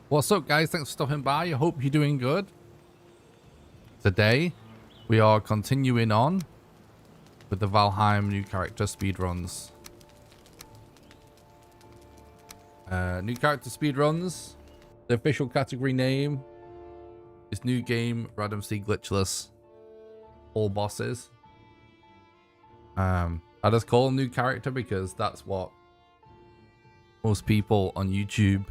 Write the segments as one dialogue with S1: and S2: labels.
S1: What's up, guys? Thanks for stopping by. I hope you're doing good. Today, we are continuing on with the Valheim new character speedruns. New character speedruns. The official category name is New Game Random C Glitchless. All bosses. I just call them new character because that's what most people on YouTube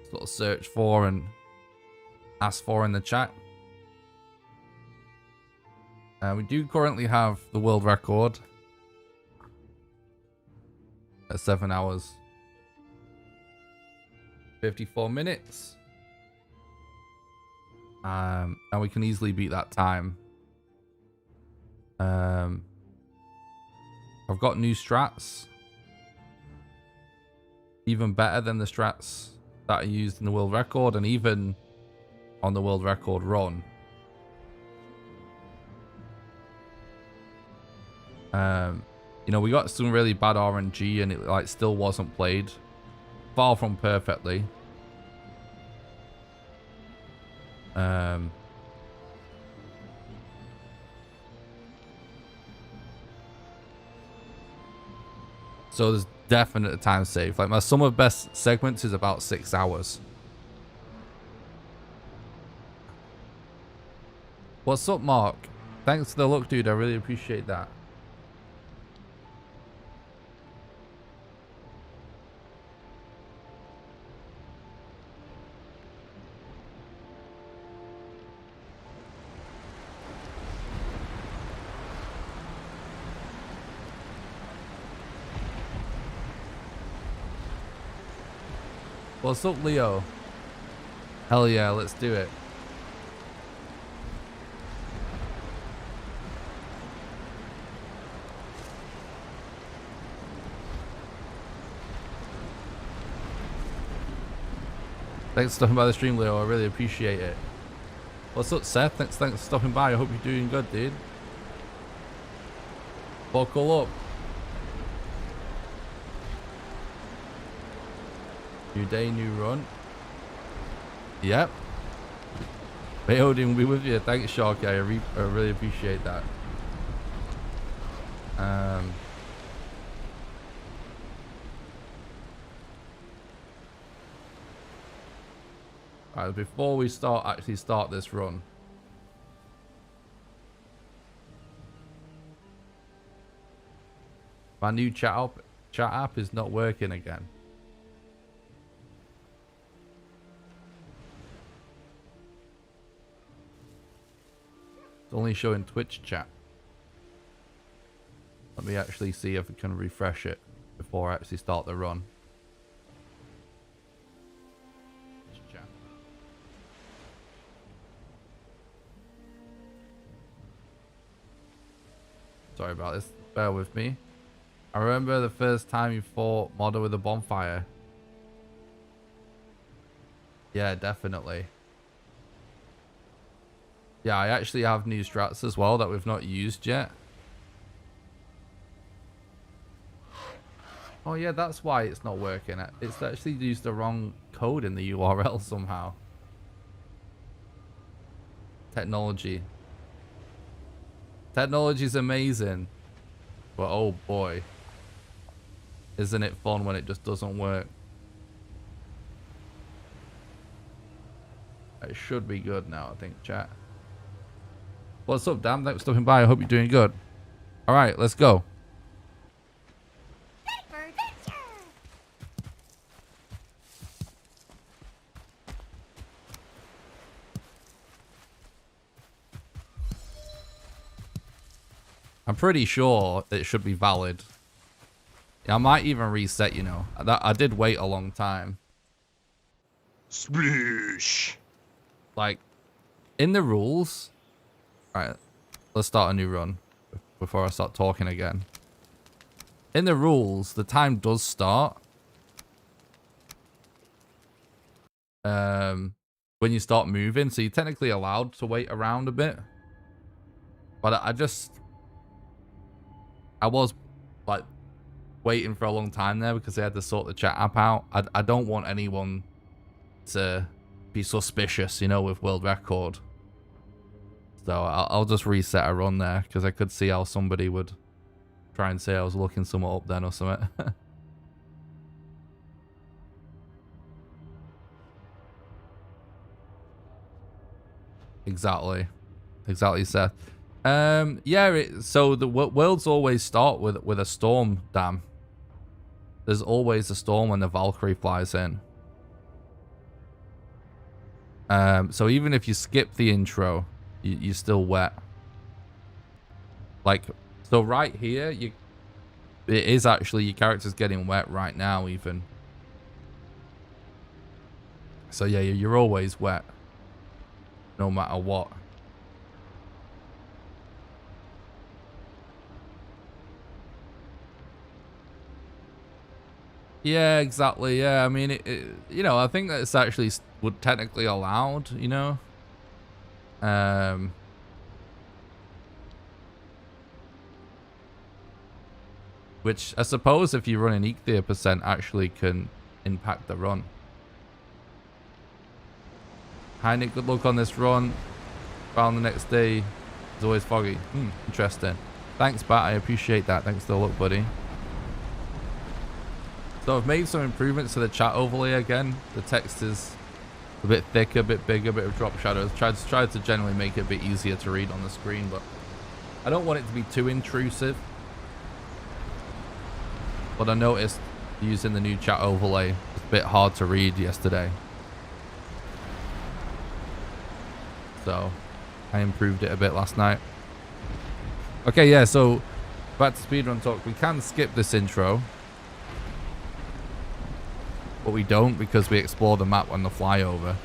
S1: sort of search for and ask for in the chat. We do currently have the world record at 7 hours 54 minutes, and we can easily beat that time. I've got new strats, even better than the strats that I used in the world record and even on the world record run. You know, we got some really bad RNG and it like still wasn't played. Far from perfectly. So there's definite time save. Like my sum of best segments is about 6 hours. What's up, Mark? Thanks for the look, dude. I really appreciate that. What's up, Leo? Hell yeah, let's do it. Thanks for stopping by the stream, Leo. I really appreciate it. What's up, Seth? Thanks for stopping by. I hope you're doing good, dude. Buckle up. New day, new run. Yep. May Odin be with you. Thanks, Sharky. I really appreciate that. Alright, before we actually start this run, my new chat app is not working again. It's only showing Twitch chat. Let me actually see if we can refresh it before I actually start the run. Chat. Sorry about this. Bear with me. I remember the first time you fought Modder with a bonfire. Yeah, definitely. Yeah, I actually have new strats as well that we've not used yet. Oh yeah, that's why it's not working. It's actually used the wrong code in the URL somehow. Technology. Technology's amazing. But oh boy. Isn't it fun when it just doesn't work? It should be good now, I think, chat. What's up, Dan? Thanks for stopping by. I hope you're doing good. All right, let's go. I'm pretty sure it should be valid. Yeah, I might even reset, you know. I did wait a long time.
S2: Sploosh.
S1: Like, in the rules... Alright, let's start a new run before I start talking again. In the rules, the time does start when you start moving, so you're technically allowed to wait around a bit. But I was like waiting for a long time there because they had to sort the chat app out. I don't want anyone to be suspicious, you know, with world record. So I'll just reset a run there, because I could see how somebody would try and say I was looking somewhat up then or something. Exactly, Seth. Yeah. So the worlds always start with a storm. Damn. There's always a storm when the Valkyrie flies in. So even if you skip the intro, you're still wet. Like, so right here, it is actually your character's getting wet right now, even. So yeah, you're always wet, no matter what. Yeah, exactly. Yeah, I mean, you know, I think that it's actually would technically allowed, you know. Which I suppose if you run an Eikthyr percent actually can impact the run. Hi Nick, good luck on this run. Found the next day. It's always foggy. Interesting. Thanks, Bat. I appreciate that. Thanks for the look, buddy. So I've made some improvements to the chat overlay again. The text is a bit thicker, a bit bigger, a bit of drop shadows. Tried to generally make it a bit easier to read on the screen, but I don't want it to be too intrusive. But I noticed using the new chat overlay, it's a bit hard to read yesterday. So I improved it a bit last night. Okay, yeah, so back to speedrun talk. We can skip this intro. But we don't, because we explore the map on the flyover.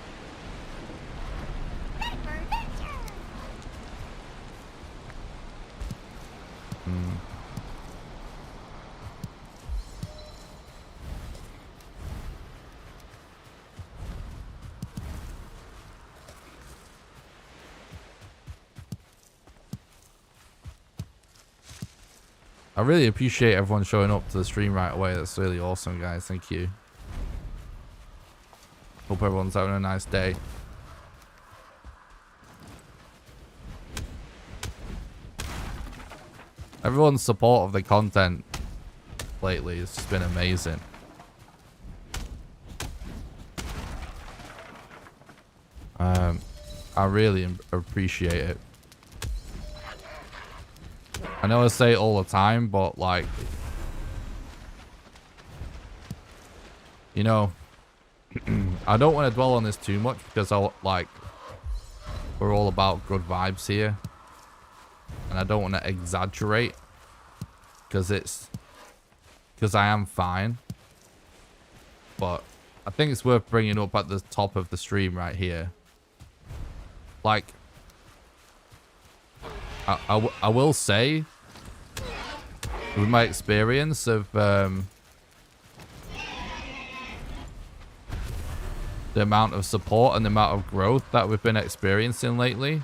S1: I really appreciate everyone showing up to the stream right away. That's really awesome, guys. Thank you. Hope everyone's having a nice day. Everyone's support of the content lately has just been amazing. I really appreciate it. I know I say it all the time, but like, you know, I don't want to dwell on this too much, because we're all about good vibes here, and I don't want to exaggerate, because I am fine. But I think it's worth bringing up at the top of the stream right here. Like, I will say, with my experience of the amount of support and the amount of growth that we've been experiencing lately,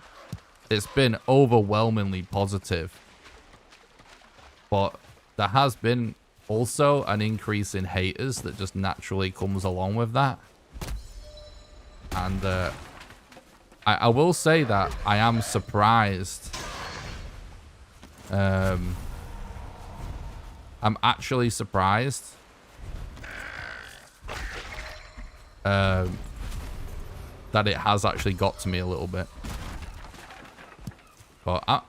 S1: it's been overwhelmingly positive. But there has been also an increase in haters that just naturally comes along with that. And I will say that I am surprised. I'm actually surprised that it has actually got to me a little bit. But I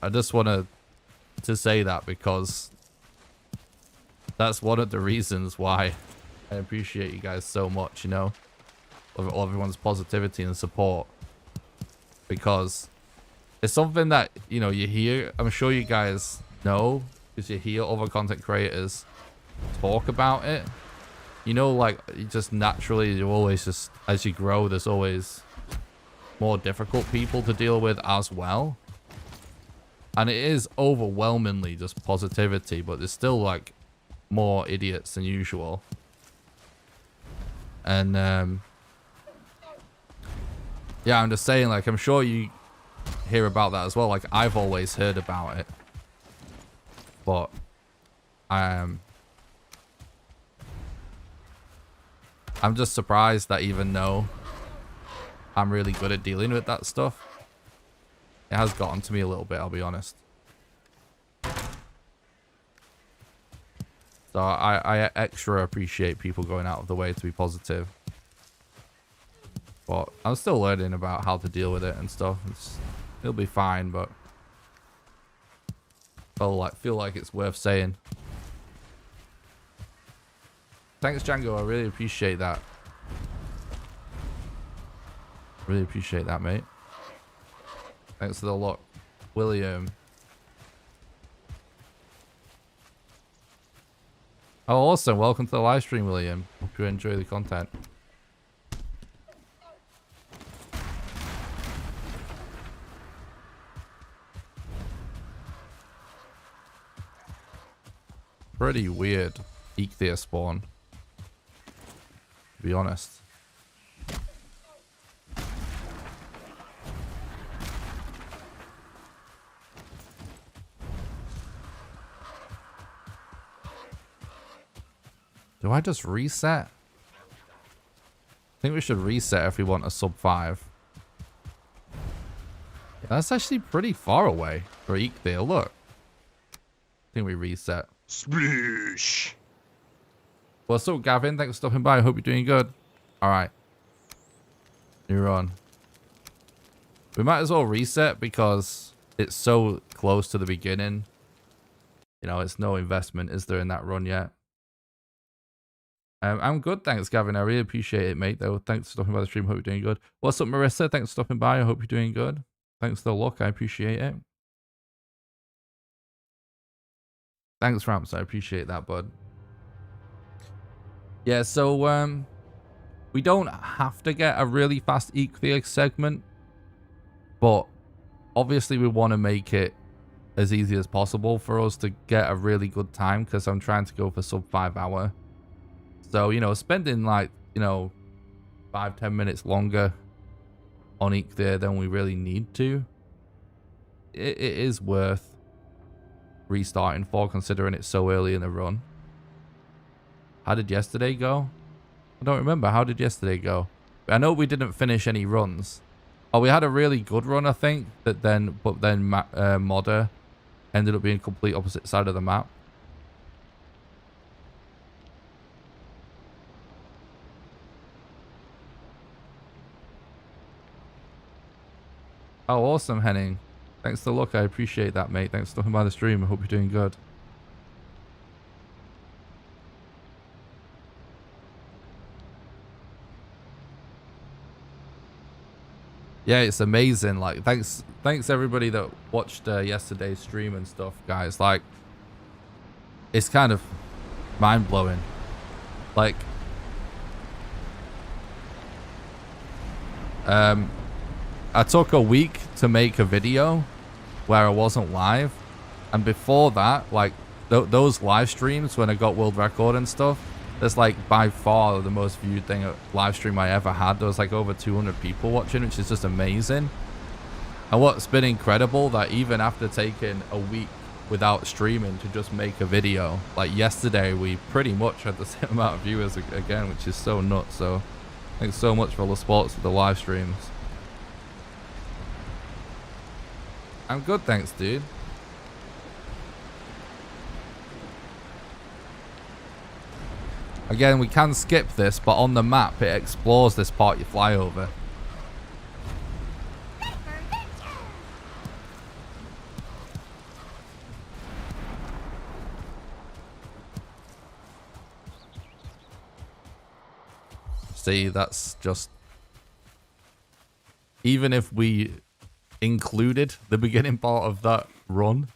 S1: just wanted to say that, because that's one of the reasons why I appreciate you guys so much, you know, of everyone's positivity and support, because it's something that, you know, you hear, I'm sure you guys know, because you hear other content creators talk about it. You know, like, you just naturally, you always just, as you grow, there's always more difficult people to deal with as well. And it is overwhelmingly just positivity, but there's still, like, more idiots than usual. And, yeah, I'm just saying, like, I'm sure you hear about that as well. Like, I've always heard about it. But, I I'm just surprised that even though I'm really good at dealing with that stuff, it has gotten to me a little bit, I'll be honest. So I extra appreciate people going out of the way to be positive. But I'm still learning about how to deal with it and stuff. It'll be fine, but feel like it's worth saying. Thanks, Django. I really appreciate that. Really appreciate that, mate. Thanks for the look, William. Oh, awesome. Welcome to the live stream, William. Hope you enjoy the content. Pretty weird Eikthyr spawn, to be honest. Do I just reset? I think we should reset if we want a sub 5. Yeah, that's actually pretty far away for Eikthyr. Look. I think we reset.
S2: Sploosh.
S1: What's up, Gavin? Thanks for stopping by. I hope you're doing good. Alright. You're on. We might as well reset because it's so close to the beginning. You know, it's no investment, is there, in that run yet? I'm good, thanks, Gavin. I really appreciate it, mate, though. Thanks for stopping by the stream. Hope you're doing good. What's up, Marissa? Thanks for stopping by. I hope you're doing good. Thanks for the look. I appreciate it. Thanks, Ramps. I appreciate that, bud. Yeah, so, we don't have to get a really fast Eikthyr segment, but obviously we want to make it as easy as possible for us to get a really good time, because I'm trying to go for sub 5 hour. So, you know, spending like, you know, 5-10 minutes longer on Eikthyr than we really need to, it is worth restarting for, considering it's so early in the run. How did yesterday go? I don't remember. How did yesterday go? I know we didn't finish any runs. Oh, we had a really good run, I think, but then Modder ended up being complete opposite side of the map. Oh, awesome, Henning. Thanks for the look. I appreciate that, mate. Thanks for stopping by the stream. I hope you're doing good. Yeah, it's amazing. Like, thanks everybody that watched yesterday's stream and stuff, guys. Like, it's kind of mind-blowing. Like, I took a week to make a video where I wasn't live, and before that, like, those live streams when I got world record and stuff, that's like by far the most viewed live stream I ever had. There was like over 200 people watching, which is just amazing. And what's been incredible, that even after taking a week without streaming to just make a video, like yesterday we pretty much had the same amount of viewers again, which is so nuts. So thanks so much for all the sports for the live streams. I'm good, thanks, dude. Again, we can skip this, but on the map it explores this part you fly over. See, that's just... Even if we included the beginning part of that run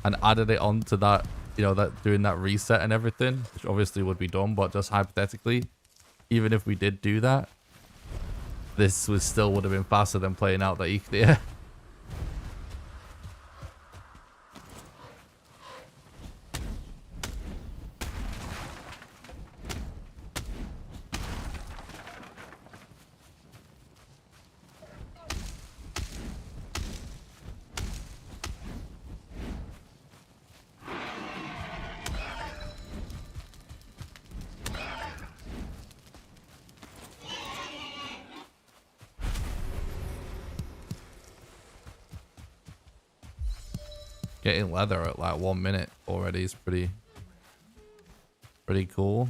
S1: and added it onto that, you know, that doing that reset and everything, which obviously would be done, but just hypothetically, even if we did do that, this would have been faster than playing out the Eikthyr. Getting leather at like 1 minute already is pretty cool.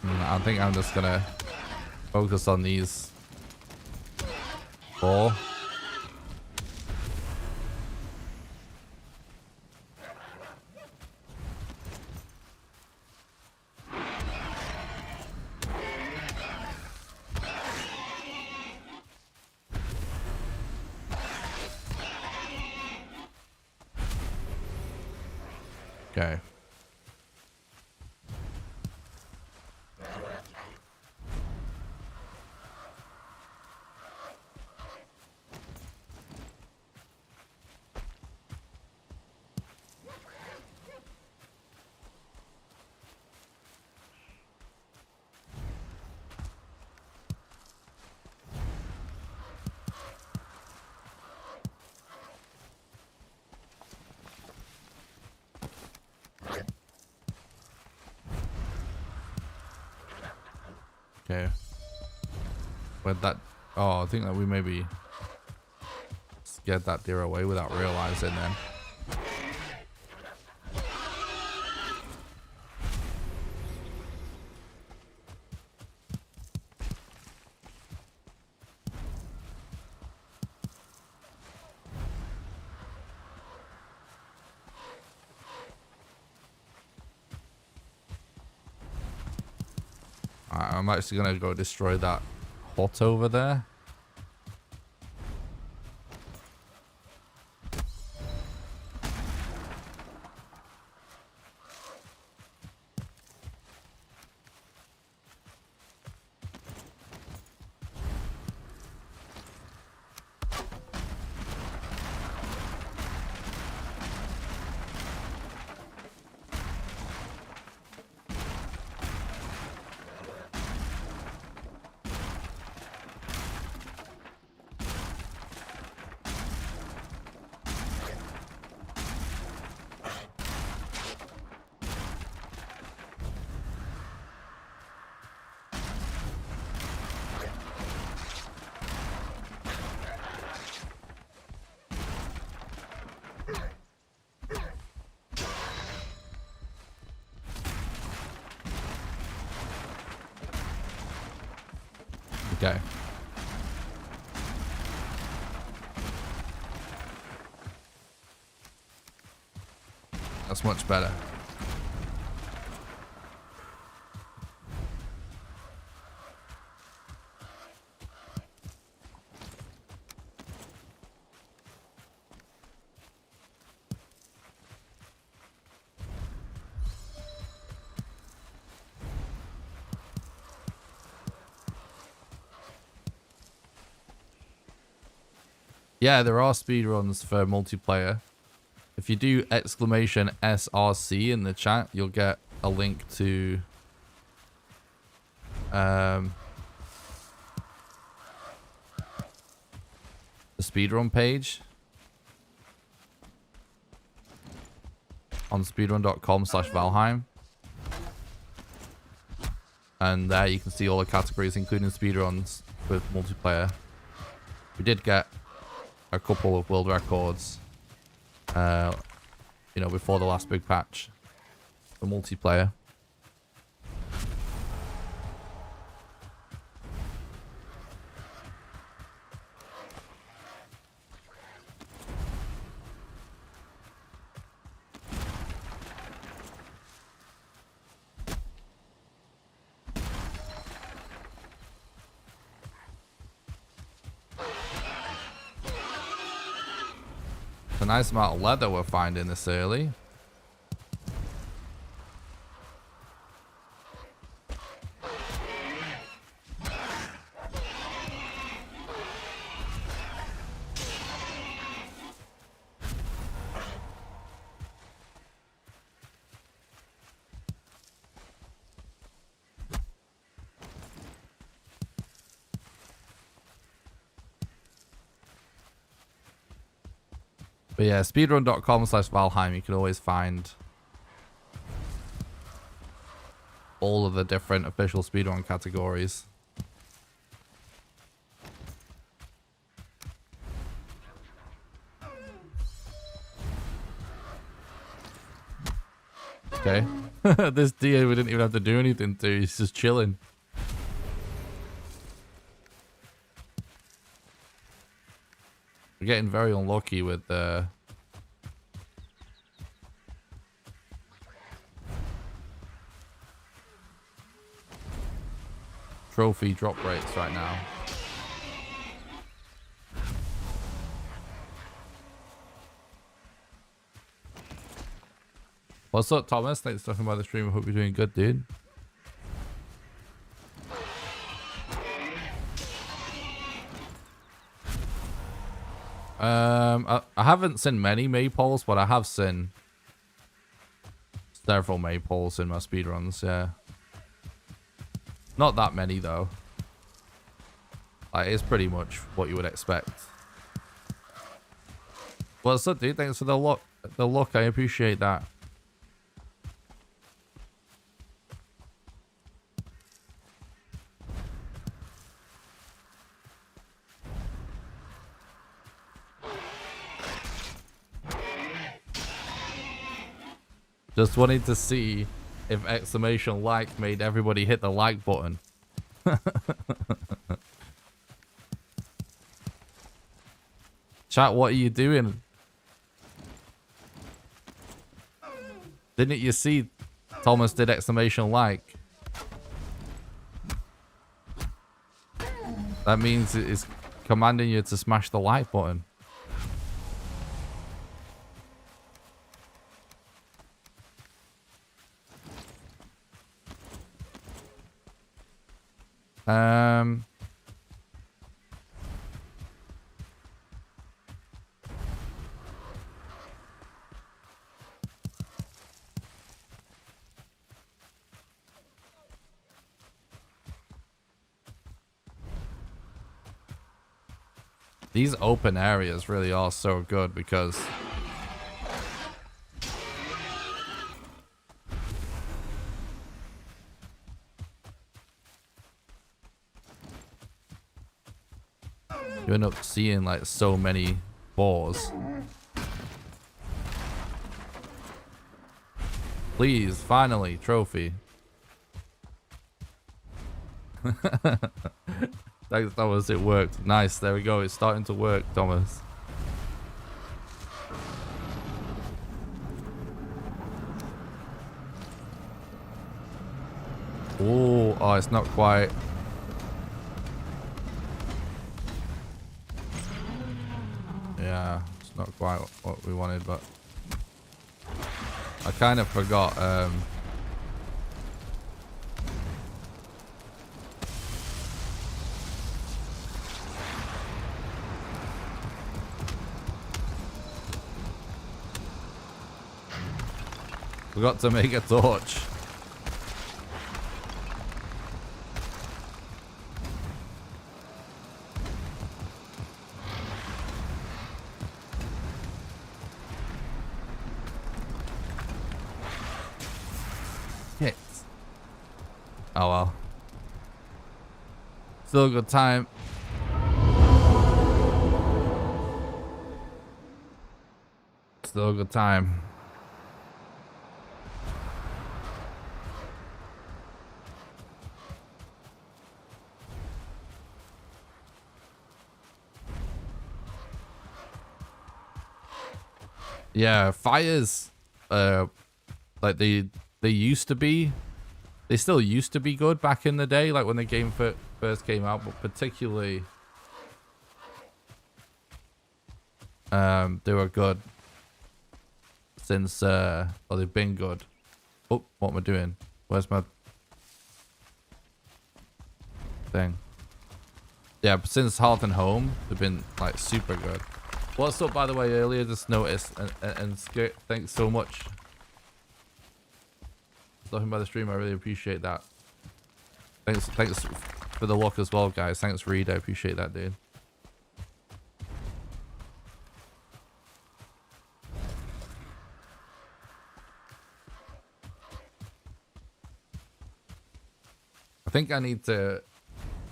S1: I think I'm just gonna focus on these 4. Okay. Okay. Where'd that... Oh, I think that we maybe scared that deer away without realizing then. I'm actually gonna go destroy that hut over there. Okay. That's much better. Yeah, there are speedruns for multiplayer. If you do exclamation SRC in the chat, you'll get a link to the speedrun page on speedrun.com/Valheim. And there you can see all the categories, including speedruns with multiplayer. We did get a couple of world records, you know, before the last big patch for multiplayer. A nice amount of leather we're finding this early. But yeah, speedrun.com/Valheim, you can always find all of the different official speedrun categories. Okay. This deer we didn't even have to do anything to. He's just chilling. We're getting very unlucky with the trophy drop rates right now. What's up, Thomas? Thanks for talking about the stream. I hope you're doing good, dude. I haven't seen many maypoles, but I have seen several maypoles in my speedruns, yeah. Not that many, though. Like, it's pretty much what you would expect. What's up, dude? Thanks for the look. I appreciate that. Just wanted to see if exclamation like made everybody hit the like button. Chat, what are you doing? Didn't you see Thomas did exclamation like? That means it's commanding you to smash the like button. These open areas really are so good because you end up seeing like so many boars. Please, finally, trophy. Thanks, Thomas. It worked. Nice. There we go. It's starting to work, Thomas. Ooh, oh, it's not quite. Yeah, it's not quite what we wanted, but I kind of forgot. Forgot to make a torch. Hit. Oh well. Still a good time. Still a good time. Yeah, fires, like they used to be, they still used to be good back in the day, like when the game first came out, but particularly, they were good since, or they've been good. Oh, what am I doing? Where's my thing? Yeah, but since Hearth and Home, they've been like super good. What's up, by the way, earlier just noticed, and Skit, thanks so much. Stopping by the stream, I really appreciate that. Thanks for the look as well, guys. Thanks, Reed, I appreciate that, dude. think I need to...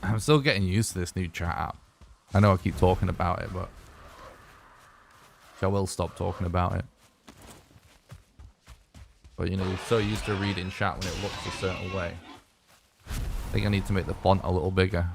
S1: I'm still getting used to this new chat app. I know I keep talking about it, but I will stop talking about it. But you know, you're so used to reading chat when it looks a certain way. I think I need to make the font a little bigger.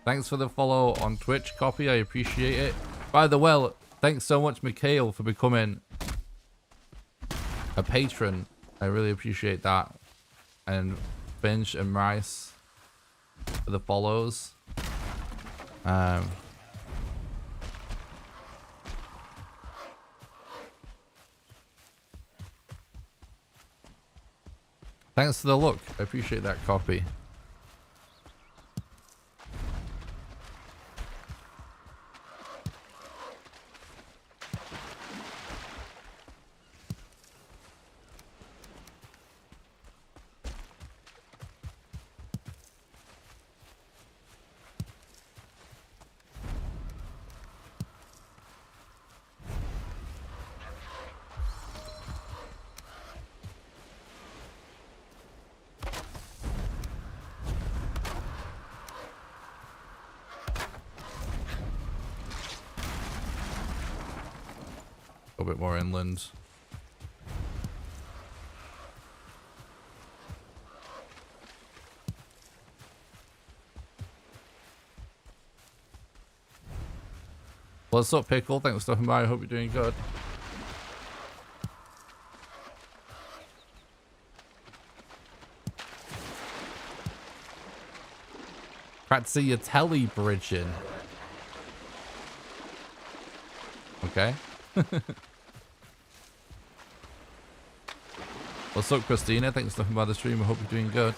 S1: Thanks for the follow on Twitch, Copy. I appreciate it. By the way, thanks so much, Mikhail, for becoming a patron. I really appreciate that. And Finch and Rice for the follows. Thanks for the look. I appreciate that, Copy. A bit more inland. What's up, Pickle? Thanks for stopping by. I hope you're doing good. Practicing your telly bridging. Okay. What's up, Christina? Thanks for stopping by the stream. I hope you're doing good.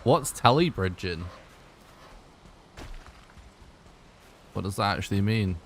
S1: What's telebridging? What does that actually mean?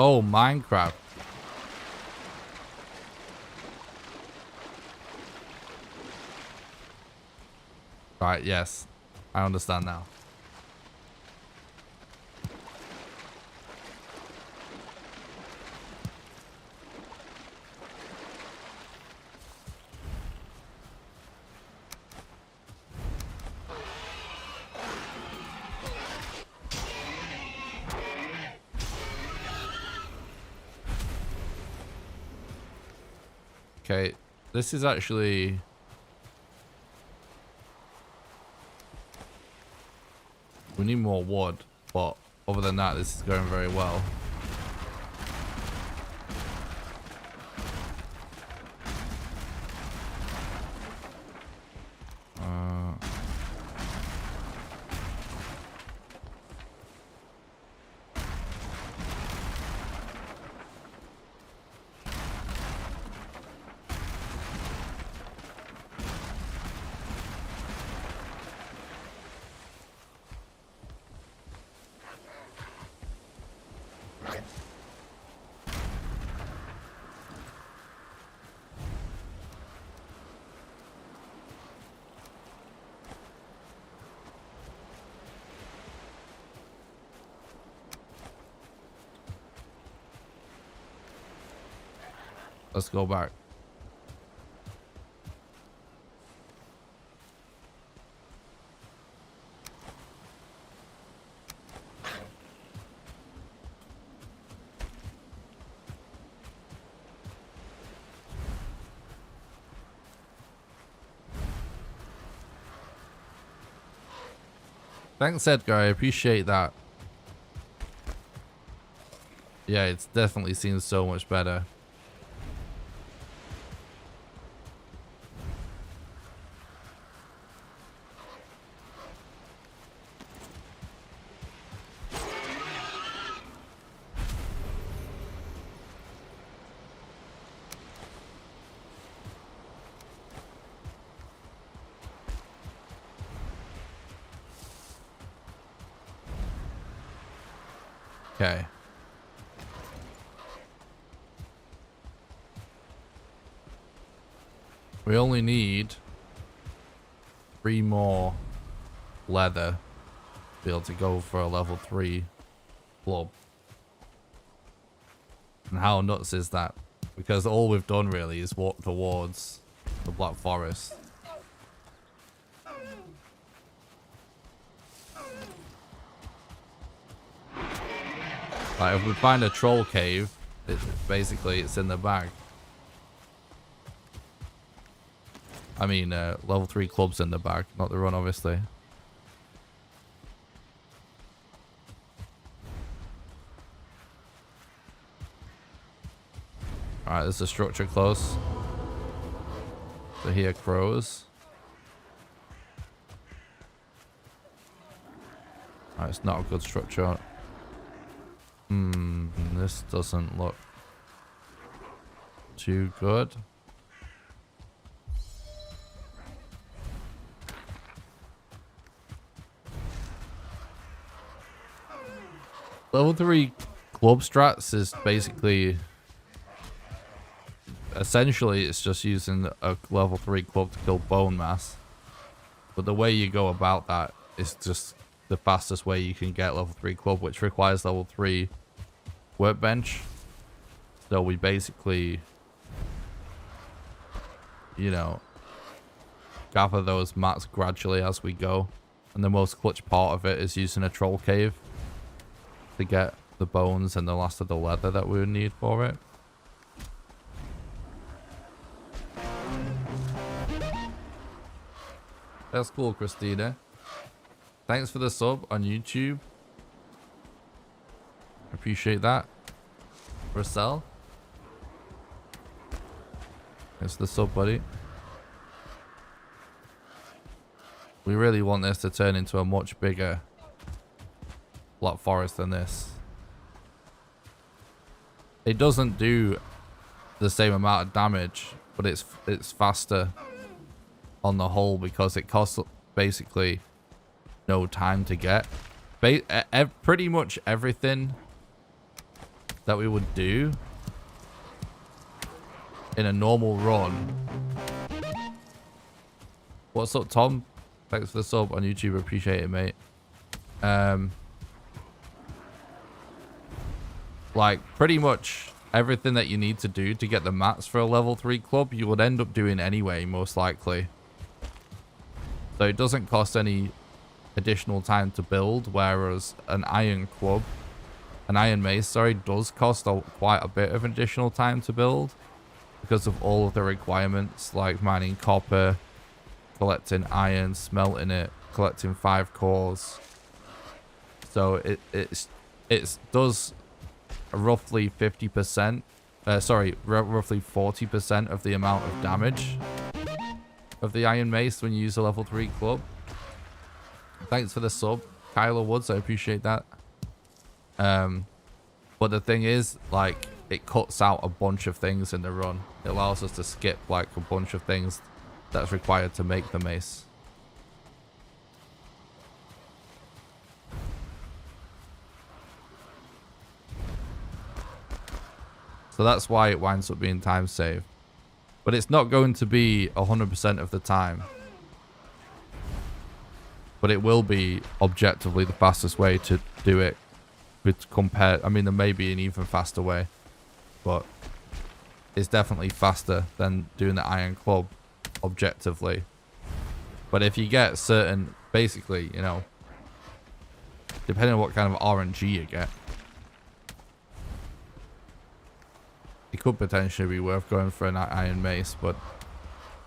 S1: Oh, Minecraft. Right, yes. I understand now. Okay, this is actually... We need more wood, but other than that, this is going very well. Let's go back. Thanks, Edgar. I appreciate that. Yeah, it's definitely seems so much better. Okay. We only need 3 more leather to be able to go for a level 3 club. And how nuts is that? Because all we've done really is walk towards the Black Forest. Like, if we find a troll cave, it's in the bag. I mean, level 3 clubs in the bag, not the run, obviously. Alright, there's a structure close. So here, crows. Alright, it's not a good structure. This doesn't look too good. Level 3 club strats is basically... Essentially, it's just using a level 3 club to kill bone mass. But the way you go about that is just the fastest way you can get level 3 club, which requires level 3 workbench. So we basically, you know, gather those mats gradually as we go. And the most clutch part of it is using a troll cave to get the bones and the last of the leather that we would need for it. That's cool, Christina. Thanks for the sub on YouTube. Appreciate that. Russell. Thanks for the sub, buddy. We really want this to turn into a much bigger Black Forest than this. It doesn't do the same amount of damage, but it's faster on the whole because it costs basically no time to get. Pretty much everything that we would do in a normal run. What's up, Tom? Thanks for the sub on YouTube. Appreciate it, mate. Like, pretty much everything that you need to do to get the mats for a level 3 club, you would end up doing anyway, most likely. So it doesn't cost any additional time to build, whereas an iron mace, sorry, does cost quite a bit of additional time to build. because of all of the requirements like mining copper, collecting iron, smelting it, collecting 5 cores. So it does roughly 50%, roughly 40% of the amount of damage of the iron mace when you use a level 3 club. Thanks for the sub, Kyler Woods, I appreciate that. But the thing is, like, it cuts out a bunch of things in the run. It allows us to skip like a bunch of things that's required to make the mace. So that's why it winds up being time saved. But it's not going to be 100% of the time. But it will be objectively the fastest way to do it. With compare, I mean, there may be an even faster way. But it's definitely faster than doing the iron club objectively. But if you get certain, basically, you know, depending on what kind of RNG you get, it could potentially be worth going for an iron mace, but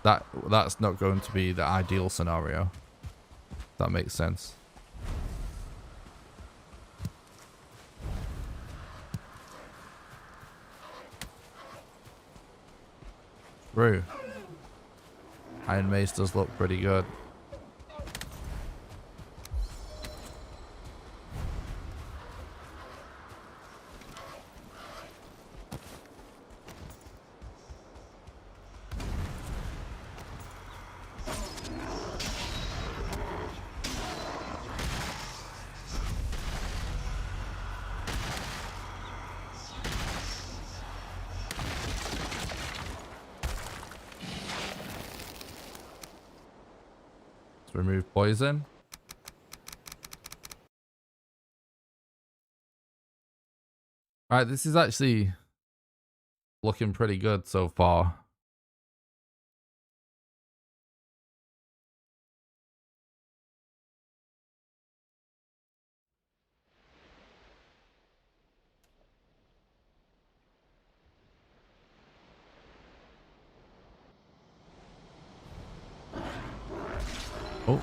S1: that's not going to be the ideal scenario. If that makes sense. True. Iron mace does look pretty good. Remove poison. Alright, this is actually looking pretty good so far. Oh.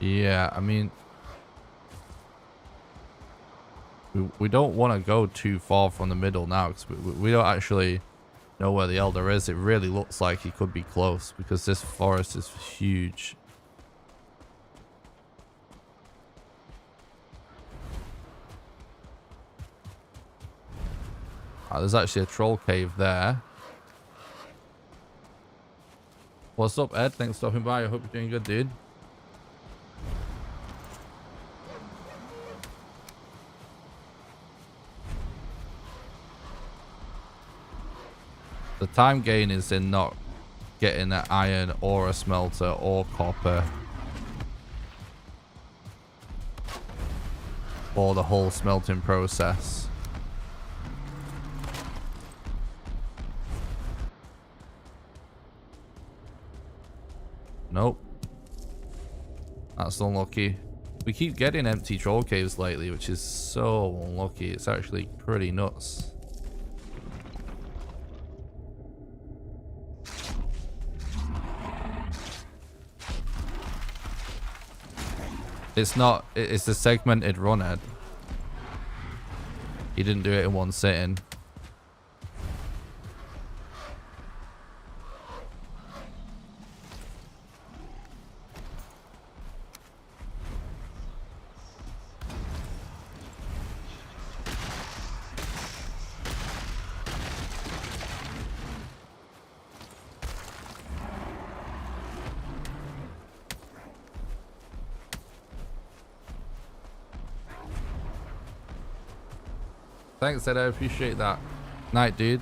S1: Yeah, I mean, we don't want to go too far from the middle now, because we don't actually know where the Elder is. It really looks like he could be close, because this forest is huge. There's actually a troll cave there. What's up, Ed? Thanks for stopping by. I hope you're doing good, dude. The time gain is in not getting an iron or a smelter or copper. Or the whole smelting process. Nope. That's unlucky. We keep getting empty troll caves lately, which is so unlucky. It's actually pretty nuts. It's not, it's a segmented run, Ed. He didn't do it in one sitting. Thanks, Ed. I appreciate that. Night, dude.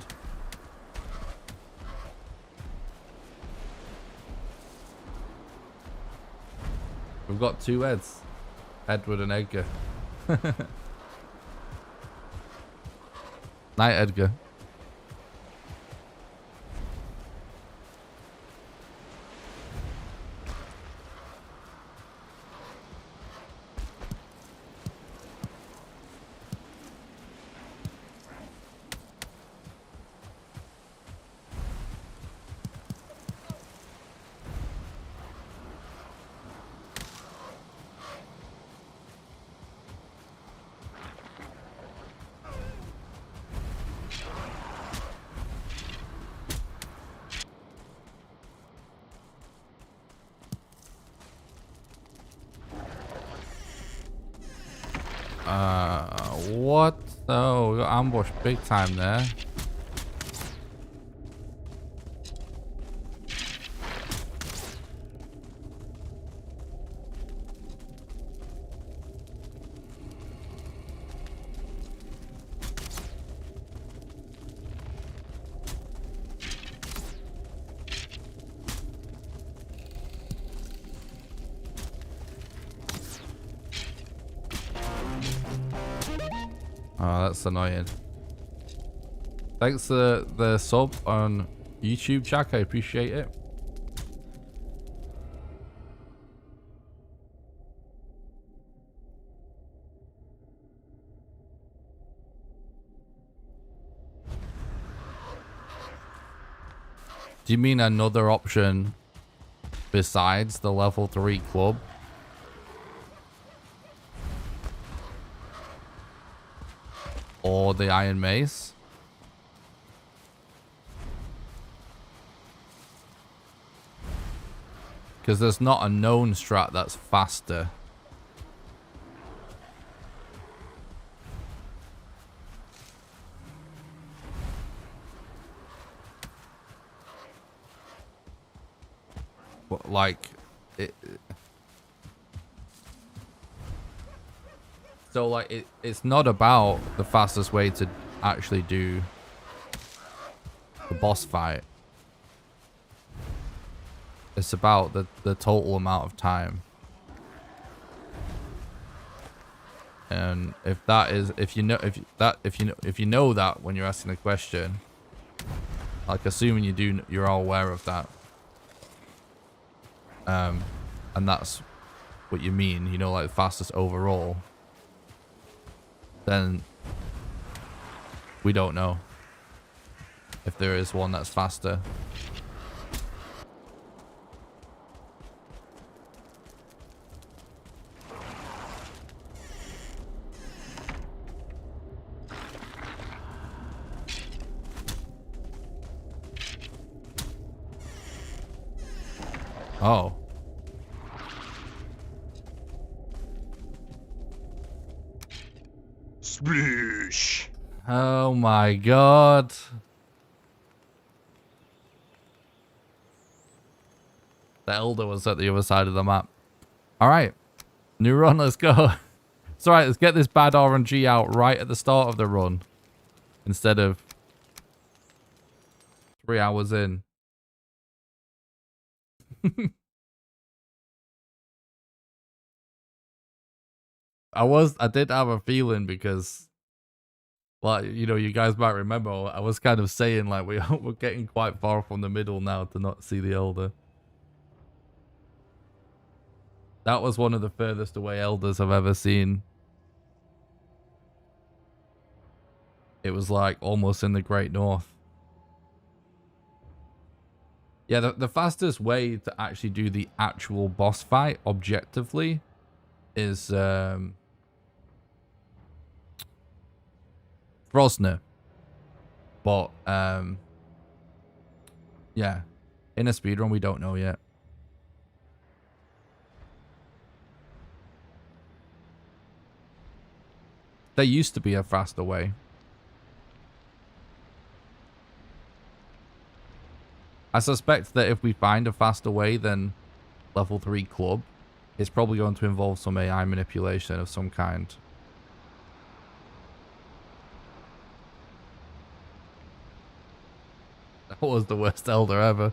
S1: We've got 2 Eds. Edward and Edgar. Night, Edgar. What? Oh, we got ambushed big time there. Oh, that's annoying. Thanks for the sub on YouTube, Jack. I appreciate it. Do you mean another option besides the level 3 club? Or the Iron Mace? Because there's not a known strat that's faster. But like so like it's not about the fastest way to actually do the boss fight. It's about the total amount of time. And if that is, if you know that when you're asking the question, like assuming you're all aware of that. And that's what you mean, you know, like fastest overall, then we don't know if there is one that's faster. Oh.
S2: Sploosh.
S1: Oh my god. The Elder was at the other side of the map. Alright. New run, let's go. It's alright, let's get this bad RNG out right at the start of the run. Instead of 3 hours in. I did have a feeling because, like, you know, you guys might remember, I was kind of saying, like, we're getting quite far from the middle now to not see the Elder. That was one of the furthest away Elders I've ever seen. It was, like, almost in the Great North. Yeah, the fastest way to actually do the actual boss fight, objectively, is, Frosner. But, yeah. In a speedrun, we don't know yet. There used to be a faster way. I suspect that if we find a faster way than level 3 club, it's probably going to involve some AI manipulation of some kind. That was the worst Elder ever.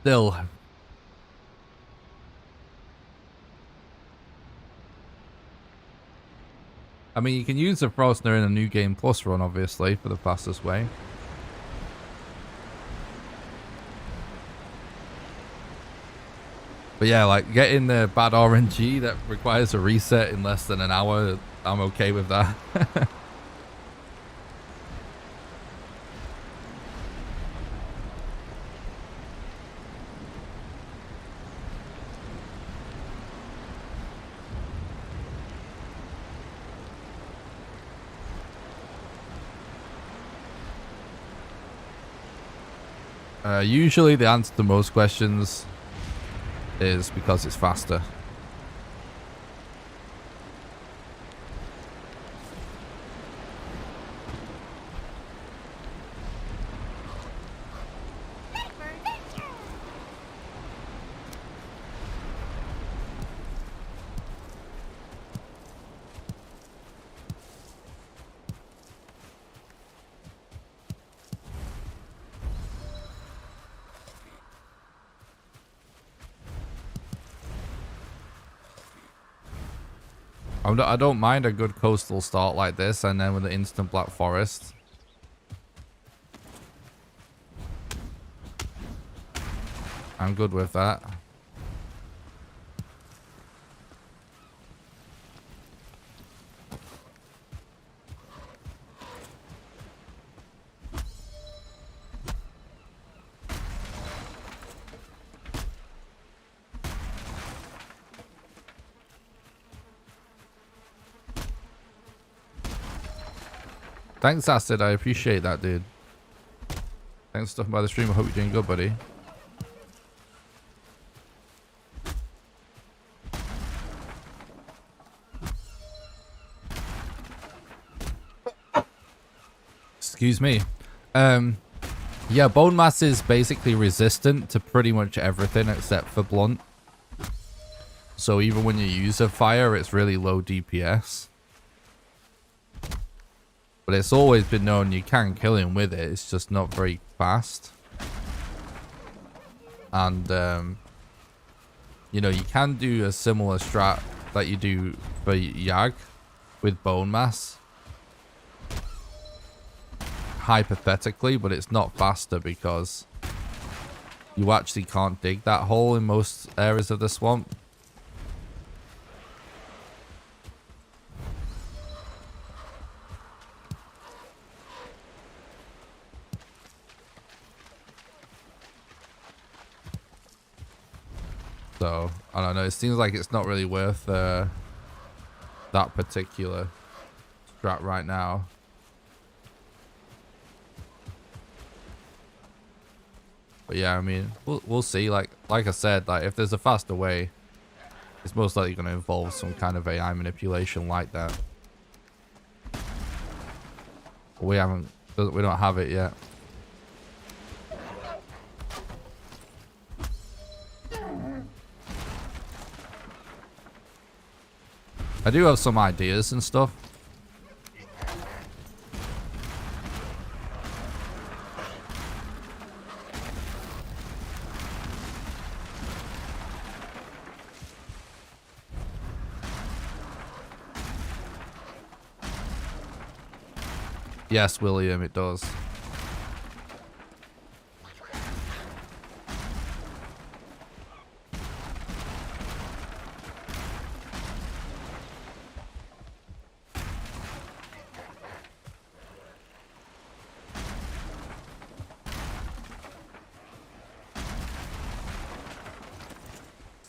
S1: Still. I mean, you can use the Frostner in a New Game Plus run, obviously, for the fastest way. But yeah, like getting the bad RNG that requires a reset in less than an hour, I'm okay with that. Usually the answer to most questions is because it's faster. I don't mind a good coastal start like this, and then with the instant Black Forest. I'm good with that. Thanks, Acid. I appreciate that, dude. Thanks for stopping by the stream. I hope you're doing good, buddy. Excuse me. Yeah, bone mass is basically resistant to pretty much everything except for blunt. So even when you use a fire, it's really low DPS. But it's always been known you can kill him with it. It's just not very fast. And, you know, you can do a similar strat that you do for Yag with bone mass. Hypothetically, but it's not faster because you actually can't dig that hole in most areas of the swamp. So, I don't know, it seems like it's not really worth that particular strat right now. But yeah, I mean, we'll see. Like I said, like if there's a faster way, it's most likely going to involve some kind of AI manipulation like that. But we don't have it yet. I do have some ideas and stuff. Yes, William, it does.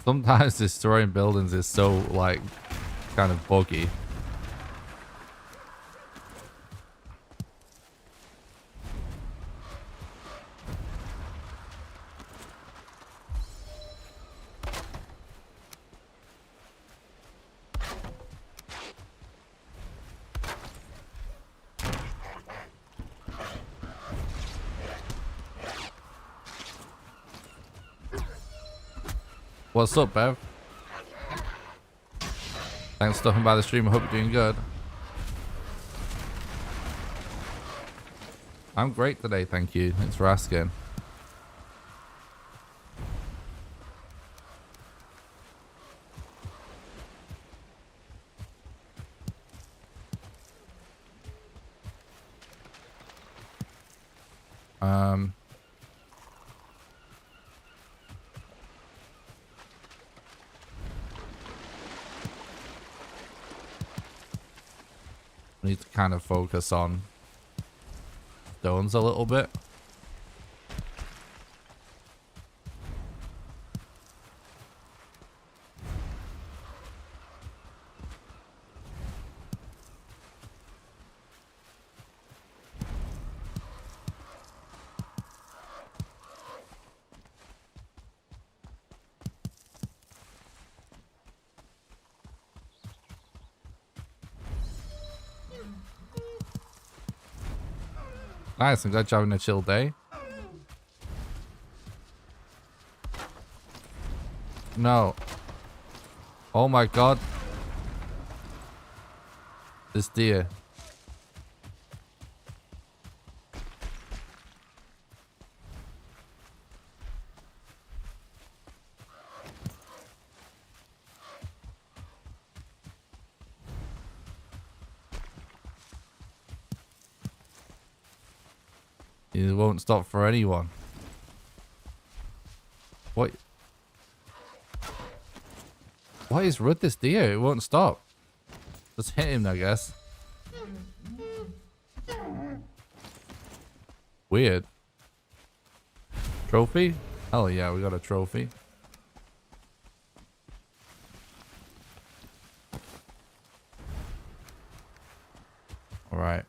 S1: Sometimes destroying buildings is so, like, kind of buggy. What's up, Bev? Thanks for stopping by the stream. I hope you're doing good. I'm great today, thank you. Thanks for asking. Um, need to kind of focus on stones a little bit. Nice, I'm glad you're having a chill day. No. Oh my god. This deer. It won't stop for anyone. What? What is with this deer? It won't stop. Just hit him, I guess. Weird. Trophy? Hell yeah, we got a trophy. All right.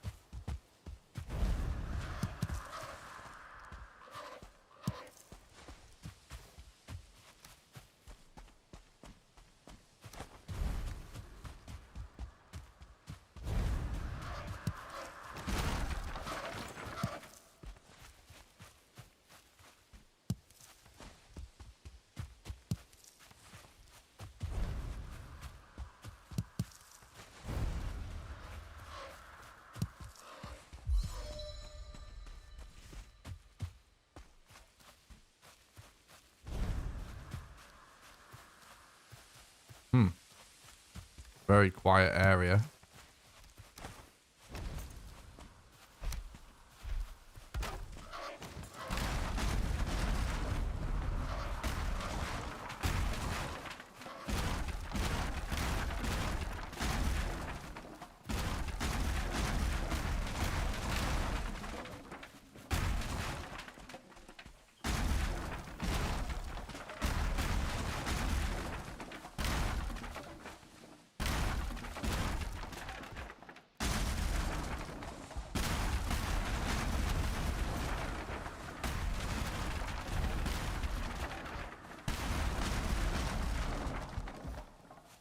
S1: Very quiet area.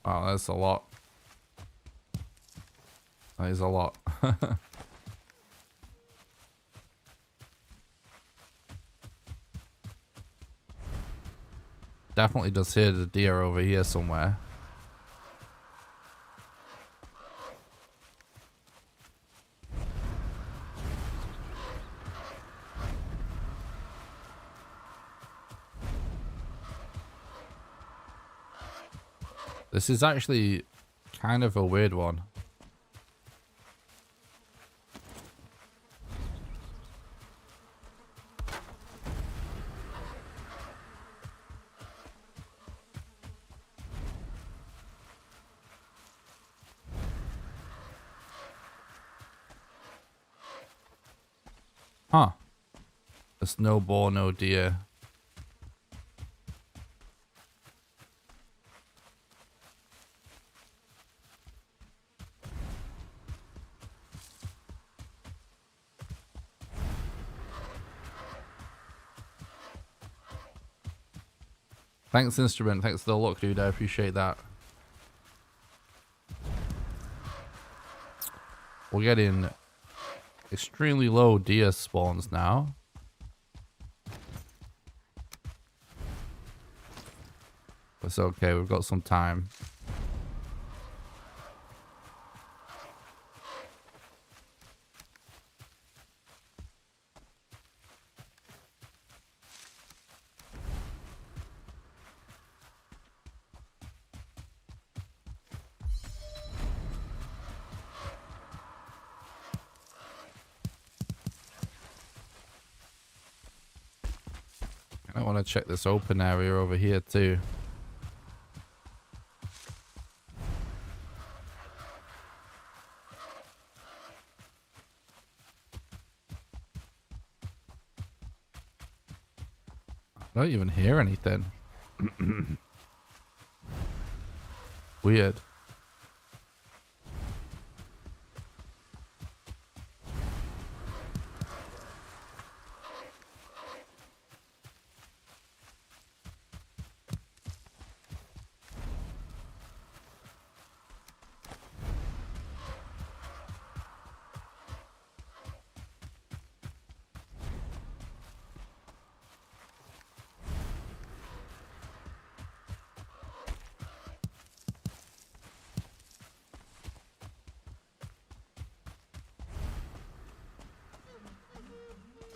S1: Wow, that's a lot. That is a lot. Definitely just hear the deer over here somewhere. This is actually kind of a weird one. Huh. There's no boar, no deer. Thanks, Instrument. Thanks for the luck, dude. I appreciate that. We're getting extremely low deer spawns now. It's okay. We've got some time. I want to check this open area over here too. I don't even hear anything. Weird.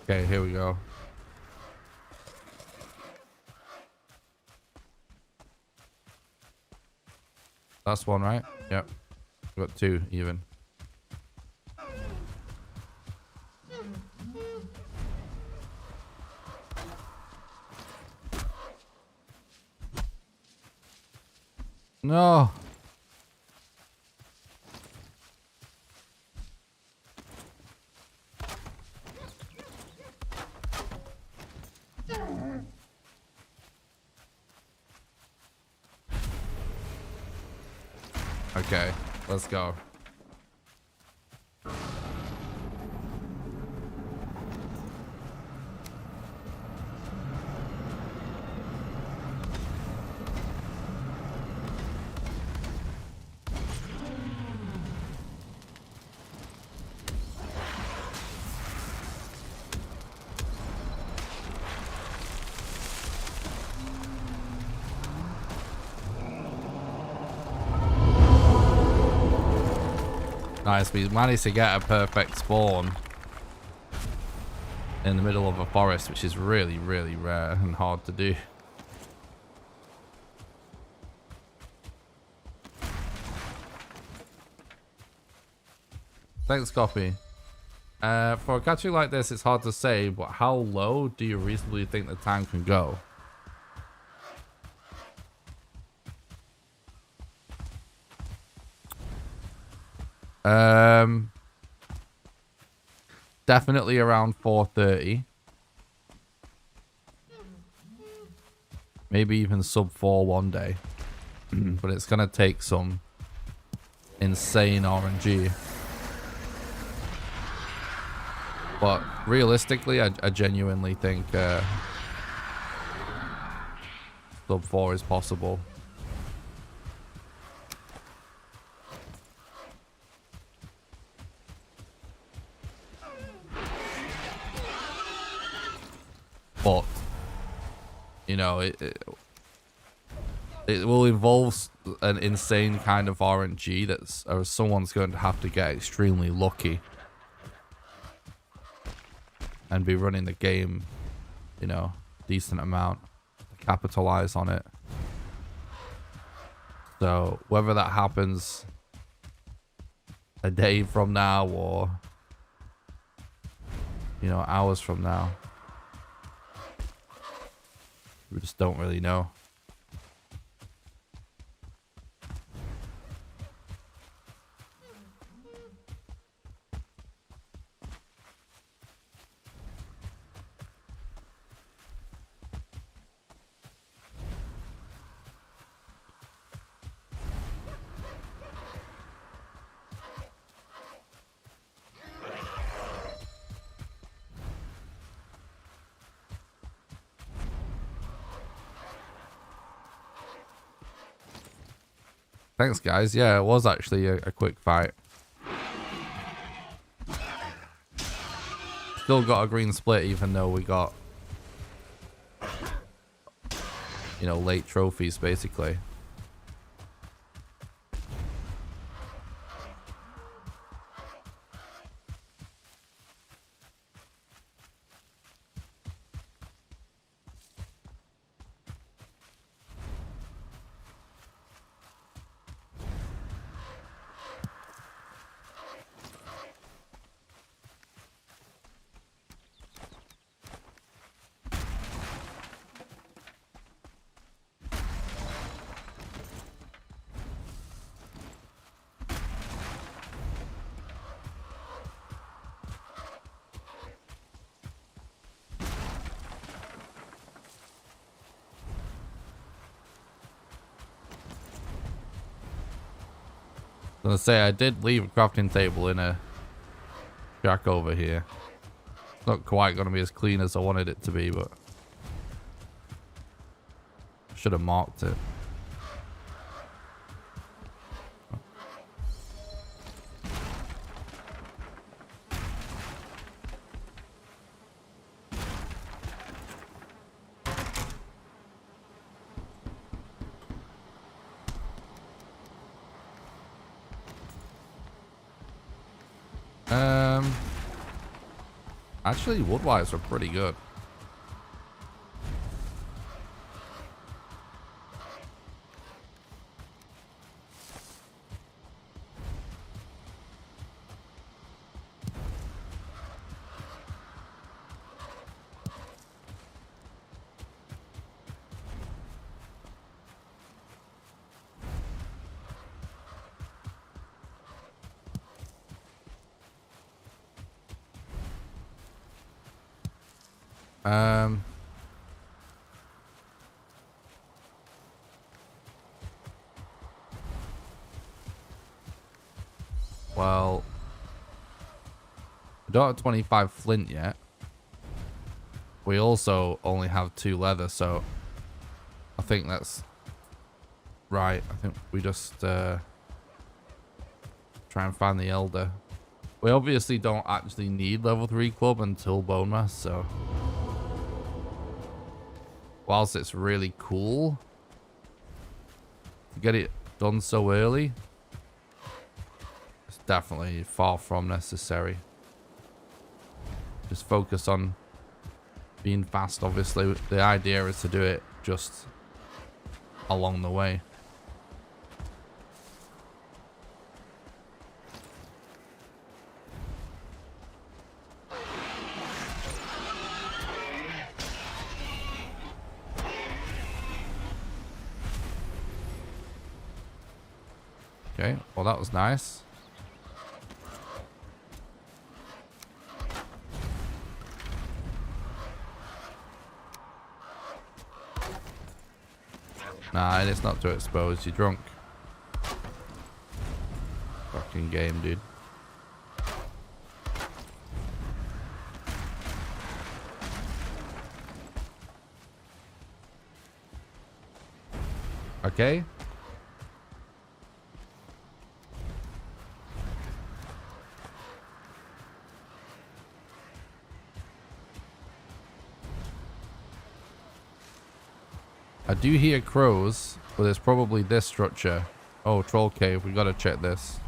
S1: Okay, here we go. That's one, right? Yep. Got two even. No. Okay, let's go. Nice, we managed to get a perfect spawn in the middle of a forest, which is really, really rare and hard to do. Thanks, Coffee. For a catching like this, it's hard to say, but how low do you reasonably think the time can go? Definitely around 4:30. Maybe even sub 4 one day. But it's gonna take some insane RNG. But realistically, I genuinely think sub 4 is possible. But you know, it will involve an insane kind of RNG that's, or someone's going to have to get extremely lucky and be running the game, you know, decent amount to capitalize on it. So whether that happens a day from now or, you know, hours from now, we just don't really know. Thanks, guys. Yeah, it was actually a quick fight. Still got a green split, even though we got, you know, late trophies, basically. gonna say I did leave a crafting table in a shack over here. Not quite gonna be as clean as I wanted it to be, but should have marked it. Actually, wood-wise are pretty good. Well, we don't have 25 flint yet. We also only have 2 leather, so I think that's right. I think we just try and find the elder. We obviously don't actually need level 3 club until bone mass, so whilst it's really cool to get it done so early, it's definitely far from necessary. Just focus on being fast. Obviously, the idea is to do it just along the way. Okay, well that was nice. Nah, and it's not too exposed. You're drunk. Fucking game, dude. Okay. I do hear crows, but it's probably this structure. Oh, troll cave. We gotta check this.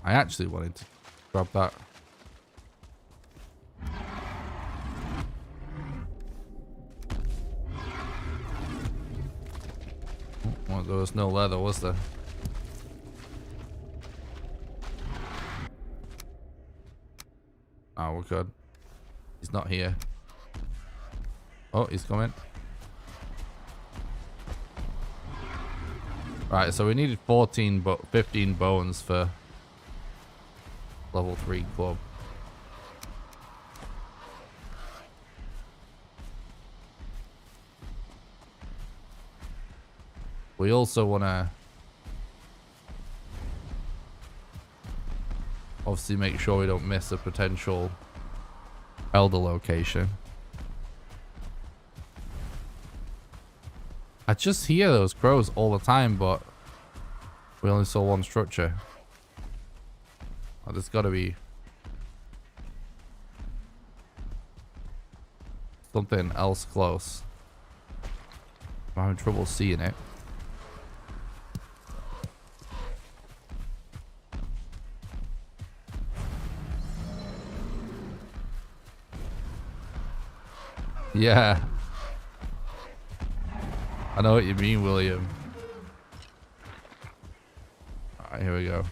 S1: I actually wanted to grab that. Well, there was no leather, was there? Oh, we're good. He's not here. Oh, he's coming. Right, so we needed 14 but 15 bones for level 3 club. We also want to obviously make sure we don't miss a potential elder location. I just hear those crows all the time, but we only saw one structure. Oh, there's got to be something else close. I'm having trouble seeing it. Yeah. I know what you mean, William. Alright, here we go.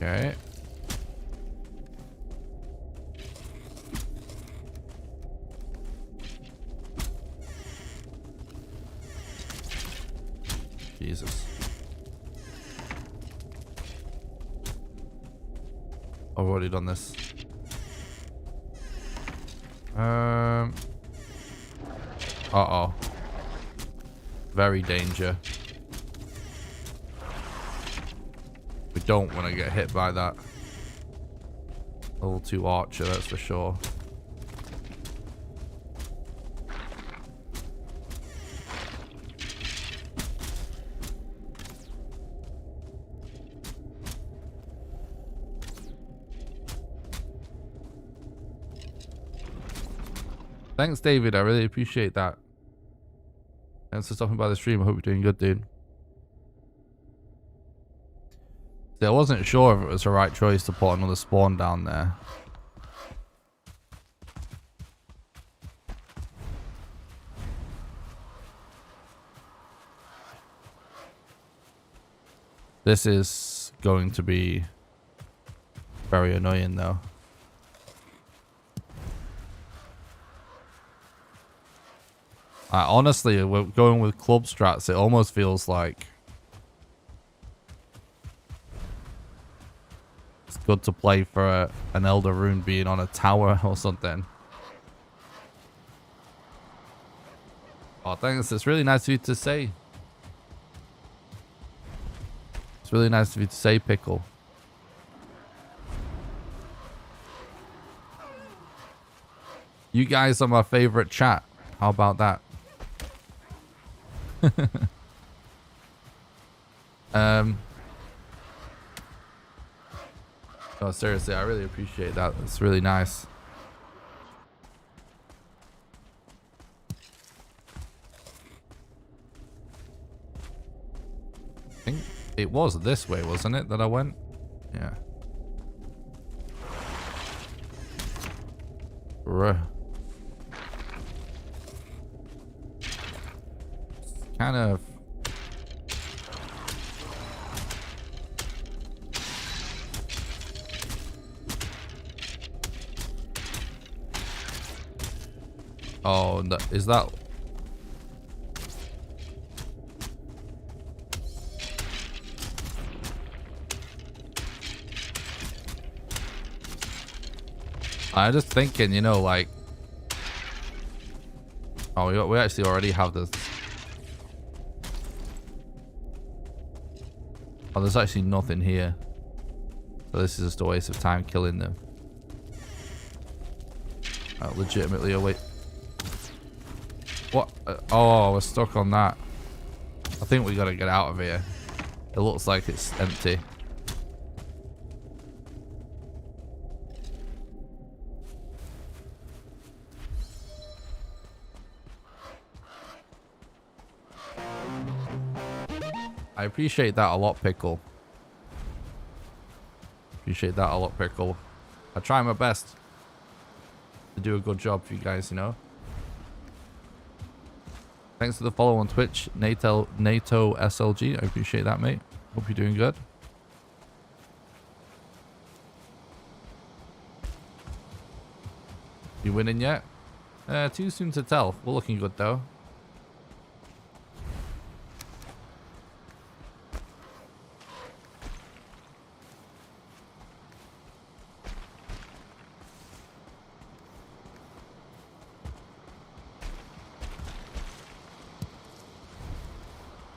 S1: Okay. Jesus. I've already done this. Uh-oh. Very danger. We don't want to get hit by that. Level 2 archer, that's for sure. Thanks, David. I really appreciate that. Thanks for stopping by the stream. I hope you're doing good, dude. See, I wasn't sure if it was the right choice to put another spawn down there. This is going to be very annoying, though. Honestly, we're going with club strats. It almost feels like it's good to play for an Elder Rune being on a tower or something. Oh, thanks. It's really nice of you to say. It's really nice of you to say, Pickle. You guys are my favorite chat. How about that? Oh, seriously, I really appreciate that. It's really nice. I think it was this way, wasn't it, that I went? Yeah. Kind of. Oh, is that? I'm just thinking, you know, like. Oh, we actually already have this. Oh, there's actually nothing here. So this is just a waste of time killing them. Legitimately a waste. What? Oh, we're stuck on that. I think we gotta get out of here. It looks like it's empty. I appreciate that a lot, Pickle. Appreciate that a lot, Pickle. I try my best to do a good job for you guys, you know. Thanks for the follow on Twitch, NATO SLG. I appreciate that, mate. Hope you're doing good. You winning yet? Too soon to tell. We're looking good though.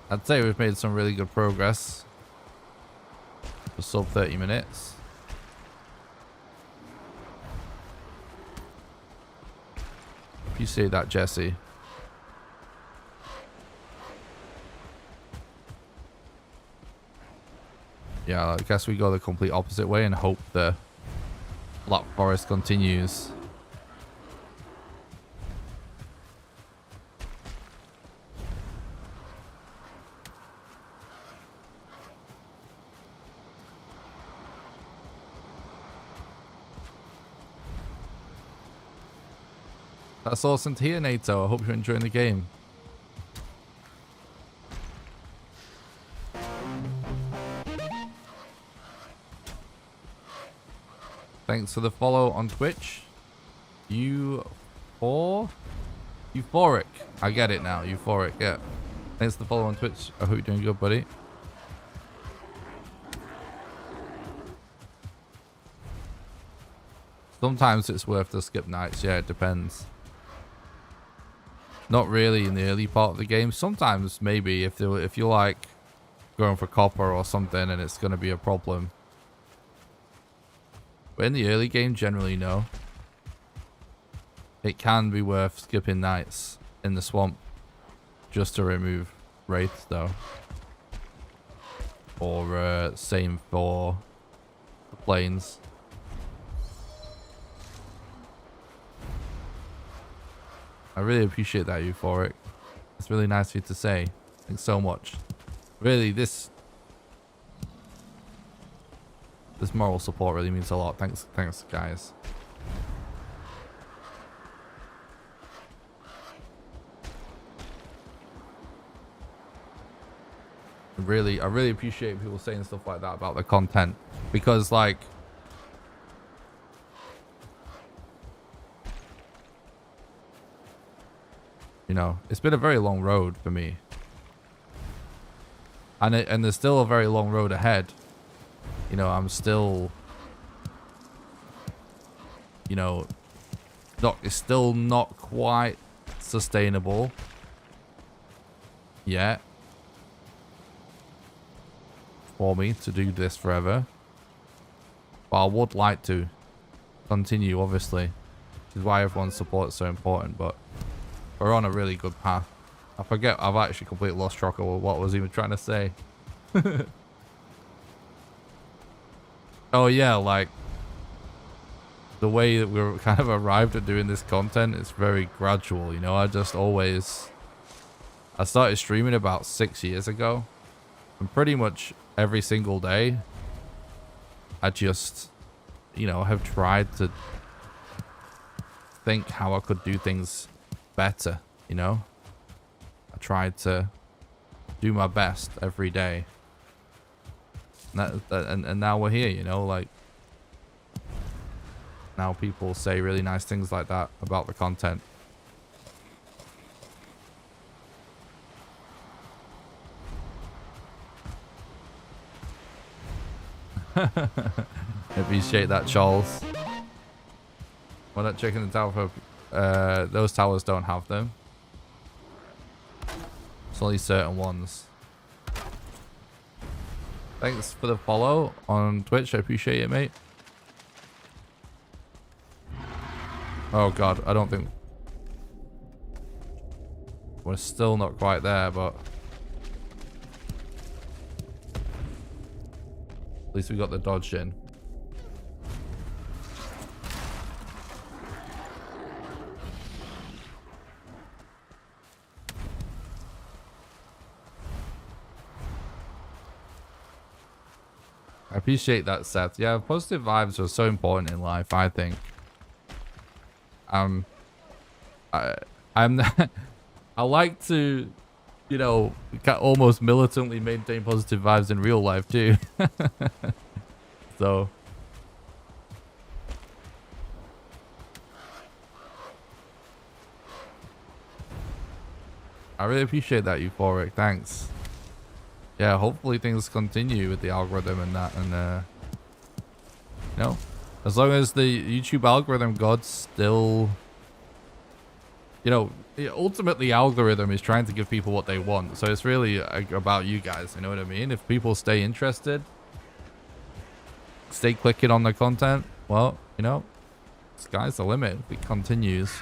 S1: I'd say we've made some really good progress for sub 30 minutes. Appreciate that, Jesse. Yeah, I guess we go the complete opposite way and hope the Black Forest continues. That's awesome to hear, NATO. I hope you're enjoying the game. Thanks for the follow on Twitch. Euphoric. I get it now. Euphoric. Yeah. Thanks for the follow on Twitch. I hope you're doing good, buddy. Sometimes it's worth the skip nights. Yeah, it depends. Not really in the early part of the game. Sometimes maybe if you're like going for copper or something and it's going to be a problem. But in the early game, generally no. It can be worth skipping nights in the swamp just to remove wraiths though. Or same for the plains. I really appreciate that, Euphoric. It's really nice of you to say. Thanks so much. Really, this moral support really means a lot. Thanks guys. I really appreciate people saying stuff like that about the content, because like you know, it's been a very long road for me. And there's still a very long road ahead. You know, I'm still, you know, it's still not quite sustainable yet for me to do this forever. But I would like to continue, obviously, which is why everyone's support is so important. But we're on a really good path. I forget, I've actually completely lost track of what I was even trying to say. Oh yeah, like the way that we're kind of arrived at doing this content is very gradual, you know. I started streaming about 6 years ago, and pretty much every single day I just, you know, have tried to think how I could do things better, you know. I tried to do my best every day, and now we're here, you know. Like, now people say really nice things like that about the content. Appreciate that, Charles. Why not checking the tower for those towers don't have them. It's only certain ones. Thanks for the follow on Twitch. I appreciate it, mate. Oh god, I don't think we're still not quite there, but at least we got the dodge in. I appreciate that, Seth. Yeah, positive vibes are so important in life, I think. I like to, you know, almost militantly maintain positive vibes in real life too. So I really appreciate that, Euphoric. Thanks. Yeah, hopefully things continue with the algorithm and that, and you know, as long as the YouTube algorithm gods still, you know, ultimately algorithm is trying to give people what they want, so it's really about you guys, you know what I mean? If people stay interested, stay clicking on the content, well, you know, sky's the limit. If it continues,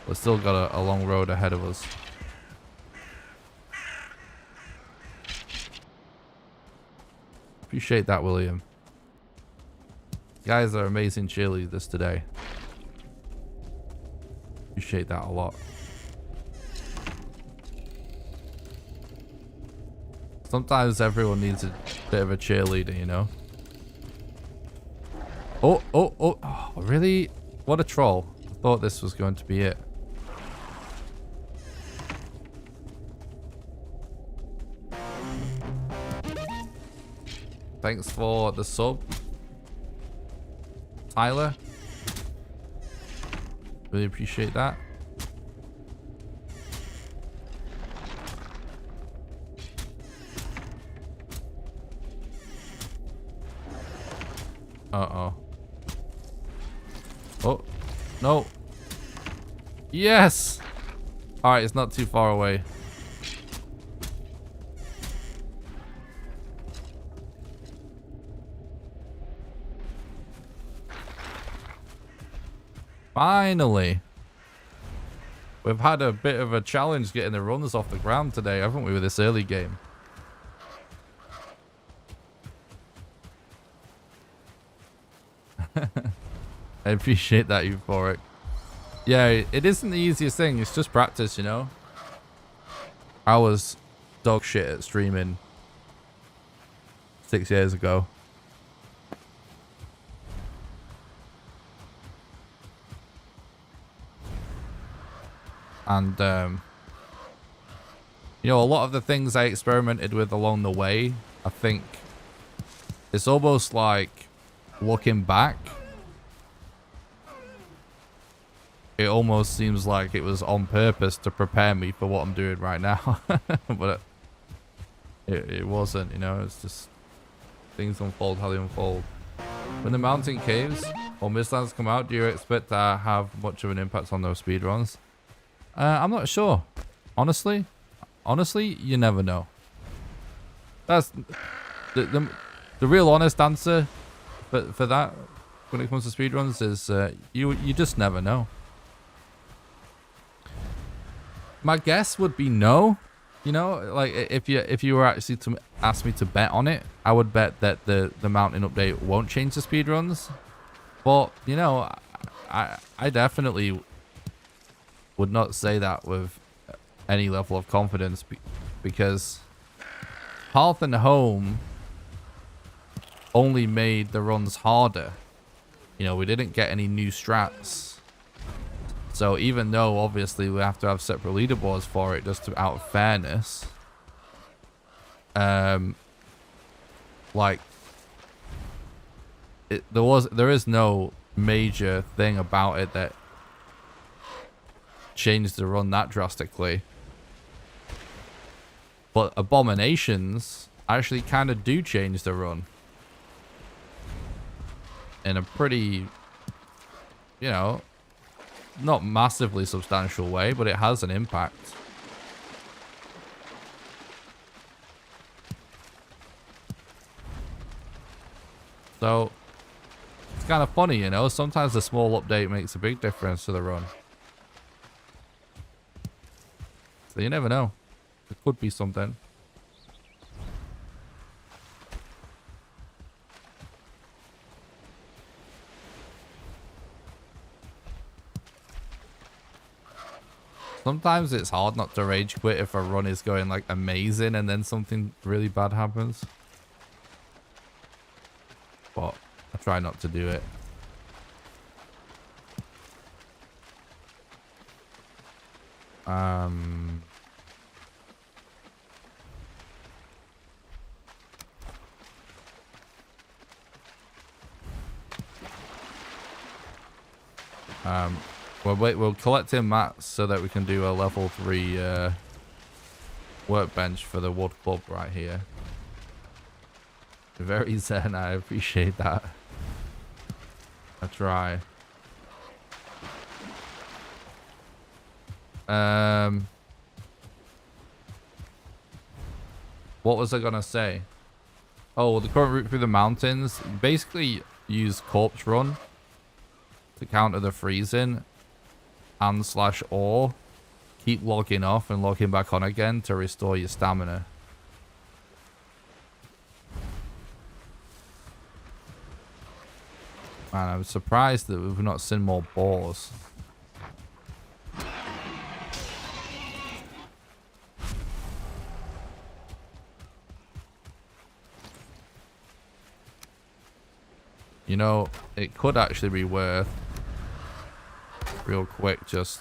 S1: we've still got a long road ahead of us. Appreciate that, William. You guys are amazing cheerleaders today. Appreciate that a lot. Sometimes everyone needs a bit of a cheerleader, you know? Oh, really? What a troll. I thought this was going to be it. Thanks for the sub. Tyler. Really appreciate that. Uh-oh. Oh, no. Yes! Alright, it's not too far away. Finally. We've had a bit of a challenge getting the runs off the ground today, haven't we, with this early game? I appreciate that, Euphoric. Yeah, it isn't the easiest thing. It's just practice, you know? I was dog shit at streaming 6 years ago. And, you know, a lot of the things I experimented with along the way, I think it's almost like looking back. It almost seems like it was on purpose to prepare me for what I'm doing right now. But it wasn't, you know, it's just things unfold how they unfold. When the mountain caves or mistlands come out, do you expect to have much of an impact on those speedruns? I'm not sure. Honestly, you never know. That's the real honest answer for that when it comes to speedruns is you just never know. My guess would be no. You know, like if you were actually to ask me to bet on it, I would bet that the mountain update won't change the speedruns. But you know, I definitely would not say that with any level of confidence because Hearth and Home only made the runs harder. You know, we didn't get any new strats. So even though obviously we have to have separate leaderboards for it just to, out of fairness, like there is no major thing about it that changed the run that drastically. But abominations actually kind of do change the run in a pretty, you know, not massively substantial way, but it has an impact. So it's kind of funny, you know, sometimes a small update makes a big difference to the run. So you never know. It could be something. Sometimes it's hard not to rage quit if a run is going like amazing and then something really bad happens. But I try not to do it. We'll collect in mats so that we can do a level 3 workbench for the wood club right here. Very zen, I appreciate that. I try. What was I gonna say? Oh, the current route through the mountains. Basically use corpse run to counter the freezing and /or. Keep logging off and logging back on again to restore your stamina. Man, I'm surprised that we've not seen more boars. You know, it could actually be worth real quick just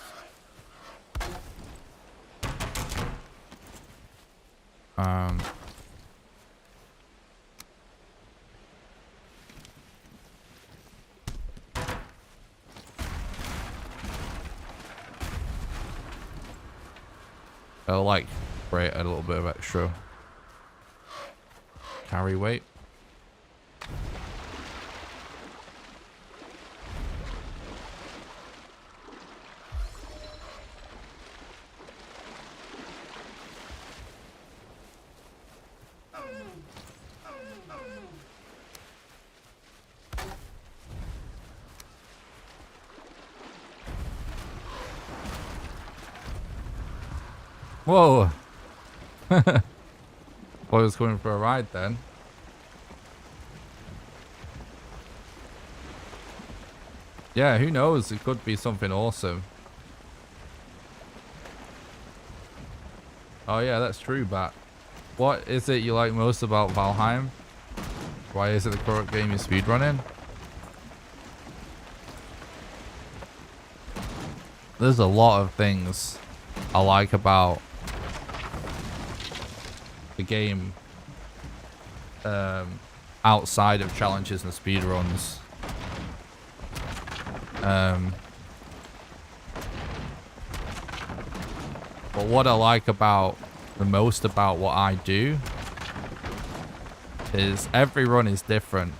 S1: It'll like create a little bit of extra carry weight. Whoa. Boy was coming for a ride then. Yeah, who knows? It could be something awesome. Oh yeah, that's true, Bat. What is it you like most about Valheim? Why is it the current game you're speedrunning? There's a lot of things I like about the game outside of challenges and speedruns. But what I like about the most about what I do is every run is different.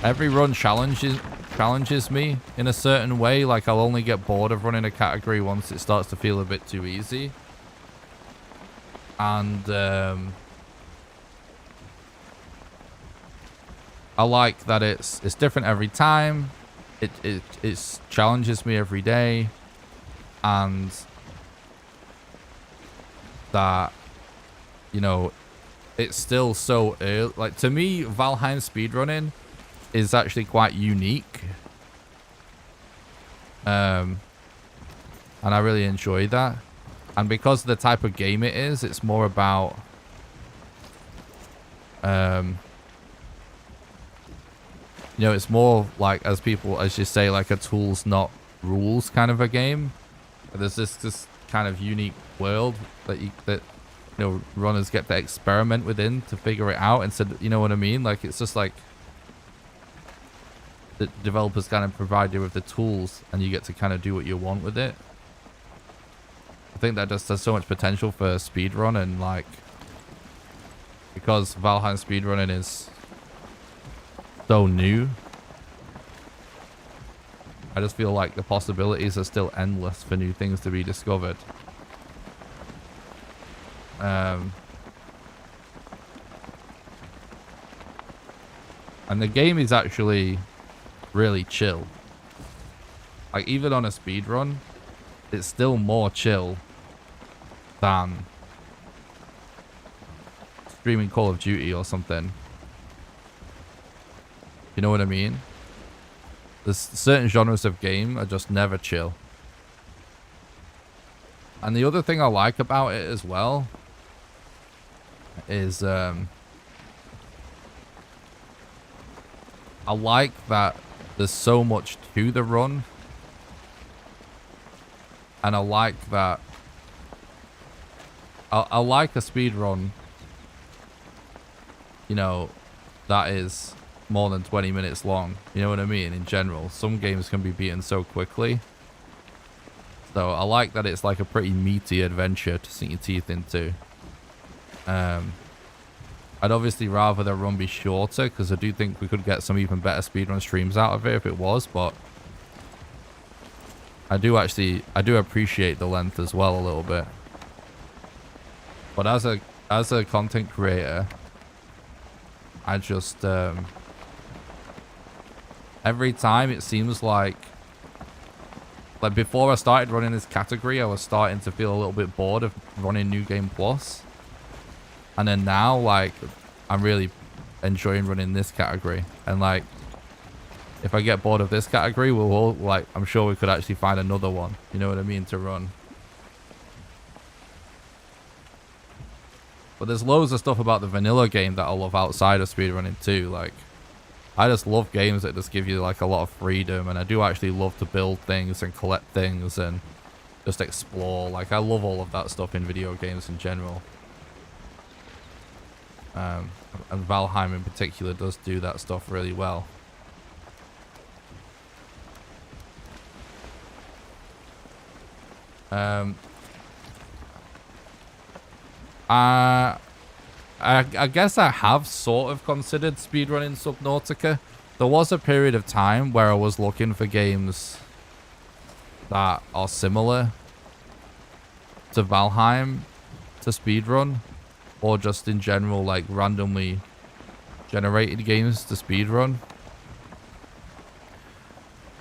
S1: Every run challenges me in a certain way. Like, I'll only get bored of running a category once it starts to feel a bit too easy. And I like that it's different every time. It challenges me every day, and that, you know, it's still so early. Like, to me, Valheim speedrunning is actually quite unique, and I really enjoy that. And because of the type of game it is, it's more about you know, it's more like, as you say, like a tools not rules kind of a game. There's this kind of unique world that you know, runners get to experiment within to figure it out. Instead, you know what I mean? Like, it's just like the developers kind of provide you with the tools, and you get to kind of do what you want with it. I think that just has so much potential for speedrun, and like, because Valheim speedrunning is so new, I just feel like the possibilities are still endless for new things to be discovered. And the game is actually really chill. Like, even on a speedrun, it's still more chill than streaming Call of Duty or something. You know what I mean? There's certain genres of game are just never chill. And the other thing I like about it as well is I like that there's so much to the run. And I like that I like a speed run, you know, that is more than 20 minutes long. You know what I mean? In general, some games can be beaten so quickly. So I like that it's like a pretty meaty adventure to sink your teeth into. I'd obviously rather the run be shorter, because I do think we could get some even better speedrun streams out of it if it was, but I do appreciate the length as well a little bit. But as a content creator, I just every time it seems like before I started running this category, I was starting to feel a little bit bored of running New Game Plus. And then now, like, I'm really enjoying running this category. And like, if I get bored of this category, I'm sure we could actually find another one, you know what I mean, to run. But there's loads of stuff about the vanilla game that I love outside of speedrunning too. Like, I just love games that just give you like a lot of freedom, and I do actually love to build things and collect things and just explore. Like, I love all of that stuff in video games in general. And Valheim in particular does do that stuff really well. I guess I have sort of considered speedrunning Subnautica. There was a period of time where I was looking for games that are similar to Valheim to speedrun, or just in general like randomly generated games to speedrun.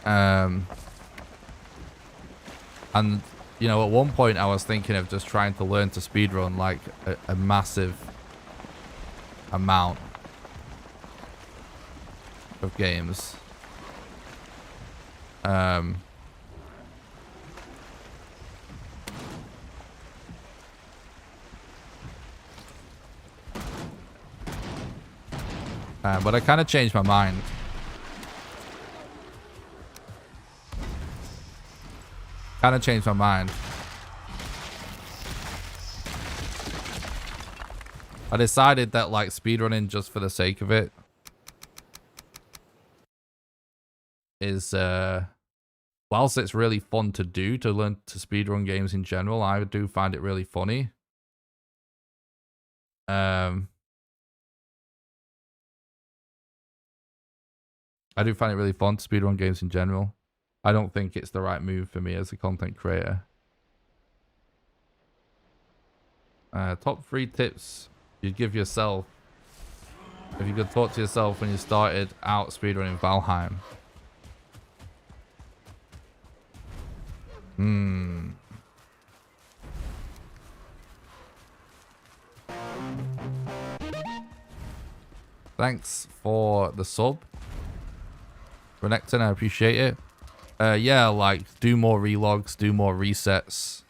S1: And you know, at one point I was thinking of just trying to learn to speedrun like a massive amount of games. But I kind of changed my mind. I decided that like speedrunning just for the sake of it is whilst it's really fun to do, to learn to speedrun games in general, I do find it really funny. I do find it really fun to speedrun games in general. I don't think it's the right move for me as a content creator. Top 3 tips you'd give yourself if you could talk to yourself when you started out speedrunning Valheim. Thanks for the sub, Renekton, I appreciate it. Yeah, like do more relogs, do more resets,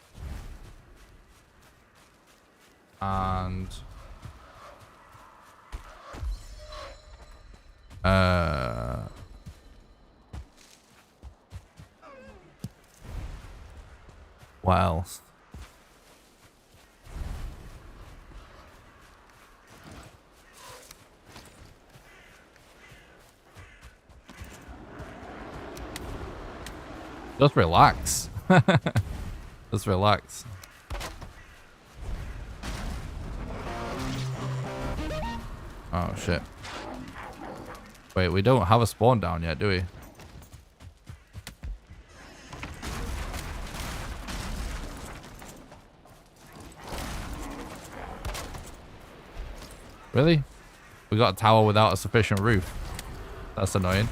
S1: and what else? Just relax. Just relax. Oh shit. Wait, we don't have a spawn down yet, do we? Really? We got a tower without a sufficient roof. That's annoying.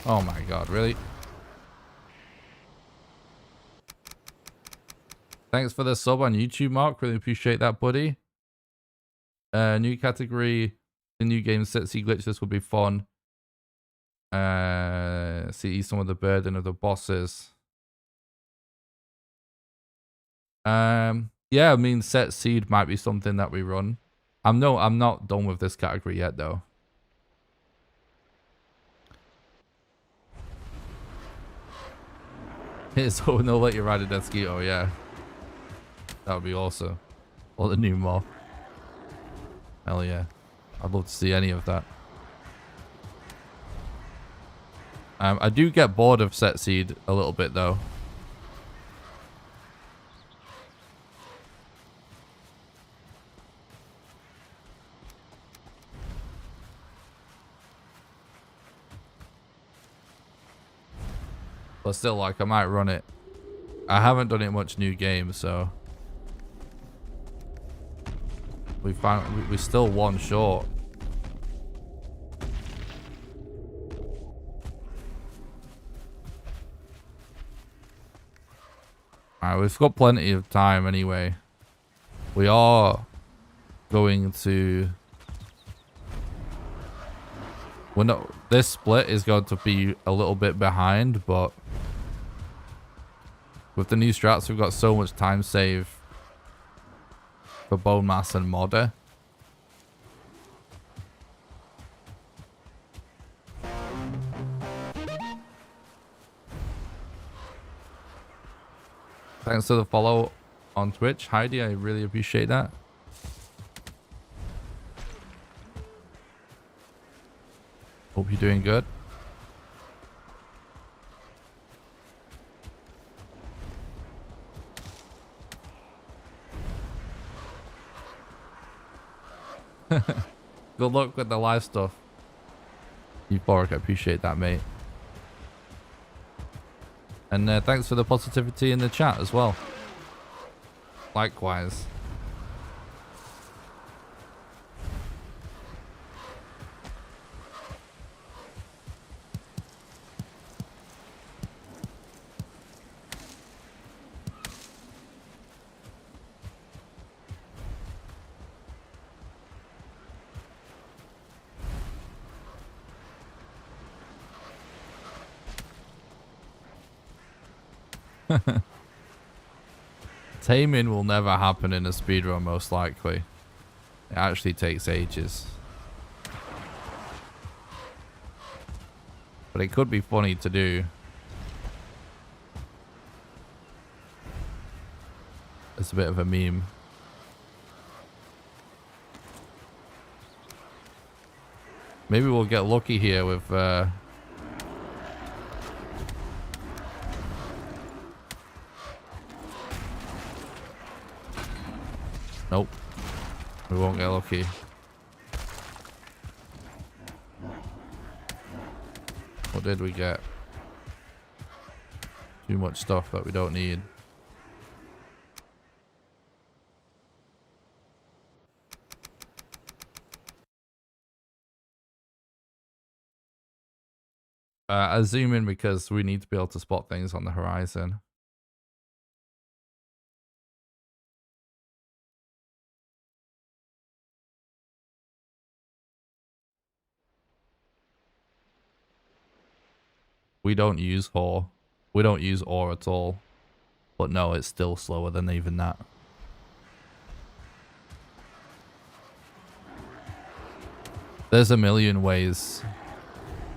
S1: Oh my god, really? Thanks for the sub on YouTube, Mark. Really appreciate that, buddy. New category, the new game set C glitch. This would be fun. See some of the burden of the bosses. Yeah, I mean set seed might be something that we run. I'm not done with this category yet though. So no let you ride a Desquito, yeah. That would be awesome. Or the new mob. Hell yeah. I'd love to see any of that. I do get bored of set seed a little bit though. But still, like, I might run it. I haven't done it much new games, so we're still one short. Alright, we've got plenty of time anyway. We are going to... We're not... This split is going to be a little bit behind, but with the new strats, we've got so much time save for bone mass and modder. Thanks for the follow on Twitch, Heidi. I really appreciate that. Hope you're doing good. Good luck with the live stuff. Euphoric, I appreciate that, mate. And thanks for the positivity in the chat as well. Likewise. Taming will never happen in a speedrun, most likely. It actually takes ages. But it could be funny to do. It's a bit of a meme. Maybe we'll get lucky here with... Nope. We won't get lucky. What did we get? Too much stuff that we don't need. I zoom in because we need to be able to spot things on the horizon. We don't use ore. We don't use ore at all. But no, it's still slower than even that. There's a million ways,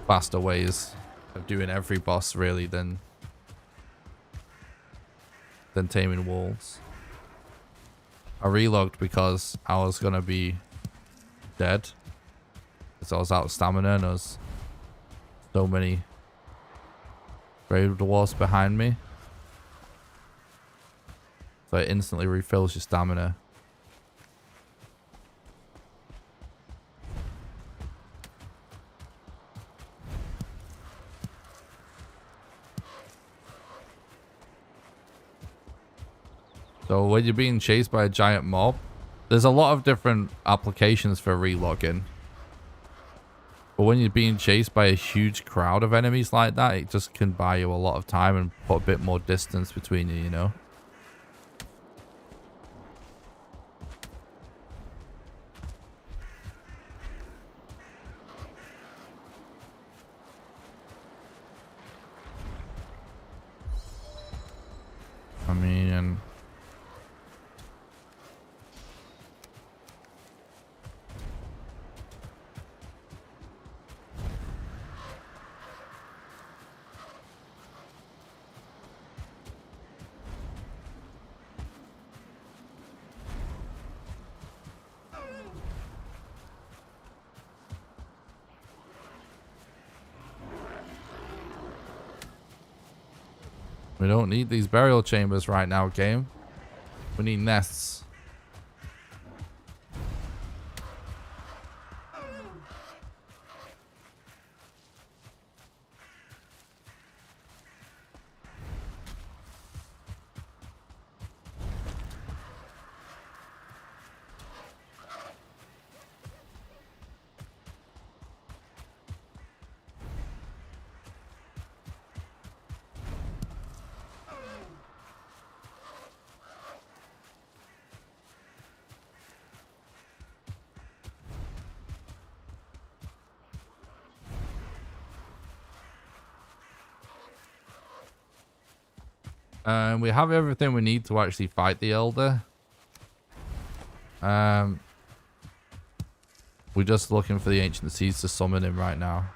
S1: faster ways of doing every boss really than taming wolves. I relogged because I was gonna be dead. Because I was out of stamina and there's so many grave dwarfs behind me. So it instantly refills your stamina. So when you're being chased by a giant mob, there's a lot of different applications for relogging. But when you're being chased by a huge crowd of enemies like that, it just can buy you a lot of time and put a bit more distance between you, you know? I mean... we don't need these burial chambers right now, game. We need nests. We have everything we need to actually fight the Elder. We're just looking for the Ancient Seeds to summon him right now.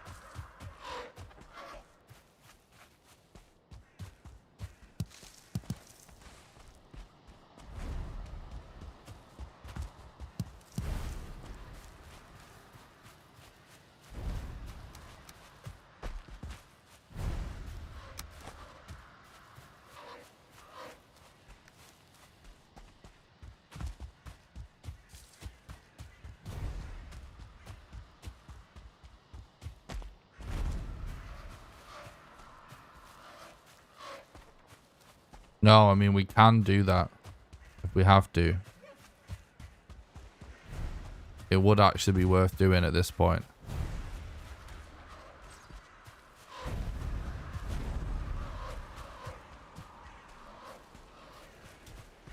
S1: No, I mean, we can do that if we have to. It would actually be worth doing at this point.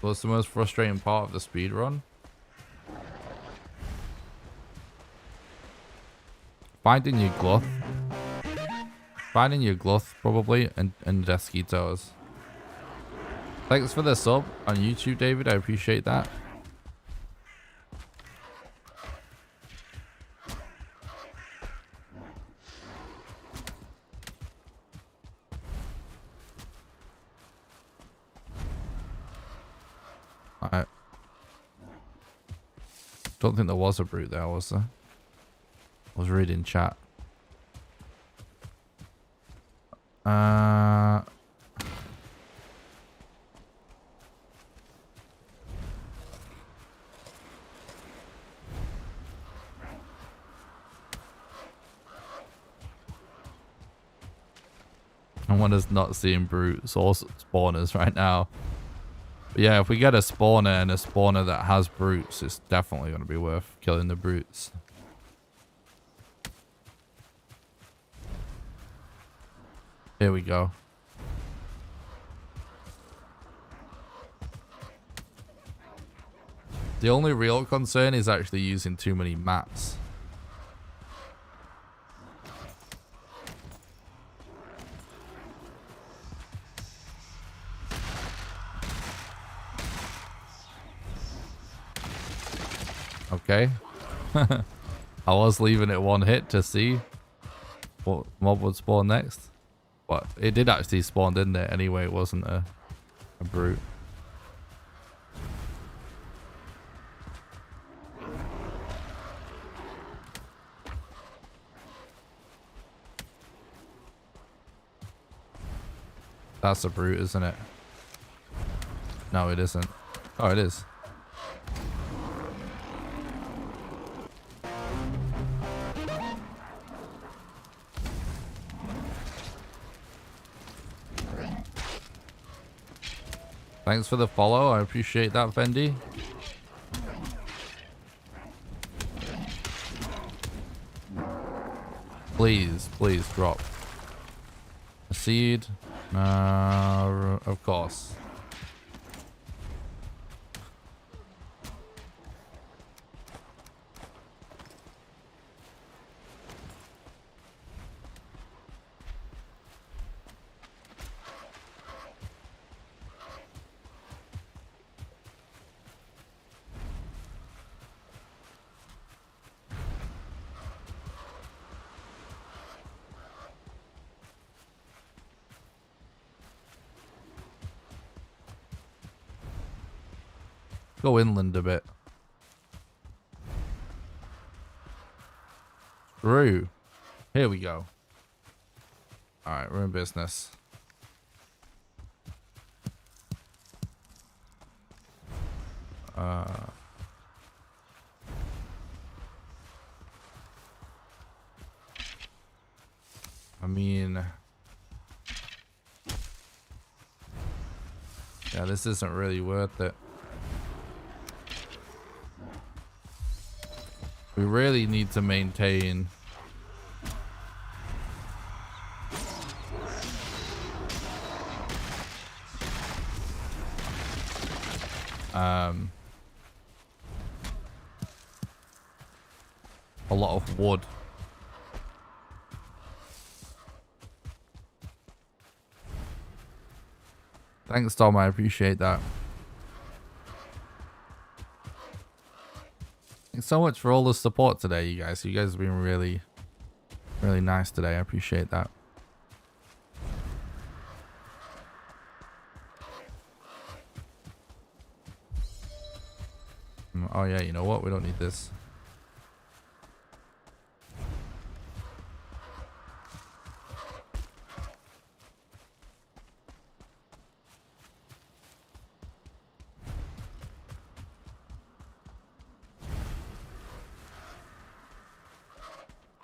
S1: What's the most frustrating part of the speedrun? Finding your gluth. Finding your gluth, probably, and Desquitos. Thanks for the sub on YouTube, David. I appreciate that. Alright. Don't think there was a brute there, was there? I was reading chat. And one is not seeing brutes or spawners right now. But yeah, if we get a spawner and a spawner that has brutes, it's definitely going to be worth killing the brutes. Here we go. The only real concern is actually using too many mats. Okay. I was leaving it one hit to see what mob would spawn next. But it did actually spawn, didn't it? Anyway, it wasn't a brute. That's a brute, isn't it? No, it isn't. Oh, it is. Thanks for the follow. I appreciate that, Fendi. Please, please drop a seed. Of course. Go inland a bit. Through. Here we go. Alright, we're in business. I mean... yeah, this isn't really worth it. We really need to maintain a lot of wood. Thanks, Tom. I appreciate that. Thanks so much for all the support today, you guys. You guys have been really, really nice today. I appreciate that. Oh yeah, you know what? We don't need this.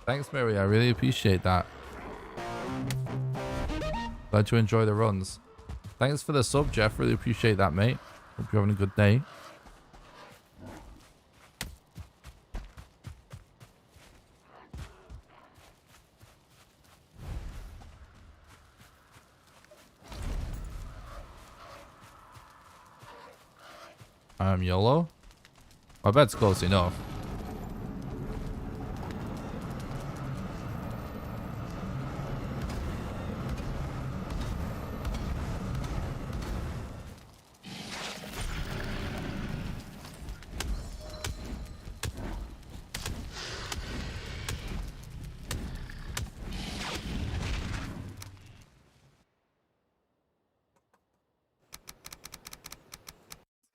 S1: Thanks, Mary. I really appreciate that. Glad you enjoy the runs. Thanks for the sub, Jeff. Really appreciate that, mate. Hope you're having a good day. YOLO. I bet it's close enough.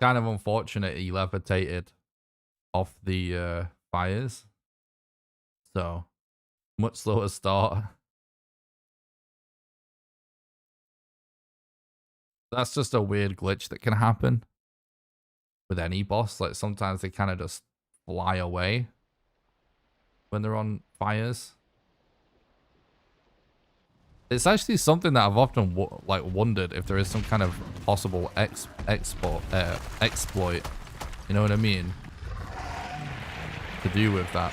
S1: Kind of unfortunate he levitated off the fires. So, much slower start. That's just a weird glitch that can happen with any boss. Like, sometimes they kind of just fly away when they're on fires. It's actually something that I've often wondered if there is some kind of possible exploit. You know what I mean? To do with that.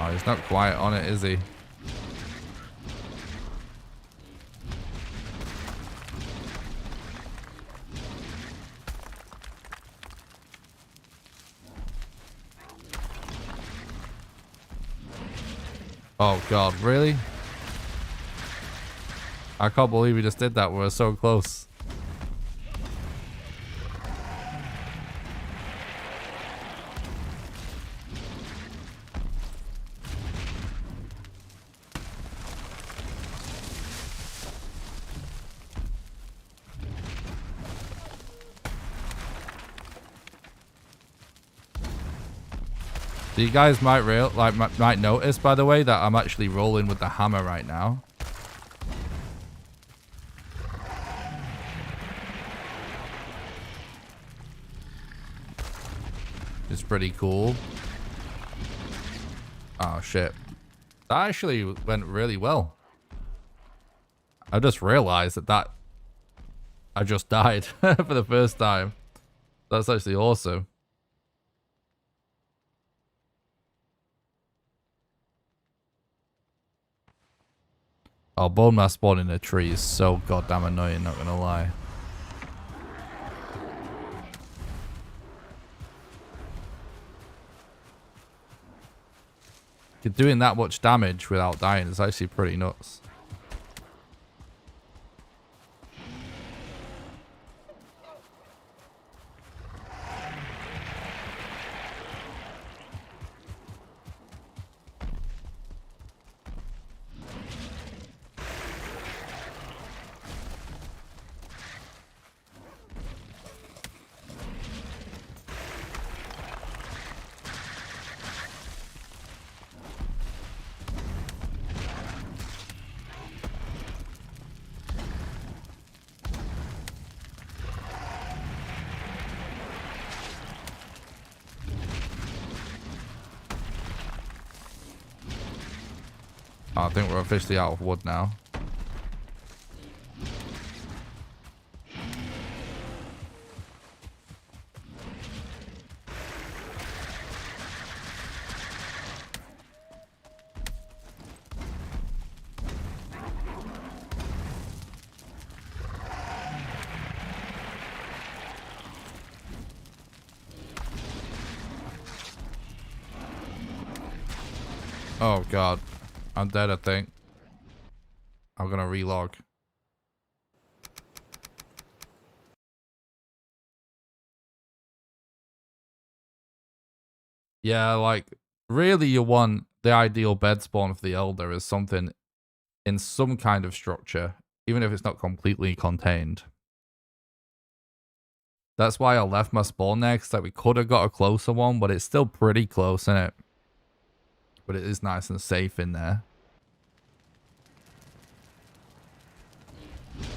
S1: Oh, he's not quite on it, is he? Oh god, really? I can't believe we just did that. We're so close. So you guys might might notice, by the way, that I'm actually rolling with the hammer right now. It's pretty cool. Oh shit. That actually went really well. I just realized that I just died for the first time. That's actually awesome. Oh, bone mass spawn in a tree is so goddamn annoying, not gonna lie. Doing that much damage without dying is actually pretty nuts. I think we're officially out of wood now. Oh god. I'm dead, I think. I'm gonna relog. Yeah, like, really you want the ideal bed spawn for the Elder is something in some kind of structure, even if it's not completely contained. That's why I left my spawn there, because like, we could have got a closer one, but it's still pretty close, isn't it? But it is nice and safe in there.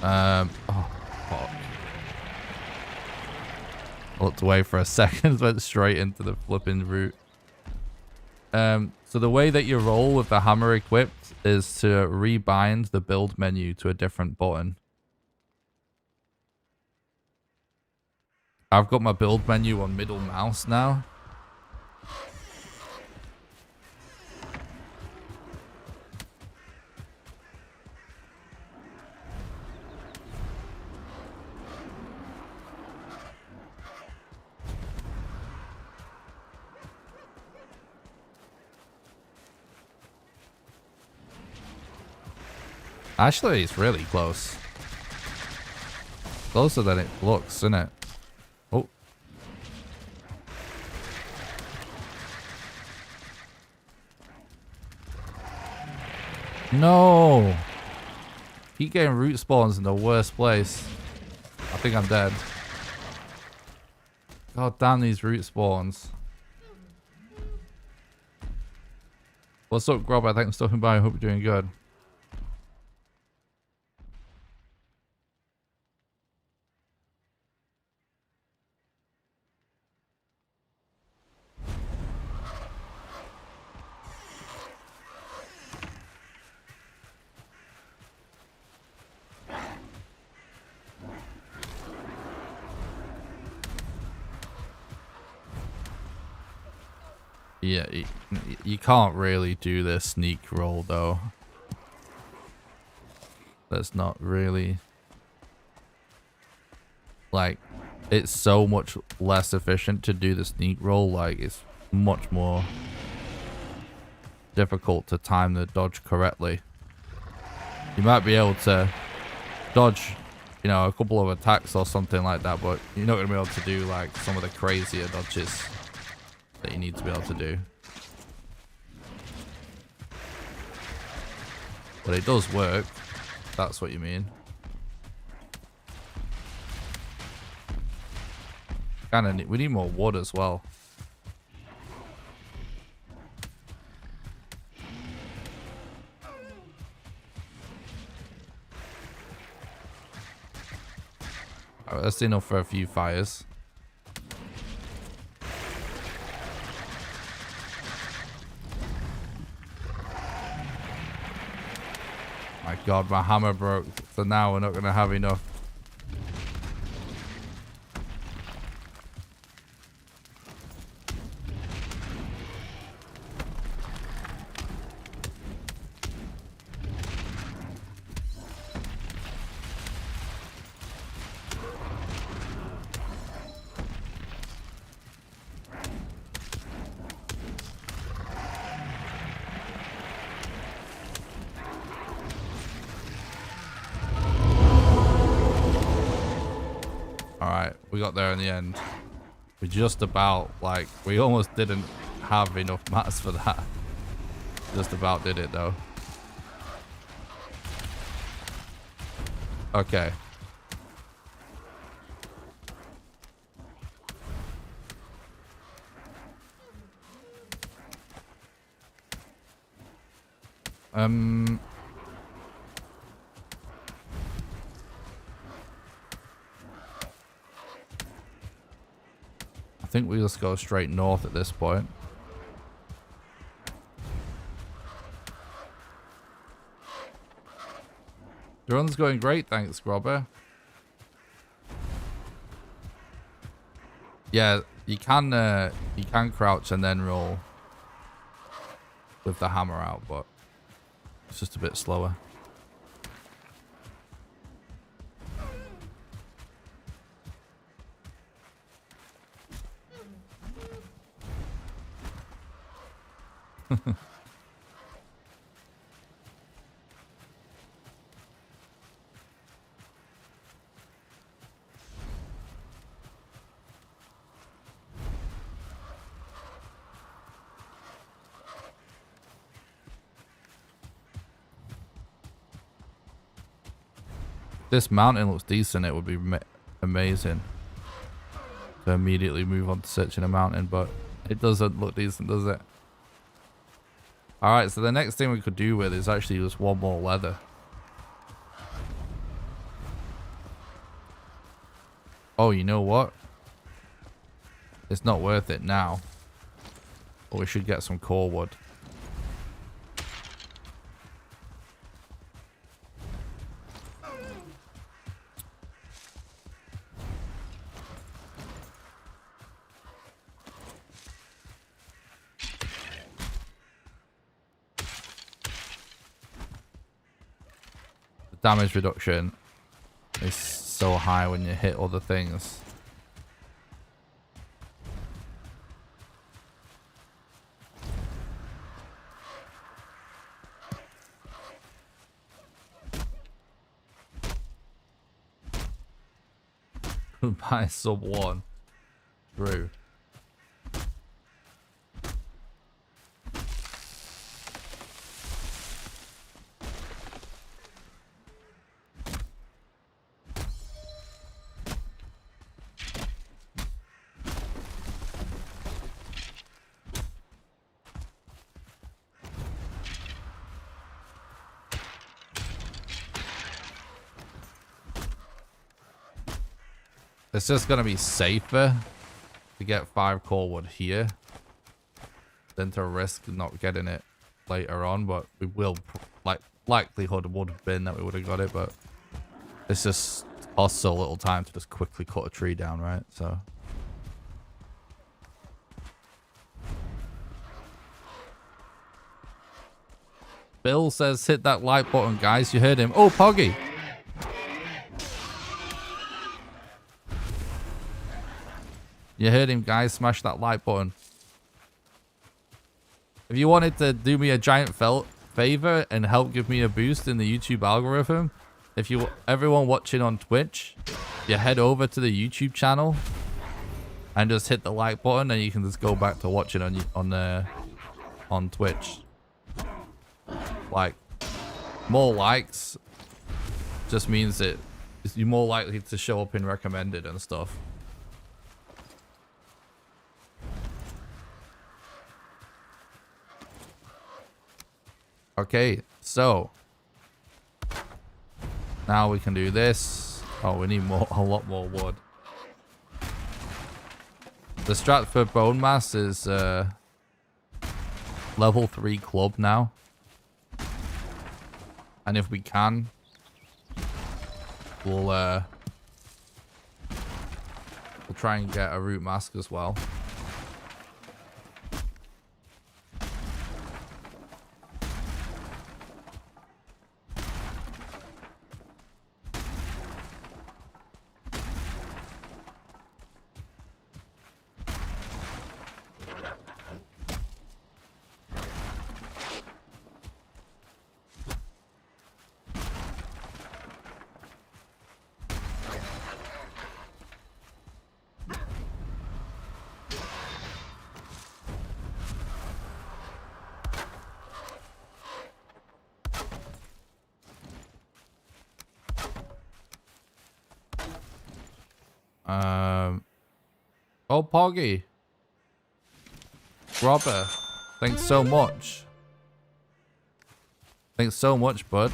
S1: Oh, fuck. I looked away for a second, went straight into the flipping route. So the way that you roll with the hammer equipped is to rebind the build menu to a different button. I've got my build menu on middle mouse now. Actually, it's really close. Closer than it looks, isn't it? Oh. No! Keep getting root spawns in the worst place. I think I'm dead. God damn these root spawns. What's up, Grob? I think I'm stopping by. I hope you're doing good. Yeah, you can't really do this sneak roll, though. That's not really... Like, it's so much less efficient to do the sneak roll. Like, it's much more difficult to time the dodge correctly. You might be able to dodge, you know, a couple of attacks or something like that, but you're not going to be able to do, like, some of the crazier dodges that you need to be able to do. But it does work. That's what you mean. We need more wood as well. Alright, that's enough for a few fires. My god, my hammer broke. So now we're not going to have enough. We got there in the end. We just about, like, we almost didn't have enough mats for that. Just about did it, though. Okay. I think we just go straight north at this point. The run's going great, thanks, Grobber. Yeah, you can crouch and then roll with the hammer out, but it's just a bit slower. this mountain looks decent, it would be amazing to immediately move on to searching a mountain, but it doesn't look decent, does it? Alright, so the next thing we could do with is actually just one more leather. Oh, you know what? It's not worth it now. But we should get some core wood. Damage reduction is so high when you hit other things. By sub 1. True. It's just going to be safer to get 5 core wood here than to risk not getting it later on, but we will, like, likelihood would have been that we would have got it, but it's just costs so little time to just quickly cut a tree down, right? So Bill says hit that like button, guys. You heard him. Oh, Poggy. You heard him, guys. Smash that like button. If you wanted to do me a giant favor and help give me a boost in the YouTube algorithm, everyone watching on Twitch, you head over to the YouTube channel and just hit the like button, and you can just go back to watching on Twitch. Like, more likes just means that you're more likely to show up in recommended and stuff. Okay, so now we can do this. Oh, we need a lot more wood. The strat for bone mass is level 3 club now, and if we can, we'll try and get a root mask as well. Oh, Poggy. Robert, thanks so much. Thanks so much, bud.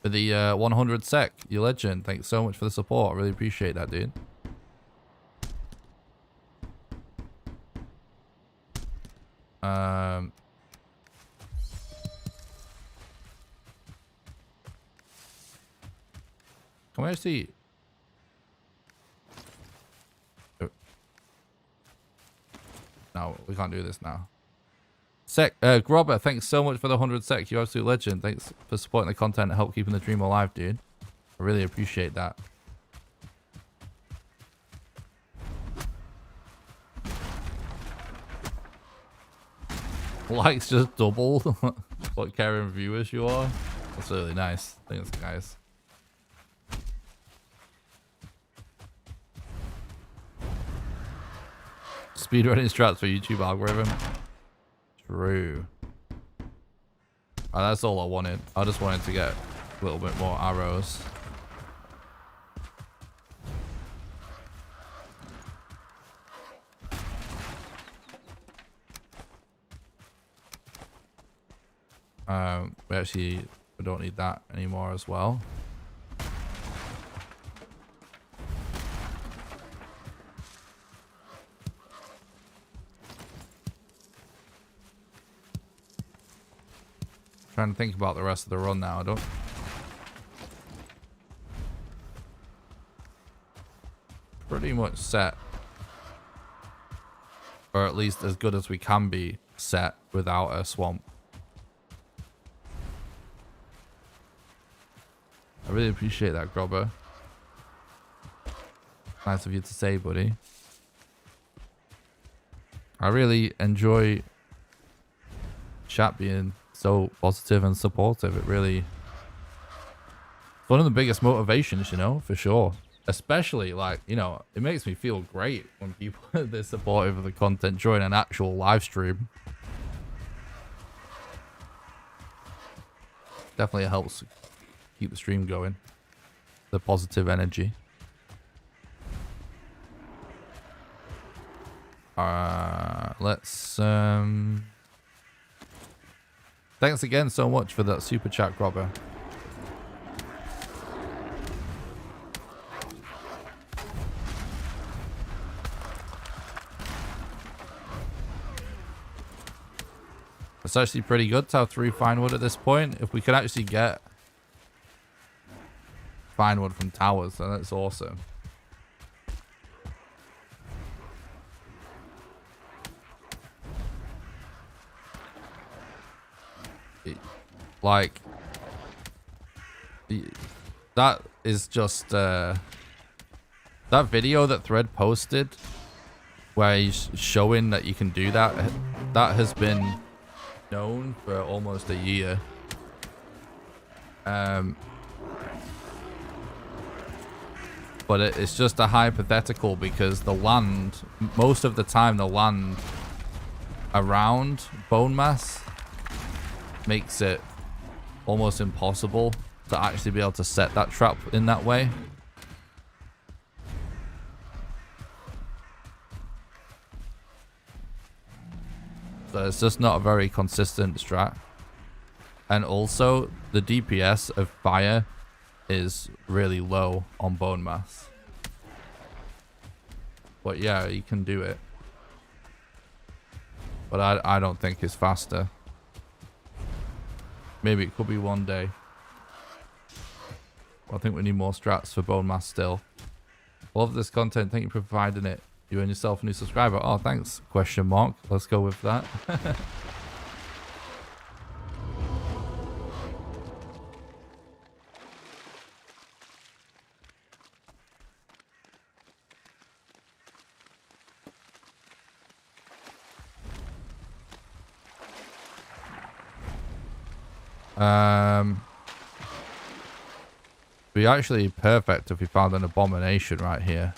S1: For the 100 sec, you legend. Thanks so much for the support. I really appreciate that, dude. Can we actually... No, we can't do this now. Grobber, thanks so much for the 100 sec. You're absolute legend. Thanks for supporting the content and help keeping the dream alive, dude. I really appreciate that. Likes just double what caring viewers you are. That's really nice. Thanks, guys. Speedrunning strats for YouTube algorithm. True. That's all I wanted. I just wanted to get a little bit more arrows. We don't need that anymore as well. Trying to think about the rest of the run now. I don't. Pretty much set. Or at least as good as we can be set without a swamp. I really appreciate that, Grobber. Nice of you to say, buddy. I really enjoy chat being so positive and supportive. It really... It's one of the biggest motivations, you know, for sure. Especially, like, you know, it makes me feel great when people are this supportive of the content during an actual live stream. Definitely helps keep the stream going. The positive energy. Let's thanks again so much for that super chat, Grobber. It's actually pretty good to have 3 fine wood at this point. If we could actually get fine wood from towers, then that's awesome. Like, that is just that video that Thread posted where he's showing that you can do that, that has been known for almost a year. But it's just a hypothetical because the land, most of the time the land around bone mass makes it almost impossible to actually be able to set that trap in that way. So it's just not a very consistent strat. And also the DPS of fire is really low on bone mass. But yeah, you can do it. But I don't think it's faster. Maybe it could be one day. I think we need more strats for bone mass still. Love this content. Thank you for providing it. You and yourself a new subscriber. Oh, thanks. Question mark. Let's go with that. Be actually perfect if we found an abomination right here.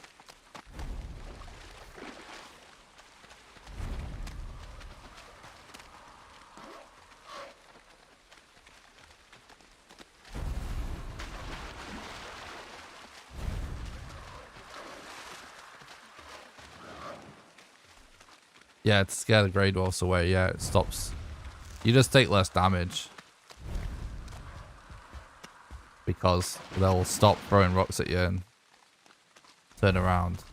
S1: Yeah, to scare the grey dwarfs away. Yeah, it stops. You just take less damage. Because they'll stop throwing rocks at you and turn around.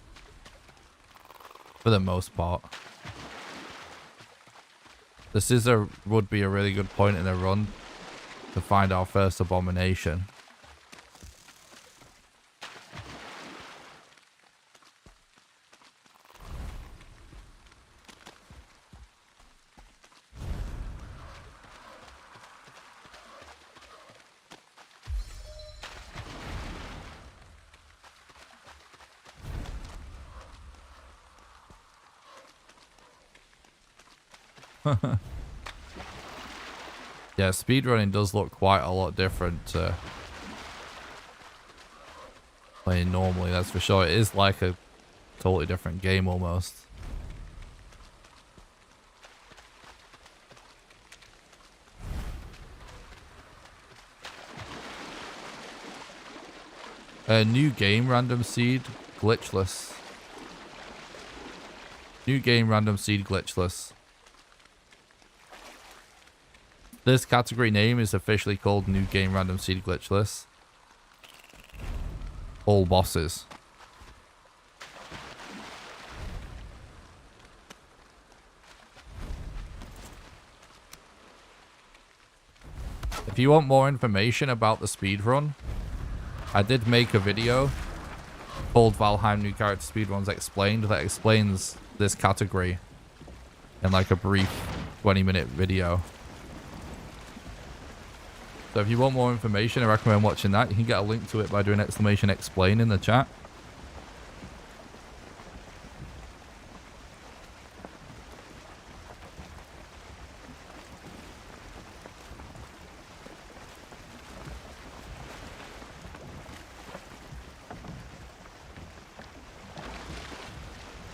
S1: For the most part. This would be a really good point in a run to find our first abomination. Yeah, speedrunning does look quite a lot different to playing normally, that's for sure. It is like a totally different game almost. A new game, random seed, glitchless. New game, random seed, glitchless. This category name is officially called New Game Random Seed Glitchless. All bosses. If you want more information about the speedrun, I did make a video called Valheim New Character Speedruns Explained that explains this category in like a brief 20-minute video. So if you want more information, I recommend watching that. You can get a link to it by doing !explain in the chat.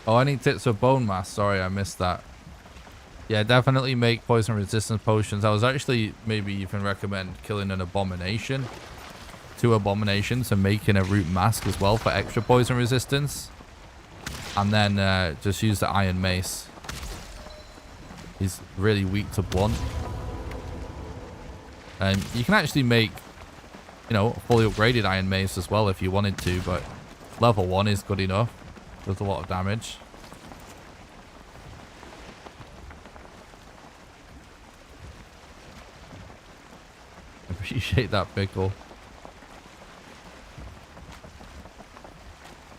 S1: Oh, I need tips for bone mass. Sorry, I missed that. Yeah, definitely make poison resistance potions. I was actually maybe even recommend killing an abomination. 2 abominations and making a root mask as well for extra poison resistance. And then just use the iron mace. He's really weak to blunt. And you can actually make, you know, a fully upgraded iron mace as well if you wanted to, but level 1 is good enough. Does a lot of damage. Appreciate that, pickle.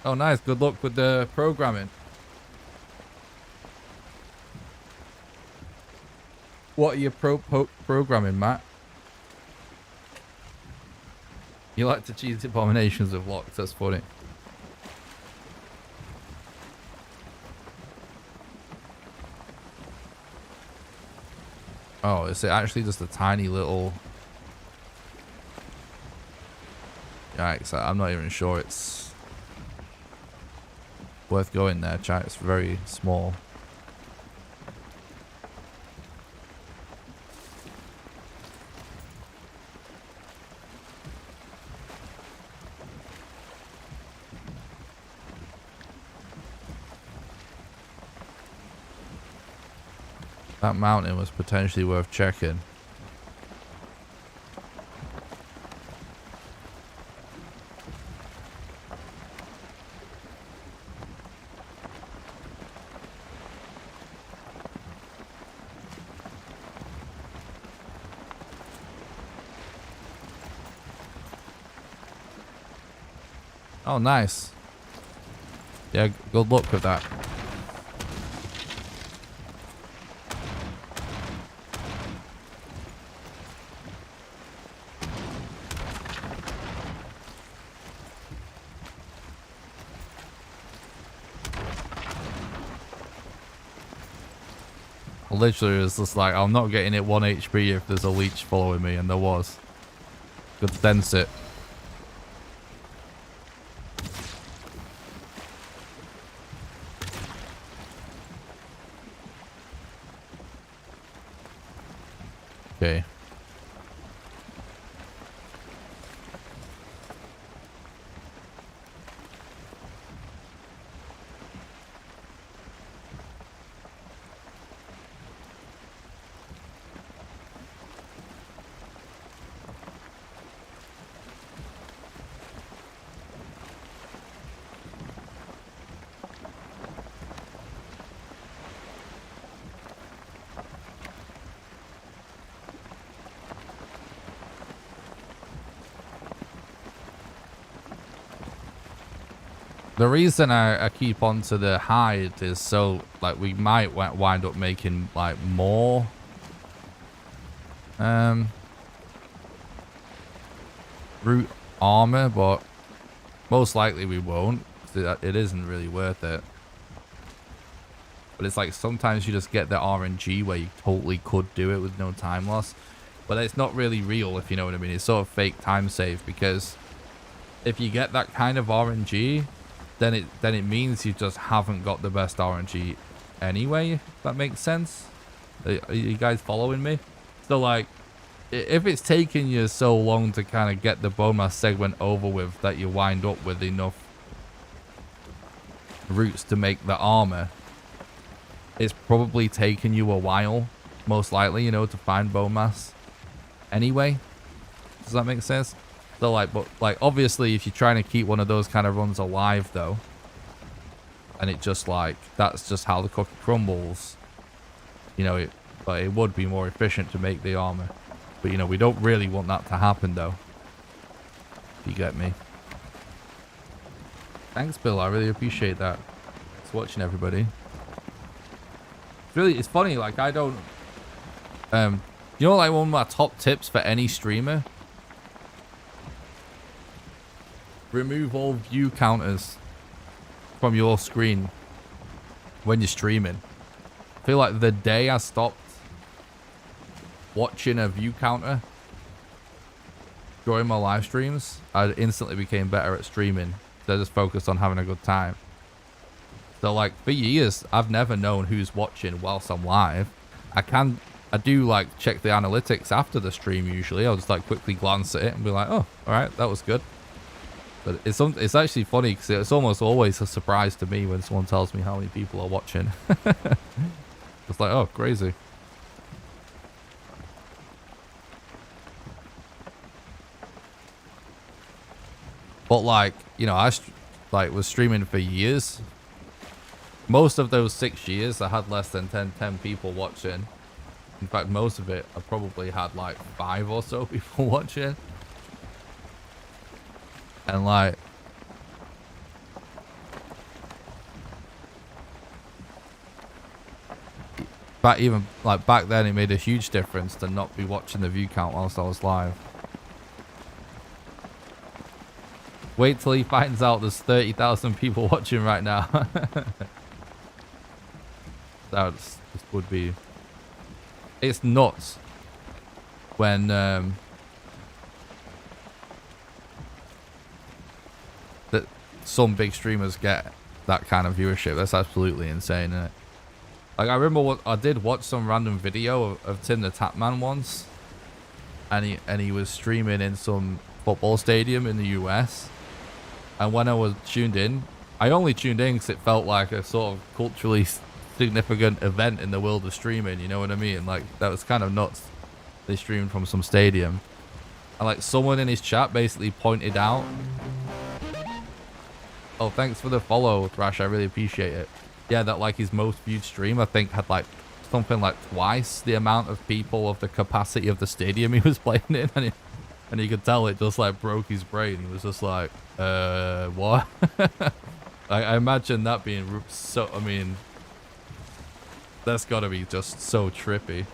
S1: Oh, nice. Good luck with the programming. What are you programming, Matt? You like to cheese abominations with locks. That's funny. Oh, is it actually just a tiny little... Yikes, I'm not even sure it's worth going there, chat. It's very small. That mountain was potentially worth checking. Oh, nice. Yeah, good luck with that. Literally, it's just like, I'm not getting it 1 HP if there's a leech following me, and there was. Good sense it. Okay. The reason I keep on to the hide is so, like, we might wind up making, like, more root armor, but most likely we won't. It isn't really worth it. But it's like sometimes you just get the RNG where you totally could do it with no time loss. But it's not really real, if you know what I mean. It's sort of fake time save, because if you get that kind of RNG... then it means you just haven't got the best RNG anyway, if that makes sense. Are you guys following me? So, like, if it's taking you so long to kind of get the bone mass segment over with that you wind up with enough roots to make the armor, it's probably taken you a while, most likely, you know, to find bone mass anyway. Does that make sense? So like, but like obviously if you're trying to keep one of those kind of runs alive though, and it just like, that's just how the cookie crumbles, you know, but it would be more efficient to make the armor. But you know, we don't really want that to happen though. If you get me. Thanks, Bill. I really appreciate that. Thanks for watching, everybody. It's funny, like I don't you know, like one of my top tips for any streamer, remove all view counters from your screen when you're streaming. I feel like the day I stopped watching a view counter during my live streams, I instantly became better at streaming. So I just focused on having a good time. So like for years, I've never known who's watching whilst I'm live. I do like check the analytics after the stream usually. I'll just like quickly glance at it and be like, oh, all right, that was good. But it's actually funny because it's almost always a surprise to me when someone tells me how many people are watching. It's like, oh, crazy. But like, you know, I was streaming for years. Most of those 6 years, I had less than 10 people watching. In fact, most of it, I probably had like 5 or so people watching. And like, back then, it made a huge difference to not be watching the view count whilst I was live. Wait till he finds out there's 30,000 people watching right now. That would be... It's nuts when that some big streamers get that kind of viewership. That's absolutely insane, isn't it? Like I remember I did watch some random video of Tim the Tapman once, and he was streaming in some football stadium in the US. And when I was tuned in, I only tuned in because it felt like a sort of culturally significant event in the world of streaming, you know what I mean? Like, that was kind of nuts. They streamed from some stadium. And like, someone in his chat basically pointed out... Oh, thanks for the follow, Thrash. I really appreciate it. Yeah, that like his most viewed stream, I think, had like something like twice the amount of people of the capacity of the stadium he was playing in. And you could tell it just like broke his brain. He was just like, what? I imagine that being so, I mean, that's gotta be just so trippy.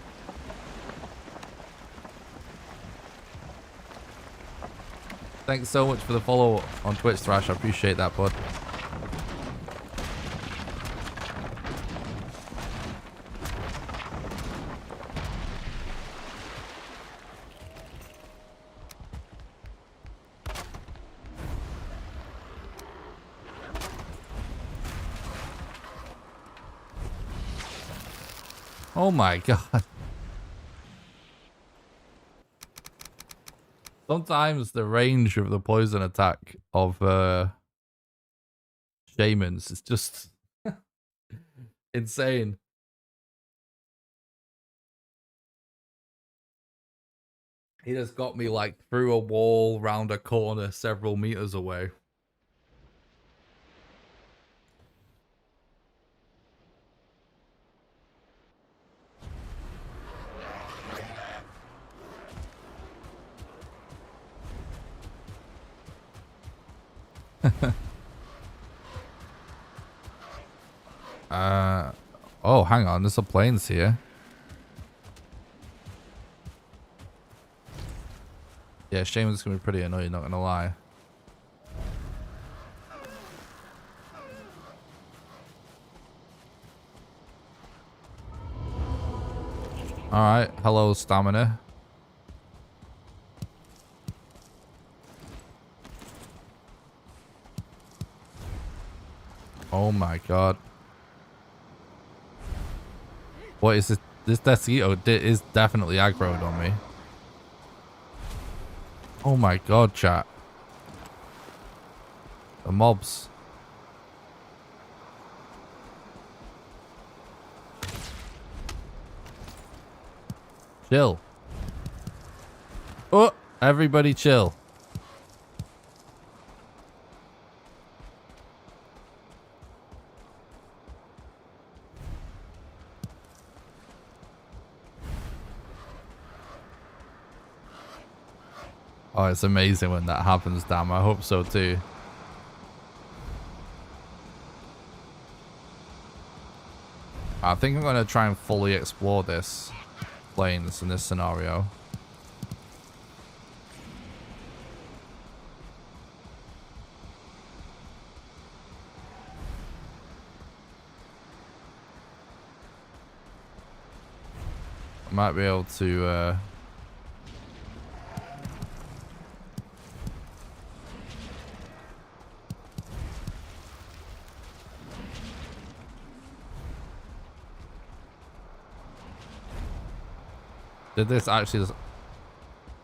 S1: Thanks so much for the follow on Twitch, Thrash. I appreciate that, bud. Oh my god. Sometimes the range of the poison attack of shamans is just insane. He just got me like through a wall, round a corner, several meters away. Oh, hang on, there's some planes here. Yeah, Shaman's gonna be pretty annoying, not gonna lie. Alright, hello, stamina. Oh my god. What is this? This Desquito is definitely aggroed on me. Oh my god, chat. The mobs. Chill. Oh, everybody chill. Oh, it's amazing when that happens, damn. I hope so too. I think I'm going to try and fully explore this planes in this scenario. I might be able to did this actually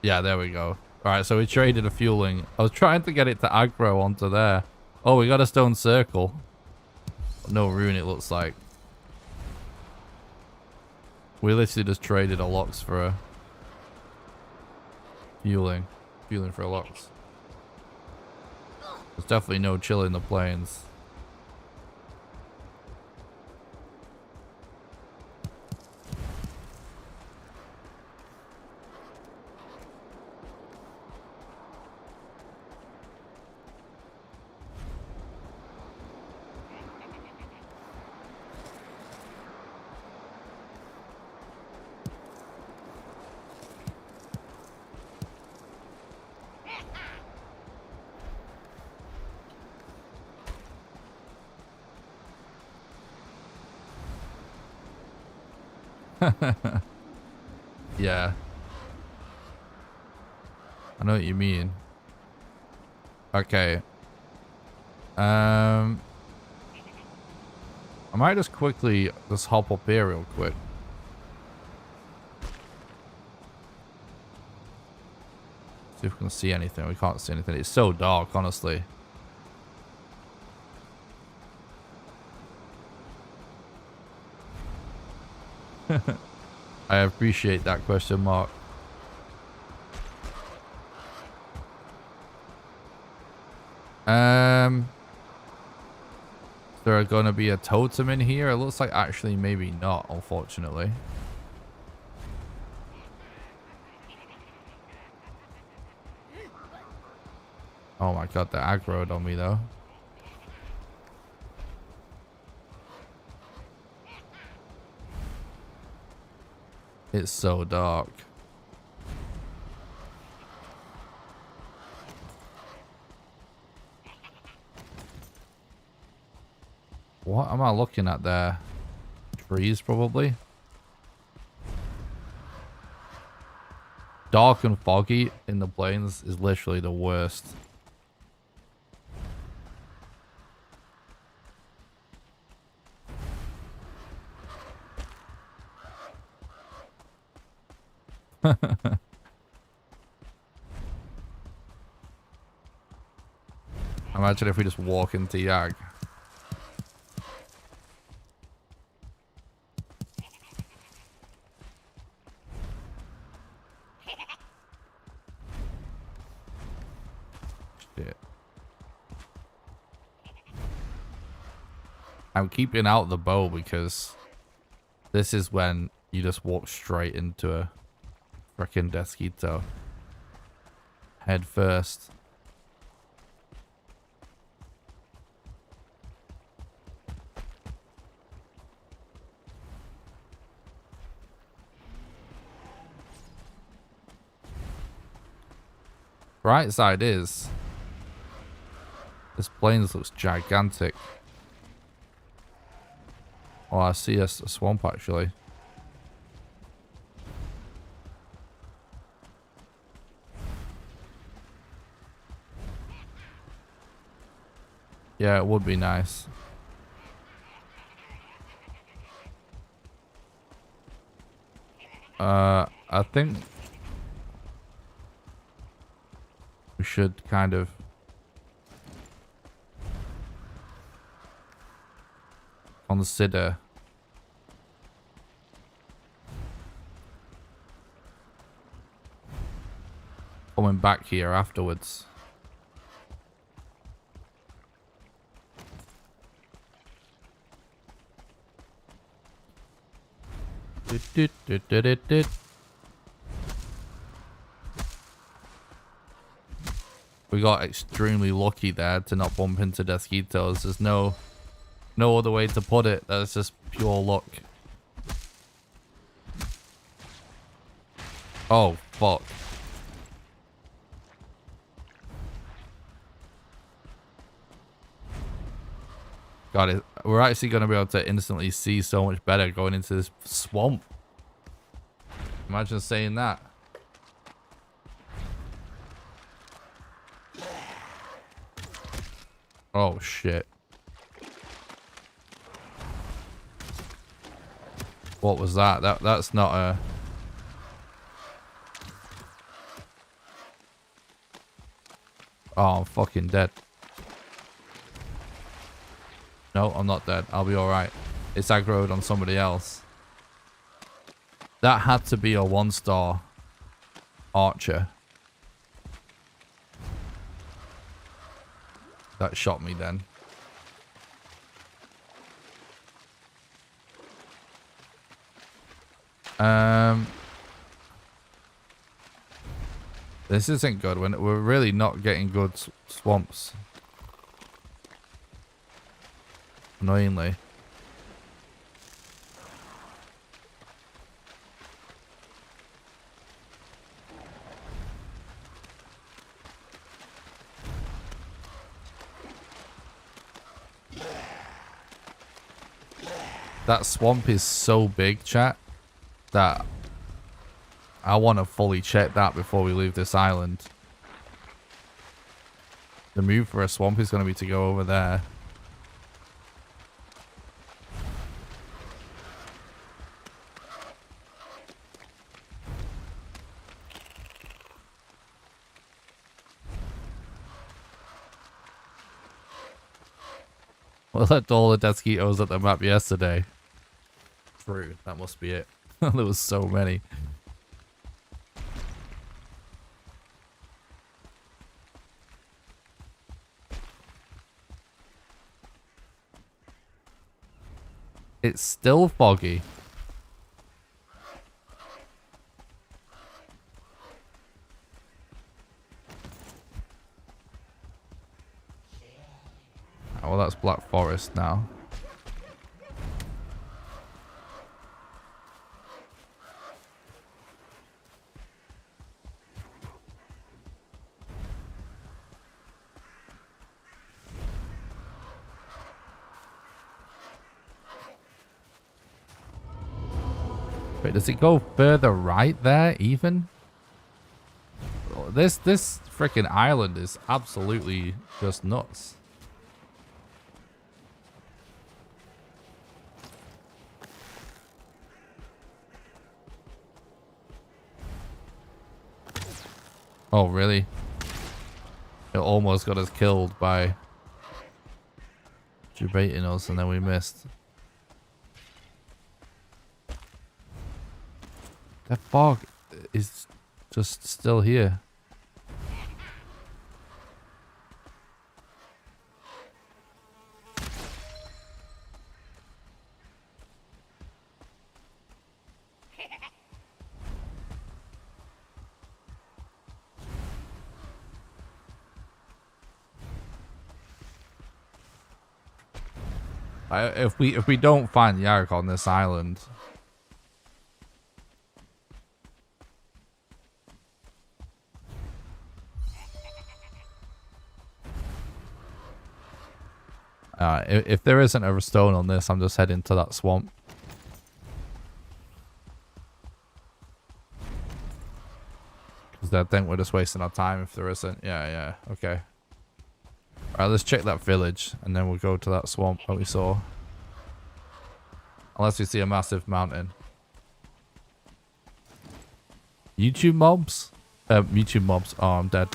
S1: yeah, there we go. Alright, so we traded a fueling. I was trying to get it to aggro onto there. Oh, we got a stone circle. No rune, it looks like. We literally just traded a locks for a fueling. Fueling for a locks. There's definitely no chill in the plains. Yeah. I know what you mean. Okay. I might just quickly just hop up here real quick. See if we can see anything. We can't see anything. It's so dark, honestly. I appreciate that question mark. Is there going to be a totem in here? It looks like actually maybe not, unfortunately. Oh my god, they're aggroed on me though. It's so dark. What am I looking at there? Trees, probably. Dark and foggy in the plains is literally the worst. Imagine if we just walk into Yag. Shit. I'm keeping out the bow because this is when you just walk straight into a frickin' Desquito. Head first. Bright side is this plains looks gigantic. Oh, I see a swamp actually. Yeah, it would be nice. I think we should kind of consider coming back here afterwards. We got extremely lucky there to not bump into Desquitos. There's no other way to put it. That's just pure luck. Oh, fuck. God, we're actually going to be able to instantly see so much better going into this swamp. Imagine saying that. Oh, shit. What was that? That's not a... Oh, I'm fucking dead. No, I'm not dead. I'll be alright. It's aggroed on somebody else. That had to be a 1-star archer. That shot me then. This isn't good. We're really not getting good swamps. Annoyingly. That swamp is so big, chat, that I want to fully check that before we leave this island. The move for a swamp is going to be to go over there. Well, I left all the Desquitos at the map yesterday. True, that must be it. There was so many. It's still foggy. Oh, well, that's Black Forest now. Wait, does it go further right there even? This freaking island is absolutely just nuts. Oh, really? It almost got us killed by debating us and then we missed. The fog is just still here. If we don't find Yarrick on this island, if there isn't a stone on this, I'm just heading to that swamp. Because I think we're just wasting our time if there isn't. Yeah, okay. Alright, let's check that village and then we'll go to that swamp that we saw. Unless we see a massive mountain. YouTube mobs? YouTube mobs. Oh, I'm dead.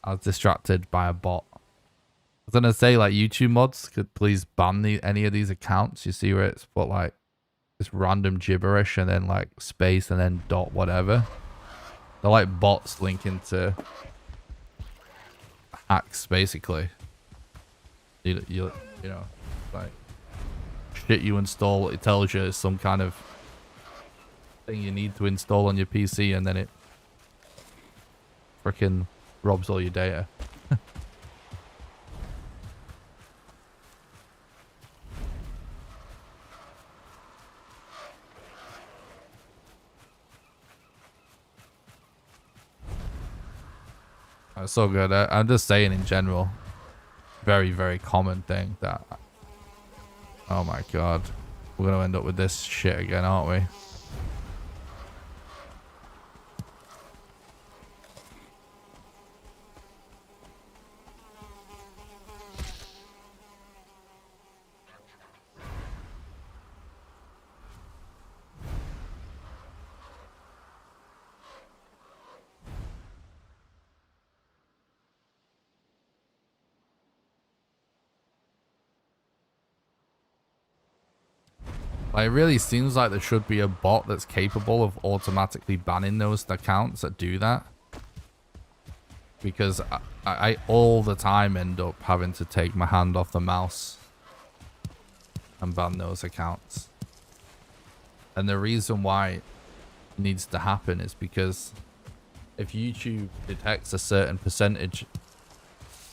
S1: I was distracted by a bot. I was gonna say, like, YouTube mods could please ban any of these accounts. You see where it's put like this random gibberish and then like space and then dot whatever. They're like bots linking to hacks, basically. You know, like shit you install, it tells you it's some kind of thing you need to install on your PC, and then it freaking robs all your data. It's so good. I'm just saying in general, very, very common thing that, oh my god, we're gonna end up with this shit again, aren't we? Like, it really seems like there should be a bot that's capable of automatically banning those accounts that do that. Because I all the time end up having to take my hand off the mouse and ban those accounts. And the reason why it needs to happen is because if YouTube detects a certain percentage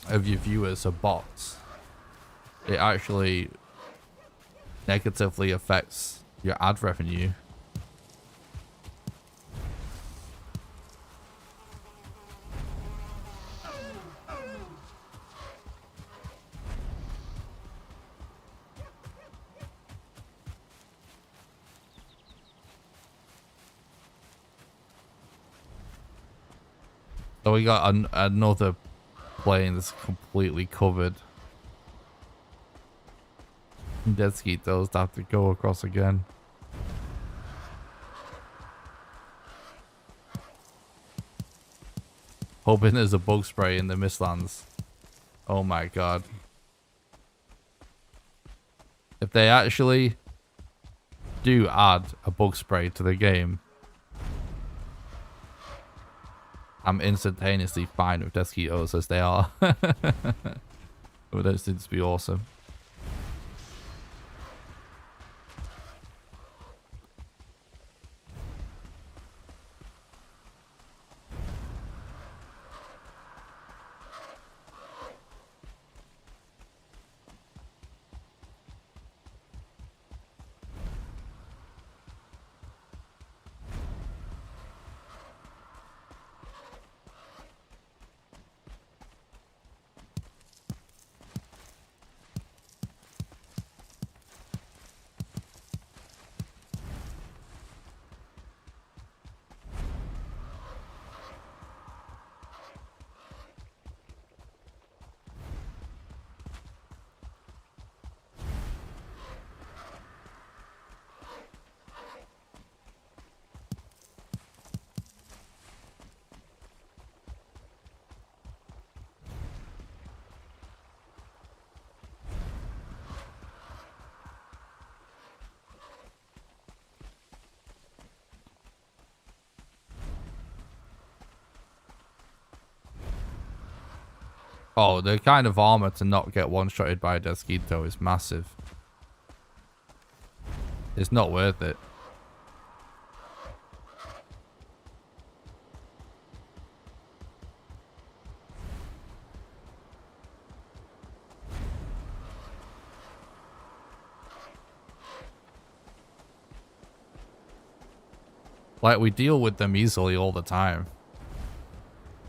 S1: of your viewers are bots, it actually negatively affects your ad revenue. So we got another plane that's completely covered. Deskitos have to go across again. Hoping there's a bug spray in the Mistlands. Oh my god. If they actually do add a bug spray to the game, I'm instantaneously fine with Deskitos as they are. But that seems to be awesome. Oh, the kind of armor to not get one-shotted by a Deskito is massive. It's not worth it. Like, we deal with them easily all the time.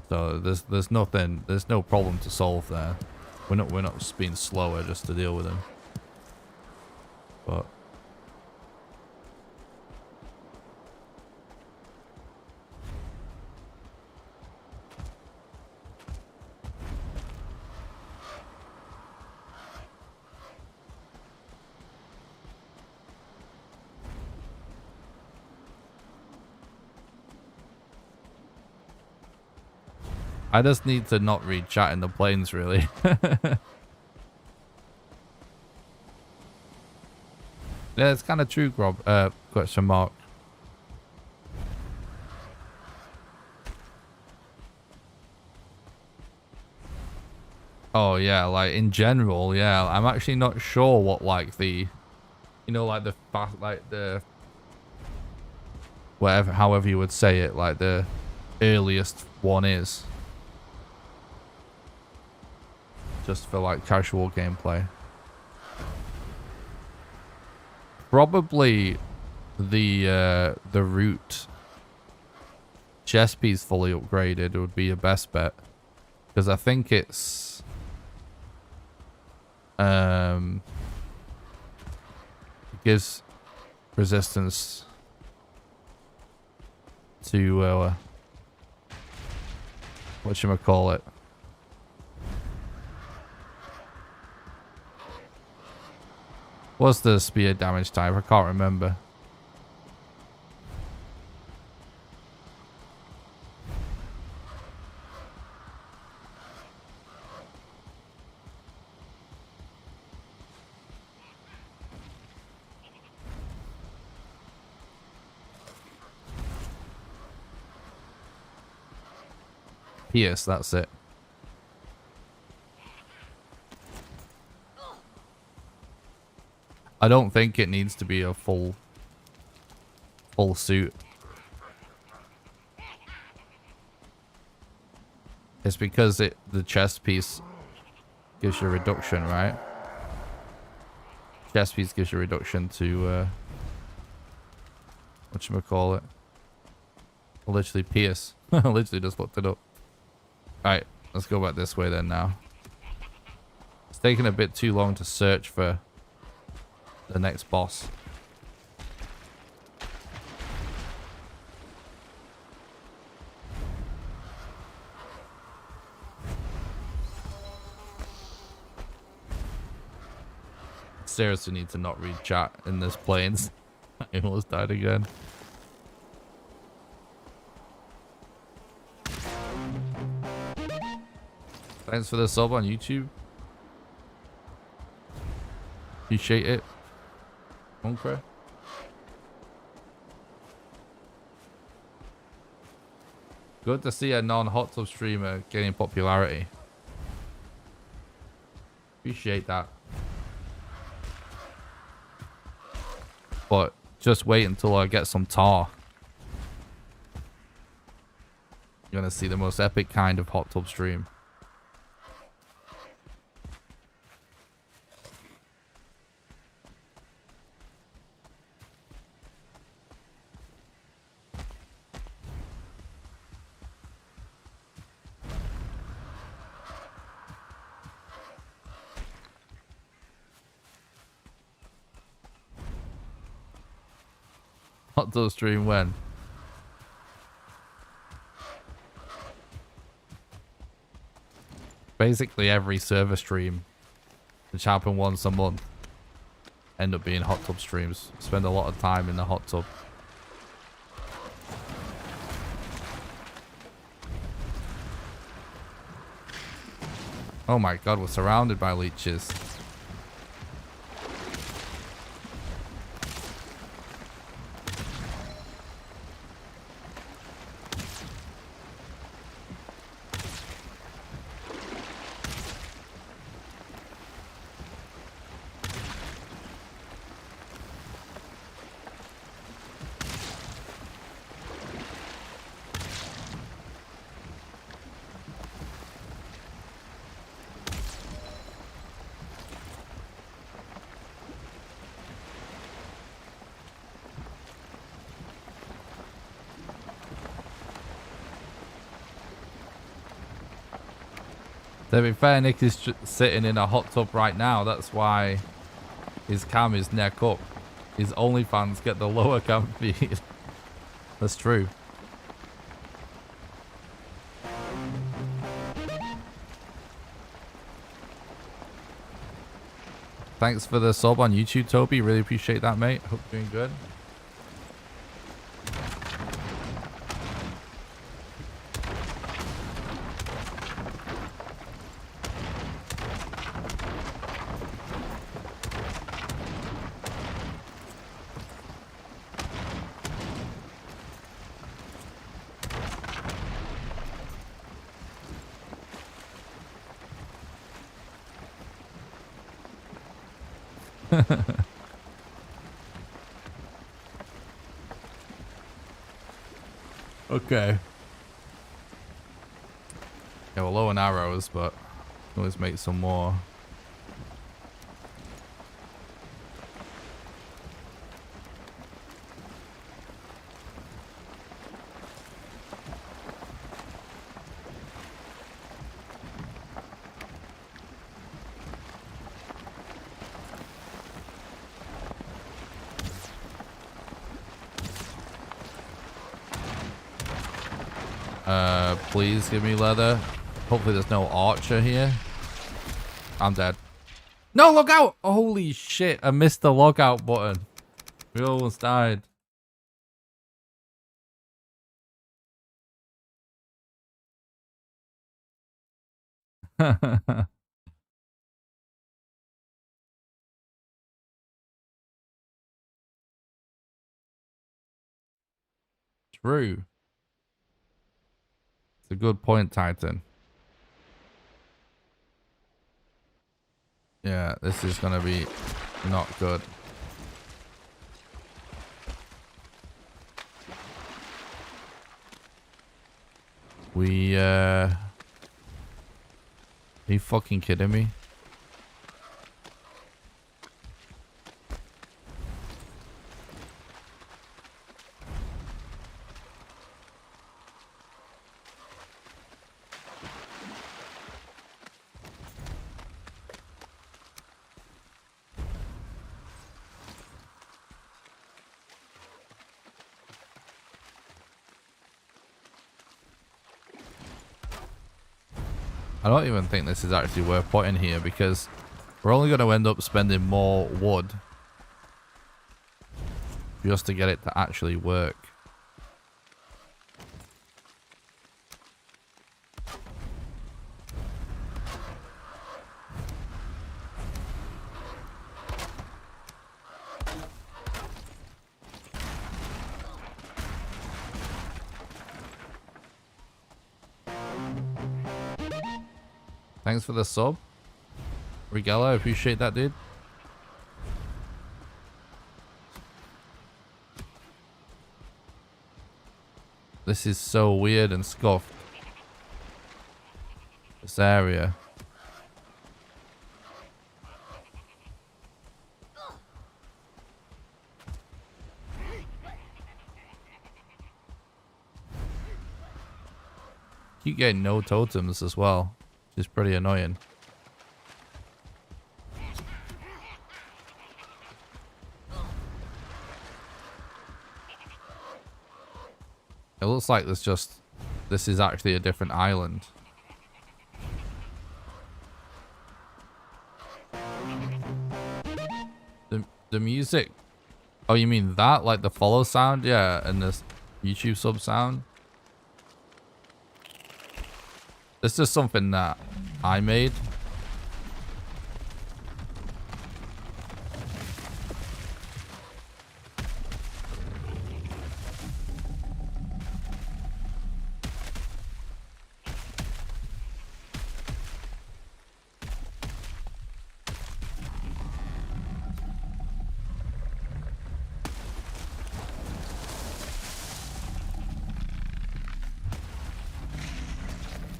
S1: So there's nothing, there's no problem to solve there. We're not just being slower just to deal with them. But I just need to not read chat in the planes, really. Yeah, it's kind of true, Grob. Question mark. Oh yeah, like in general, yeah. I'm actually not sure what like the, you know, like the fast, like the, whatever, however you would say it, like the earliest one is. Just for like casual gameplay. Probably the route chest piece fully upgraded would be your best bet, because I think it's it gives resistance to whatchamacallit. What's the spear damage type? I can't remember. Pierce, that's it. I don't think it needs to be a full suit. It's because the chest piece gives you a reduction, right? Chest piece gives you a reduction to whatchamacallit. Literally pierce. I literally just looked it up. Alright, let's go back this way then now. It's taking a bit too long to search for the next boss. Seriously need to not read chat in this planes. I almost died again. Thanks for the sub on YouTube. Appreciate it. Monkra. Good to see a non-hot tub streamer gaining popularity. Appreciate that. But just wait until I get some tar. You're gonna see the most epic kind of hot tub stream. Hot tub stream when? Basically every server stream, which happen once a month, end up being hot tub streams. Spend a lot of time in the hot tub. Oh my god, we're surrounded by leeches. To be fair, Nick is sitting in a hot tub right now. That's why his cam is neck up. His OnlyFans get the lower cam feed. That's true. Thanks for the sub on YouTube, Toby. Really appreciate that, mate. Hope you're doing good. Okay. Yeah, we're low on arrows, but always make some more. Please give me leather. Hopefully there's no archer here. I'm dead. No, look out! Holy shit, I missed the logout button. We almost died. True. It's a good point, Titan. Yeah, this is gonna be not good. Are you fucking kidding me? I don't even think this is actually worth putting here because we're only going to end up spending more wood just to get it to actually work. Thanks for the sub. Regala, I appreciate that, dude. This is so weird and scuffed. This area. Keep getting no totems as well, which is pretty annoying. It looks like this is actually a different island. The music. Oh, you mean that? Like the follow sound? Yeah, and this YouTube sub sound. This is something that I made.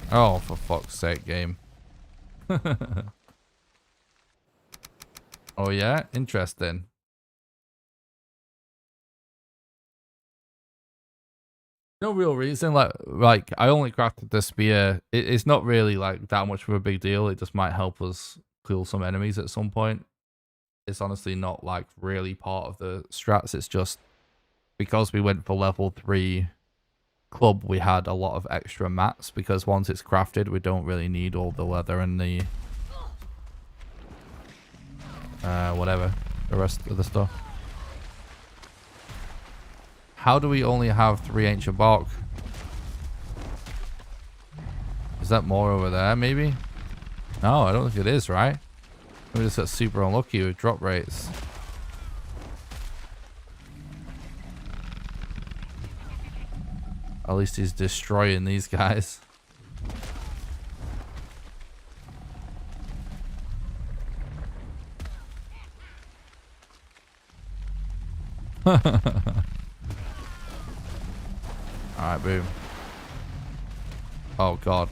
S1: Oh, for fuck's sake, game. Oh yeah, interesting. No real reason. Like I only crafted the spear. It's not really like that much of a big deal. It just might help us kill some enemies at some point. It's honestly not like really part of the strats. It's just because we went for level 3 club, we had a lot of extra mats because once it's crafted, we don't really need all the leather and the whatever, the rest of the stuff. How do we only have 3 ancient bark? Is that more over there, maybe? No, I don't think it is, right? We just got super unlucky with drop rates. At least he's destroying these guys. Alright, boom. Oh, God.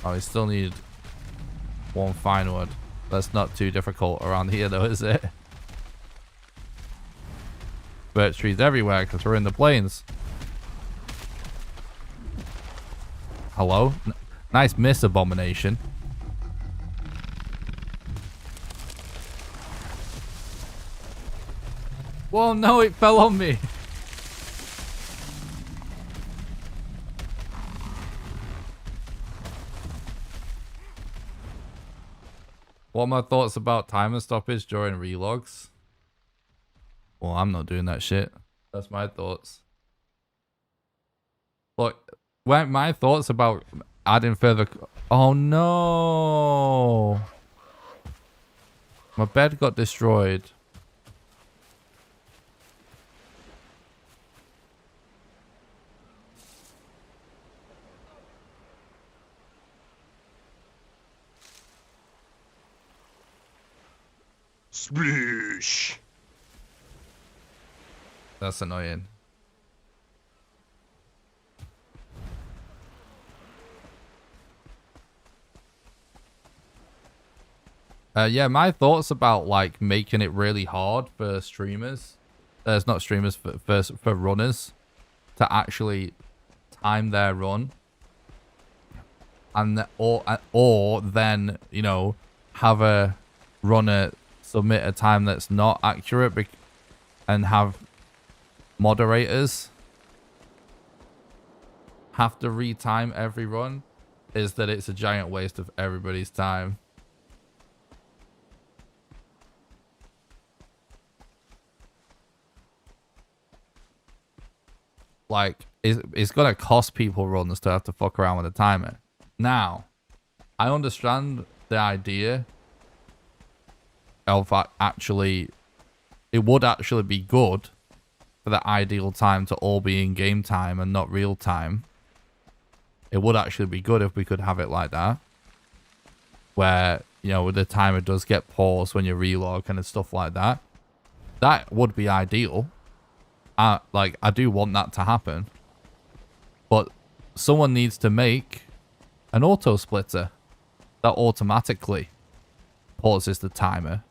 S1: Oh, we still need one fine wood. That's not too difficult around here, though, is it? Birch trees everywhere because we're in the plains. Hello? Nice miss, Abomination. Whoa, no, it fell on me. What are my thoughts about timer stoppage during relogs? Well, I'm not doing that shit. That's my thoughts. Look, my thoughts about adding further... Oh, no. My bed got destroyed.
S2: Sploosh.
S1: That's annoying. Yeah, my thoughts about like making it really hard for streamers. It's not streamers, for runners to actually time their run, and or then, you know, have a runner submit a time that's not accurate and have moderators have to retime every run, is that it's a giant waste of everybody's time. Like, it's gonna cost people runs to have to fuck around with the timer. Now, I understand the idea of actually, it would actually be good for the ideal time to all be in game time and not real time. It would actually be good if we could have it like that, where, you know, the timer does get paused when you relog and stuff like that. That would be ideal. Like, I do want that to happen, but someone needs to make an auto splitter that automatically pauses the timer.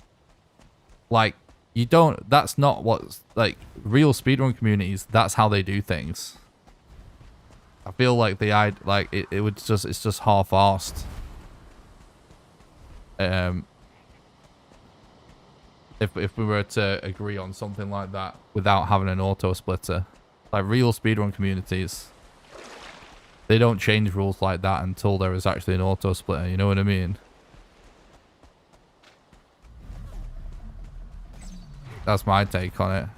S1: Like, you don't, that's not what's, like, real speedrun communities, that's how they do things. I feel like it would just, it's just half-arsed. If we were to agree on something like that without having an auto splitter. Like, real speedrun communities, they don't change rules like that until there is actually an auto splitter, you know what I mean? That's my take on it.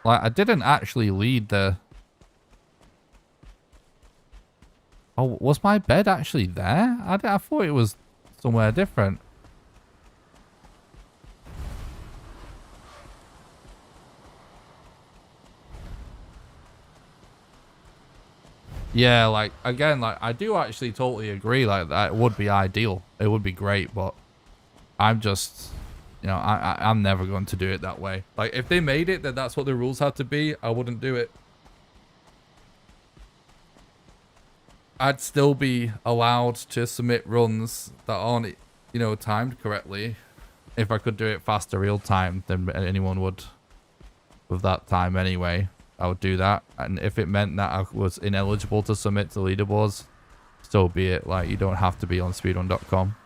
S1: Like, I didn't actually lead the... Oh, was my bed actually there? I thought it was somewhere different. Yeah, like, again, like, I do actually totally agree, like, that it would be ideal. It would be great, but I'm just, you know, I'm never going to do it that way. Like, if they made it that that's what the rules had to be, I wouldn't do it. I'd still be allowed to submit runs that aren't, you know, timed correctly. If I could do it faster real time than anyone would with that time anyway, I would do that. And if it meant that I was ineligible to submit to leaderboards, so be it. Like, you don't have to be on speedrun.com.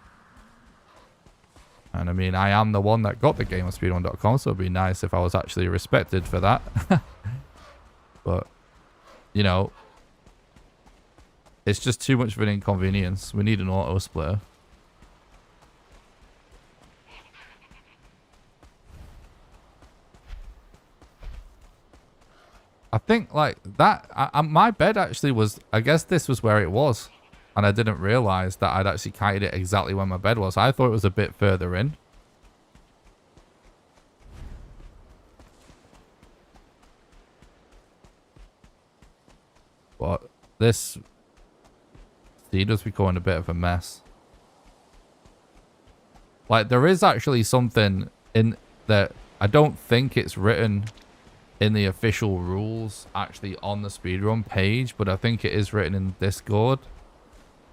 S1: And I mean, I am the one that got the game on speedrun.com, so it'd be nice if I was actually respected for that. But, you know, it's just too much of an inconvenience. We need an auto splitter. I think, like, that... my bed actually was... I guess this was where it was. And I didn't realise that I'd actually kited it exactly where my bed was. I thought it was a bit further in. this seed was becoming a bit of a mess. Like, there is actually something in that I don't think it's written in the official rules actually on the speedrun page, but I think it is written in Discord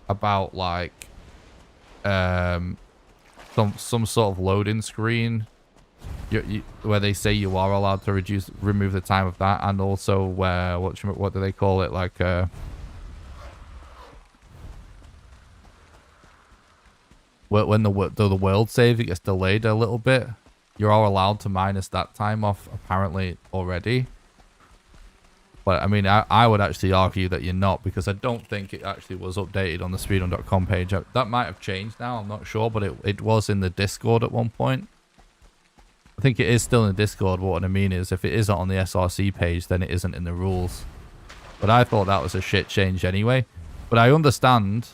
S1: about like some sort of loading screen where they say you are allowed to remove the time of that, and also where what do they call it, like when the world save, it gets delayed a little bit, you are allowed to minus that time off apparently already. But I mean, I would actually argue that you're not, because I don't think it actually was updated on the speedrun.com page. That might have changed now, I'm not sure, but it was in the Discord at one point. I think it is still in the Discord, but what I mean is if it isn't on the SRC page, then it isn't in the rules. But I thought that was a shit change anyway. But I understand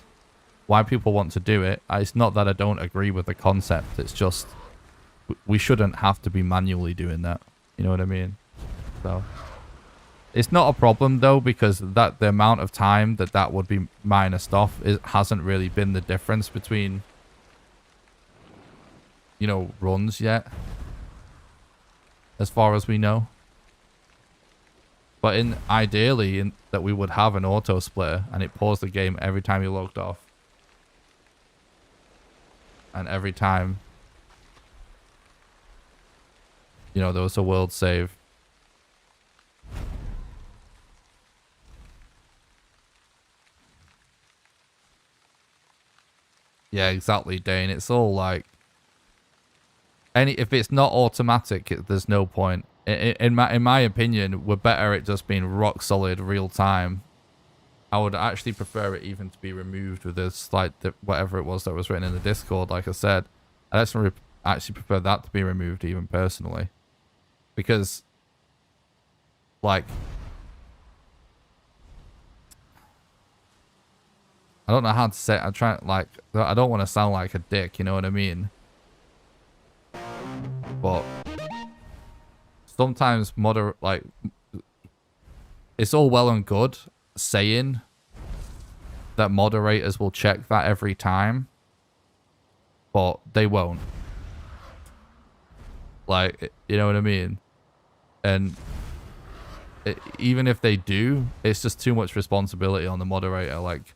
S1: why people want to do it. It's not that I don't agree with the concept, it's just we shouldn't have to be manually doing that. You know what I mean? So it's not a problem though, because the amount of time that would be minused off, it hasn't really been the difference between, you know, runs yet, as far as we know. But ideally that we would have an auto splitter and it paused the game every time you logged off, and every time, you know, there was a world save. Yeah, exactly, Dane. It's all like, if it's not automatic, there's no point. In my opinion, we're better at just being rock solid real time. I would actually prefer it even to be removed with this slight whatever it was that was written in the Discord. Like I said, I actually prefer that to be removed even personally, because like I don't know how to say it. I don't want to sound like a dick, you know what I mean? But sometimes it's all well and good saying that moderators will check that every time, but they won't. Like, you know what I mean? And even if they do, it's just too much responsibility on the moderator. Like,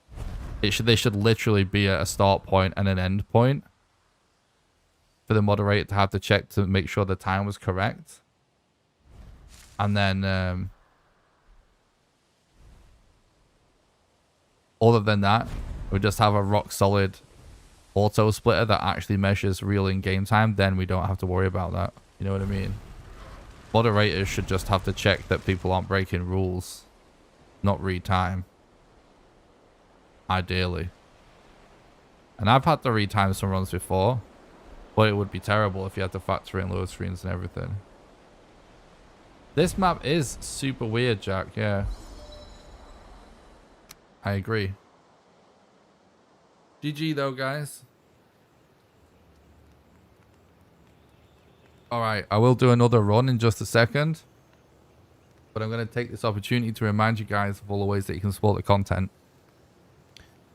S1: they should literally be at a start point and an end point for the moderator to have to check to make sure the time was correct. And then other than that, we just have a rock solid auto splitter that actually measures real in-game time. Then we don't have to worry about that. You know what I mean? Moderators should just have to check that people aren't breaking rules, not read time. Ideally. And I've had to read time some runs before, but it would be terrible if you had to factor in load screens and everything. This map is super weird, Jack. Yeah. I agree. GG though, guys. Alright, I will do another run in just a second. But I'm going to take this opportunity to remind you guys of all the ways that you can support the content.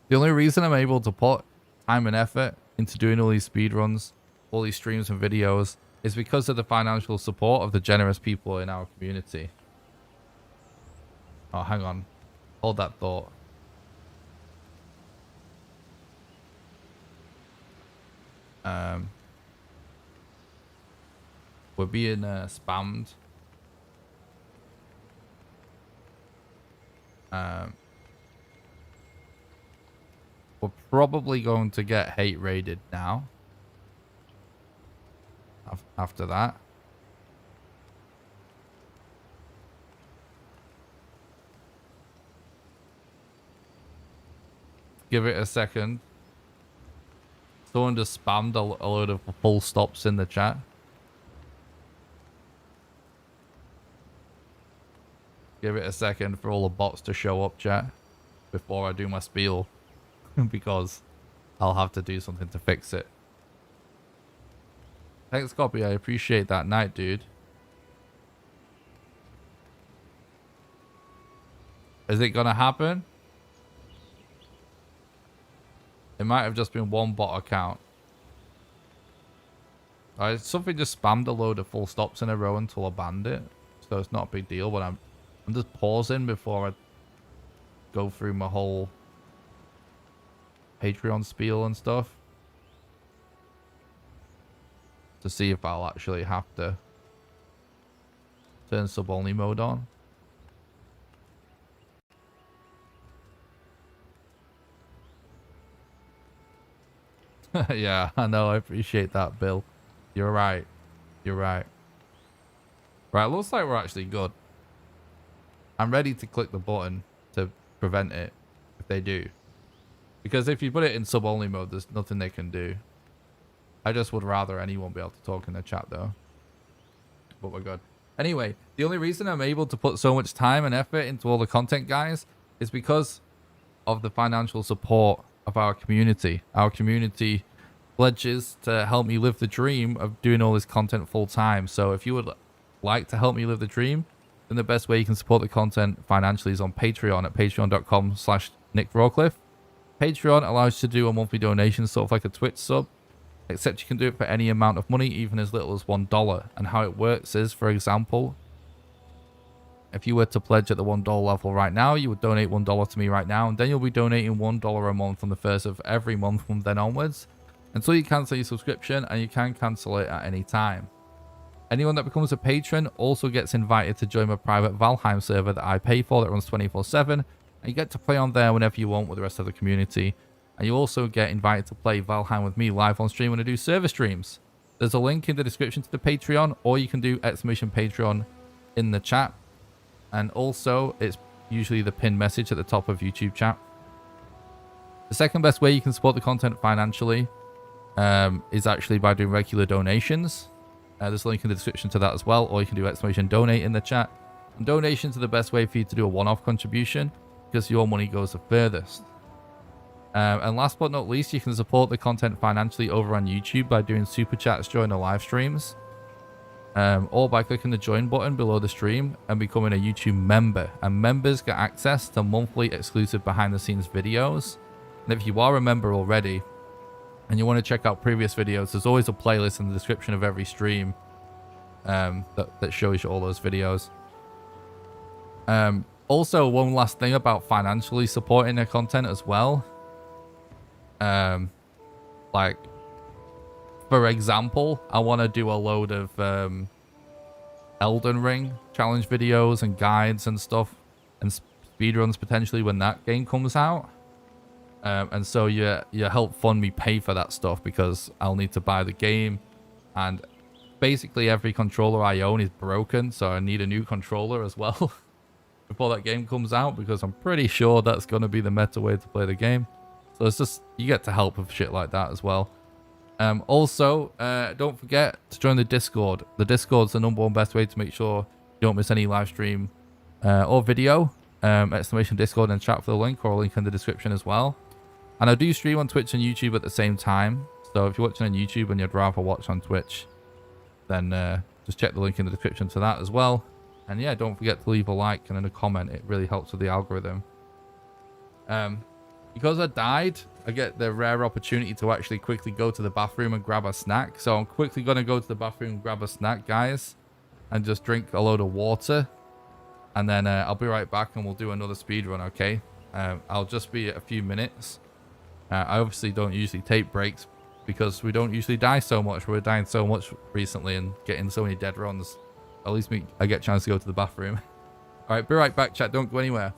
S1: The only reason I'm able to put time and effort into doing all these speedruns, all these streams and videos, is because of the financial support of the generous people in our community. Oh, hang on. Hold that thought. We're being spammed. We're probably going to get hate raided now. After that. Give it a second. Someone just spammed a load of full stops in the chat. Give it a second for all the bots to show up, chat, before I do my spiel. Because I'll have to do something to fix it. Thanks, Copy. I appreciate that night, dude. Is it gonna happen? It might have just been one bot account. Something just spammed a load of full stops in a row until I banned it. So it's not a big deal, but I'm just pausing before I go through my whole Patreon spiel and stuff. To see if I'll actually have to turn sub-only mode on. Yeah, I know. I appreciate that, Bill. You're right. You're right. Right, looks like we're actually good. I'm ready to click the button to prevent it if they do. Because if you put it in sub-only mode, there's nothing they can do. I just would rather anyone be able to talk in the chat, though. But we're good. Anyway, the only reason I'm able to put so much time and effort into all the content, guys, is because of the financial support of our community. Our community pledges to help me live the dream of doing all this content full time. So if you would like to help me live the dream, then the best way you can support the content financially is on Patreon at patreon.com/NickRawcliffe. Patreon allows you to do a monthly donation, sort of like a Twitch sub, except you can do it for any amount of money, even as little as $1. And how it works is, for example, if you were to pledge at the $1 level right now, you would donate $1 to me right now, and then you'll be donating $1 a month on the first of every month from then onwards, until you cancel your subscription, and you can cancel it at any time. Anyone that becomes a patron also gets invited to join my private Valheim server that I pay for, that runs 24/7, and you get to play on there whenever you want with the rest of the community. And you also get invited to play Valheim with me live on stream when I do server streams. There's a link in the description to the Patreon, or you can do !Patreon in the chat. And also, it's usually the pinned message at the top of YouTube chat. The second best way you can support the content financially is actually by doing regular donations. There's a link in the description to that as well, or you can do !Donate in the chat. And donations are the best way for you to do a one-off contribution, because your money goes the furthest. And last but not least, you can support the content financially over on YouTube by doing super chats during the live streams, or by clicking the join button below the stream and becoming a YouTube member. And members get access to monthly exclusive behind the scenes videos. And if you are a member already and you want to check out previous videos, there's always a playlist in the description of every stream that shows you all those videos. Also, one last thing about financially supporting their content as well. Like, for example, I want to do a load of Elden Ring challenge videos and guides and stuff, and speedruns potentially when that game comes out. And so you help fund me pay for that stuff, because I'll need to buy the game, and basically every controller I own is broken, so I need a new controller as well before that game comes out, because I'm pretty sure that's going to be the meta way to play the game. So it's just, you get to help with shit like that as well. Also, don't forget to join the Discord. The Discord's the #1 best way to make sure you don't miss any live stream or video. !Discord and chat for the link, or a link in the description as well. And I do stream on Twitch and YouTube at the same time. So if you're watching on YouTube and you'd rather watch on Twitch, then just check the link in the description to that as well. And yeah, don't forget to leave a like and then a comment. It really helps with the algorithm. Because I died, I get the rare opportunity to actually quickly go to the bathroom and grab a snack. So I'm quickly going to go to the bathroom and grab a snack, guys, and just drink a load of water. And then I'll be right back and we'll do another speedrun, okay? I'll just be a few minutes. I obviously don't usually take breaks because we don't usually die so much. We're dying so much recently and getting so many dead runs. At least I get a chance to go to the bathroom. All right, be right back, chat. Don't go anywhere.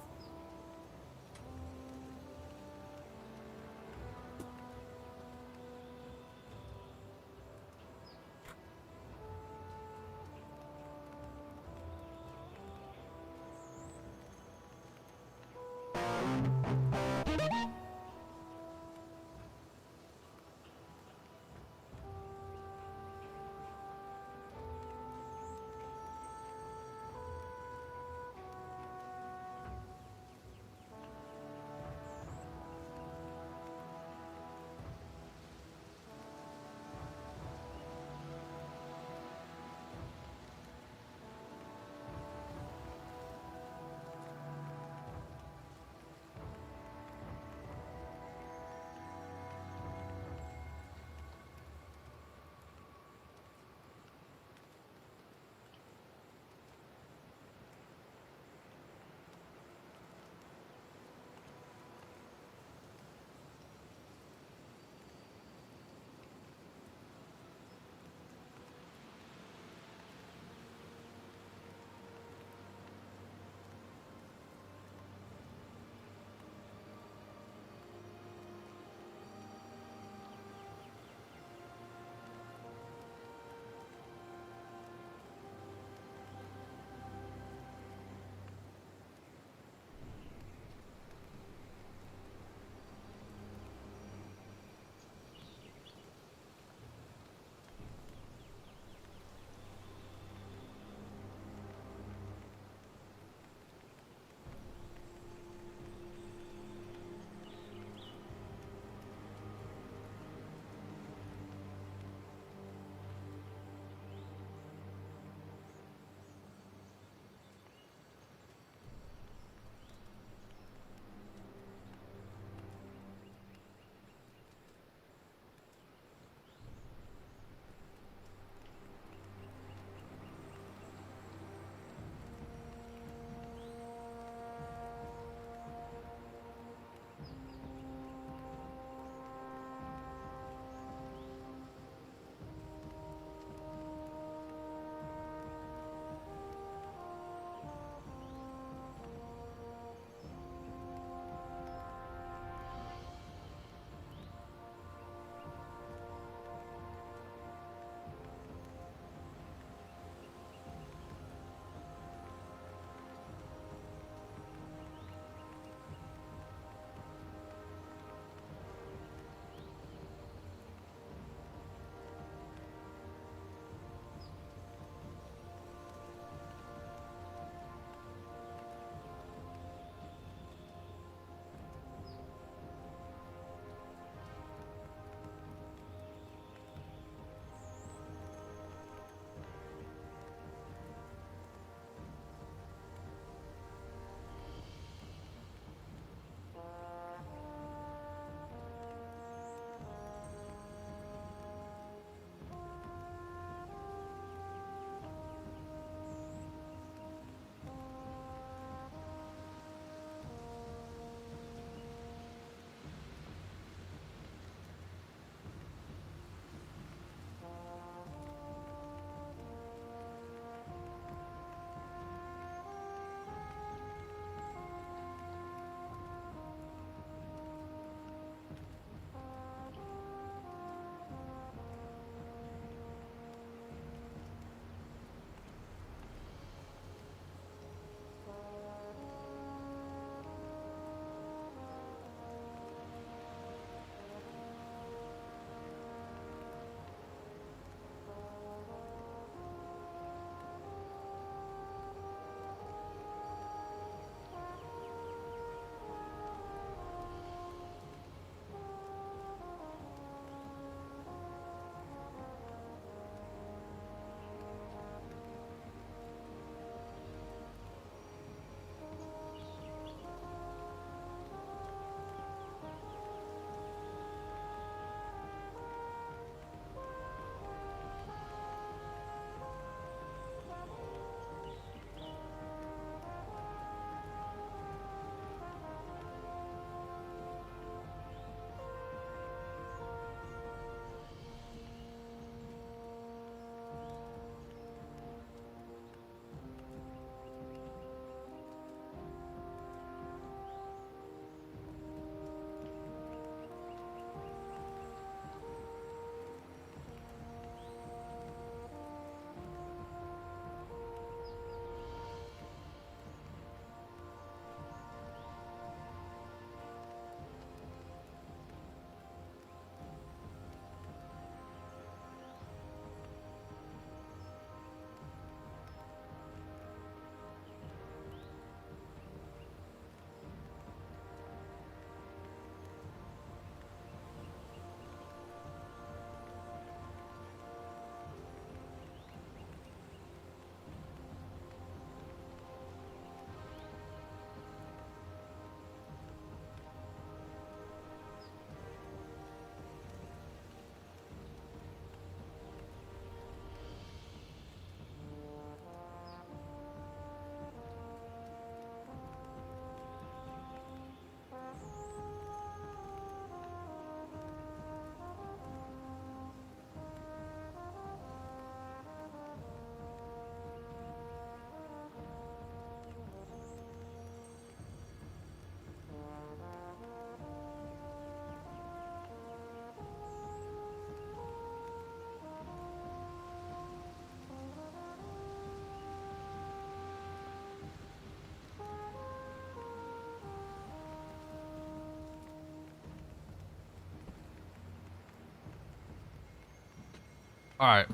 S1: All right.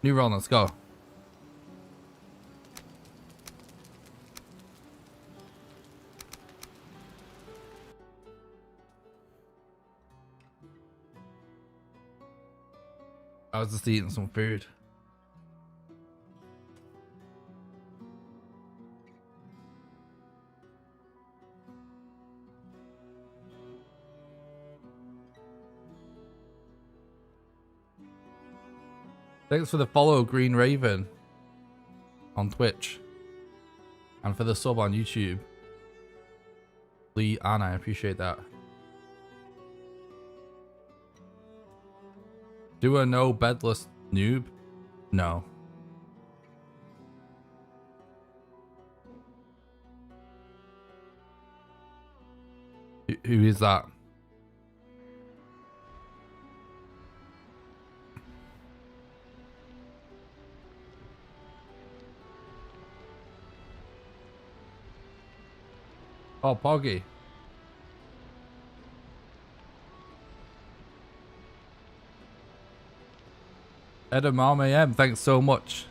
S1: New run, let's go. I was just eating some food. Thanks for the follow, Green Raven, on Twitch. And for the sub on YouTube. Lee and I appreciate that. Do a no bedless noob? No. Who is that? Oh, Poggy. Edamame M, thanks so much.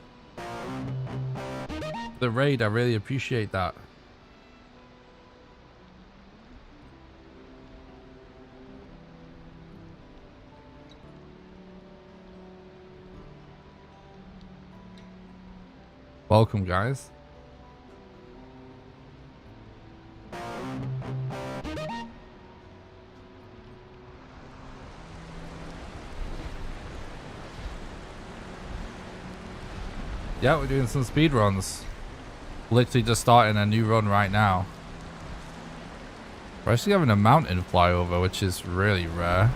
S1: The raid, I really appreciate that. Welcome, guys. Yeah, we're doing some speed runs. Literally just starting a new run right now. We're actually having a mountain flyover, which is really rare.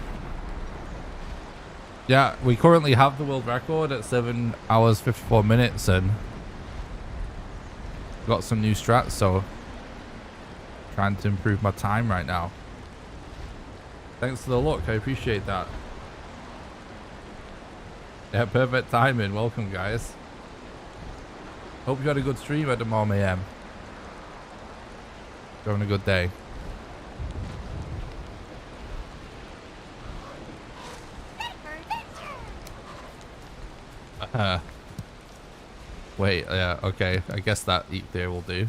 S1: Yeah, we currently have the world record at 7 hours 54 minutes and got some new strats, so trying to improve my time right now. Thanks for the look, I appreciate that. Yeah, perfect timing. Welcome, guys. Hope you had a good stream at the Mom AM. Having a good day. Wait, yeah, okay. I guess that eat there will do.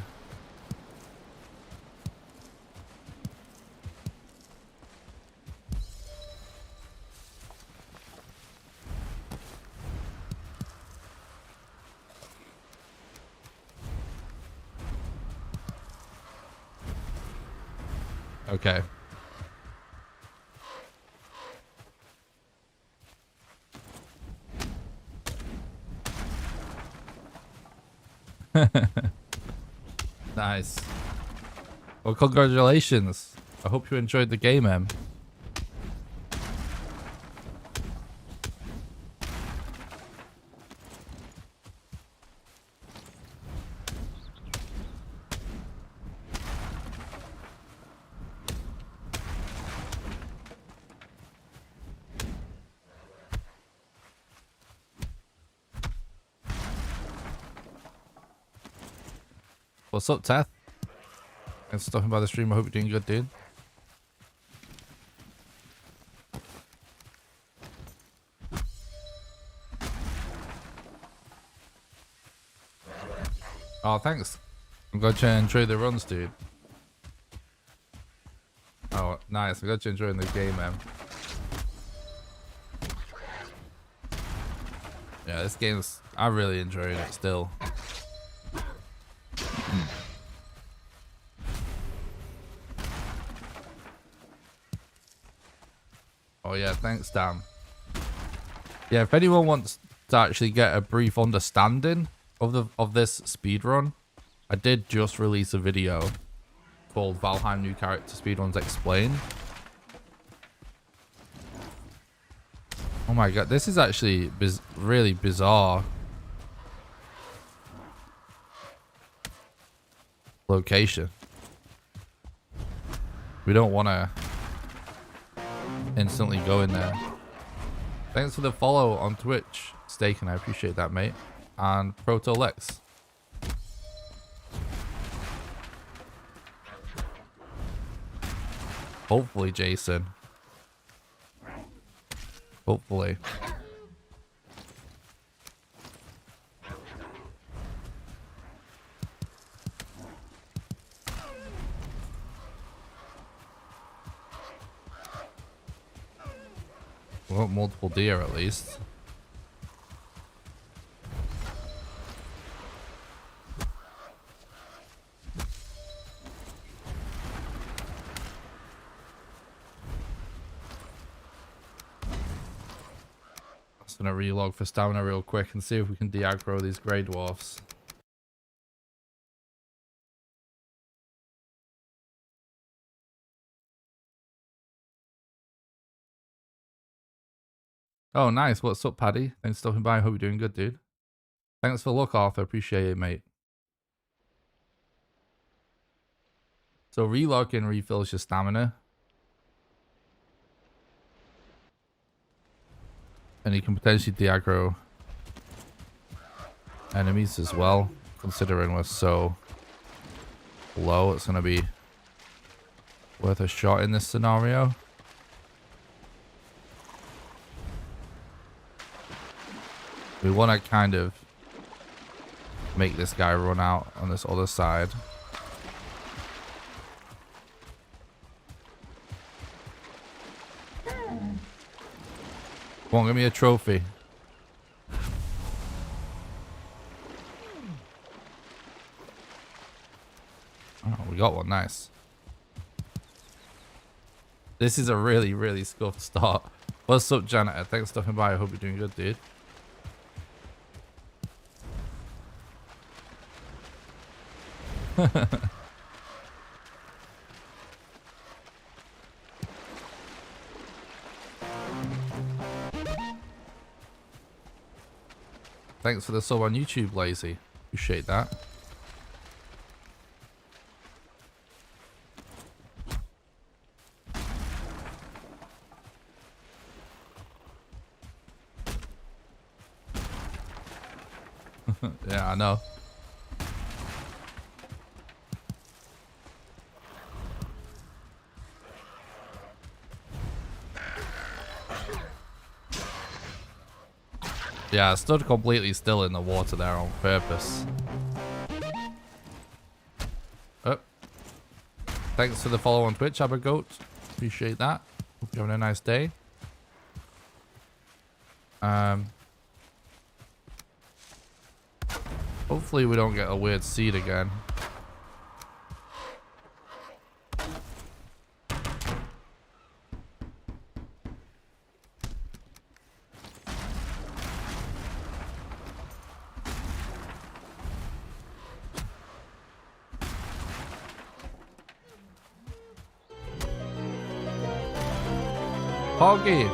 S1: Okay. Nice. Well, congratulations. I hope you enjoyed the game, Em. What's up, Teth? Thanks for stopping by the stream. I hope you're doing good, dude. Oh, thanks. I'm glad you enjoy the runs, dude. Oh, nice. I'm glad you're enjoying the game, man. Yeah, this game's... I'm really enjoying it still. Oh yeah, thanks, Dan. Yeah, if anyone wants to actually get a brief understanding of this speedrun, I did just release a video called Valheim New Character Speedruns Explained. Oh my god, this is actually really bizarre location. We don't want to instantly go in there. Thanks for the follow on Twitch, Staken. I appreciate that, mate. And Proto Lex. Hopefully, Jason. Hopefully. We want multiple deer at least. Just gonna relog for stamina real quick and see if we can de-aggro these grey dwarfs. Oh, nice. What's up, Paddy? Thanks for stopping by. Hope you're doing good, dude. Thanks for the look, Arthur. Appreciate it, mate. So relogging refills your stamina. And you can potentially de-aggro enemies as well. Considering we're so low, it's going to be worth a shot in this scenario. We want to kind of make this guy run out on this other side. Come on, give me a trophy. Oh, we got one. Nice. This is a really, really scuffed start. What's up, Janitor? Thanks for stopping by. I hope you're doing good, dude. Thanks for the sub on YouTube, Lazy. Appreciate that. Yeah, I know. Yeah, I stood completely still in the water there on purpose. Oh. Thanks for the follow on Twitch, Abergoat. Appreciate that. Hope you're having a nice day. Hopefully we don't get a weird seed again. Hoggy!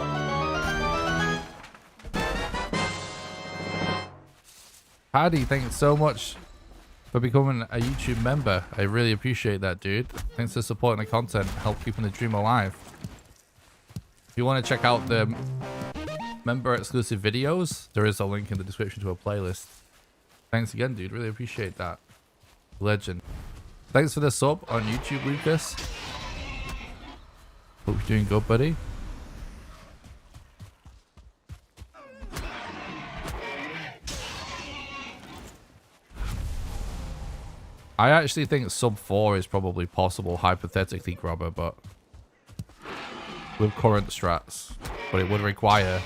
S1: Paddy, thanks so much for becoming a YouTube member. I really appreciate that, dude. Thanks for supporting the content, help keeping the dream alive. If you want to check out the member exclusive videos, there is a link in the description to a playlist. Thanks again, dude. Really appreciate that. Legend. Thanks for the sub on YouTube, Lucas. Hope you're doing good, buddy. I actually think sub 4 is probably possible, hypothetically, Grubber, but with current strats. But it would require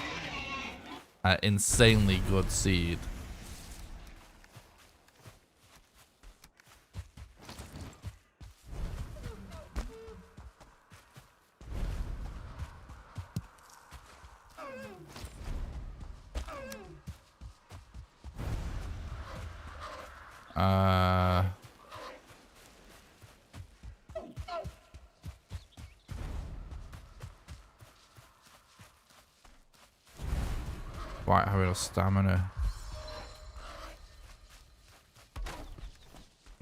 S1: an insanely good seed. Quite having a stamina.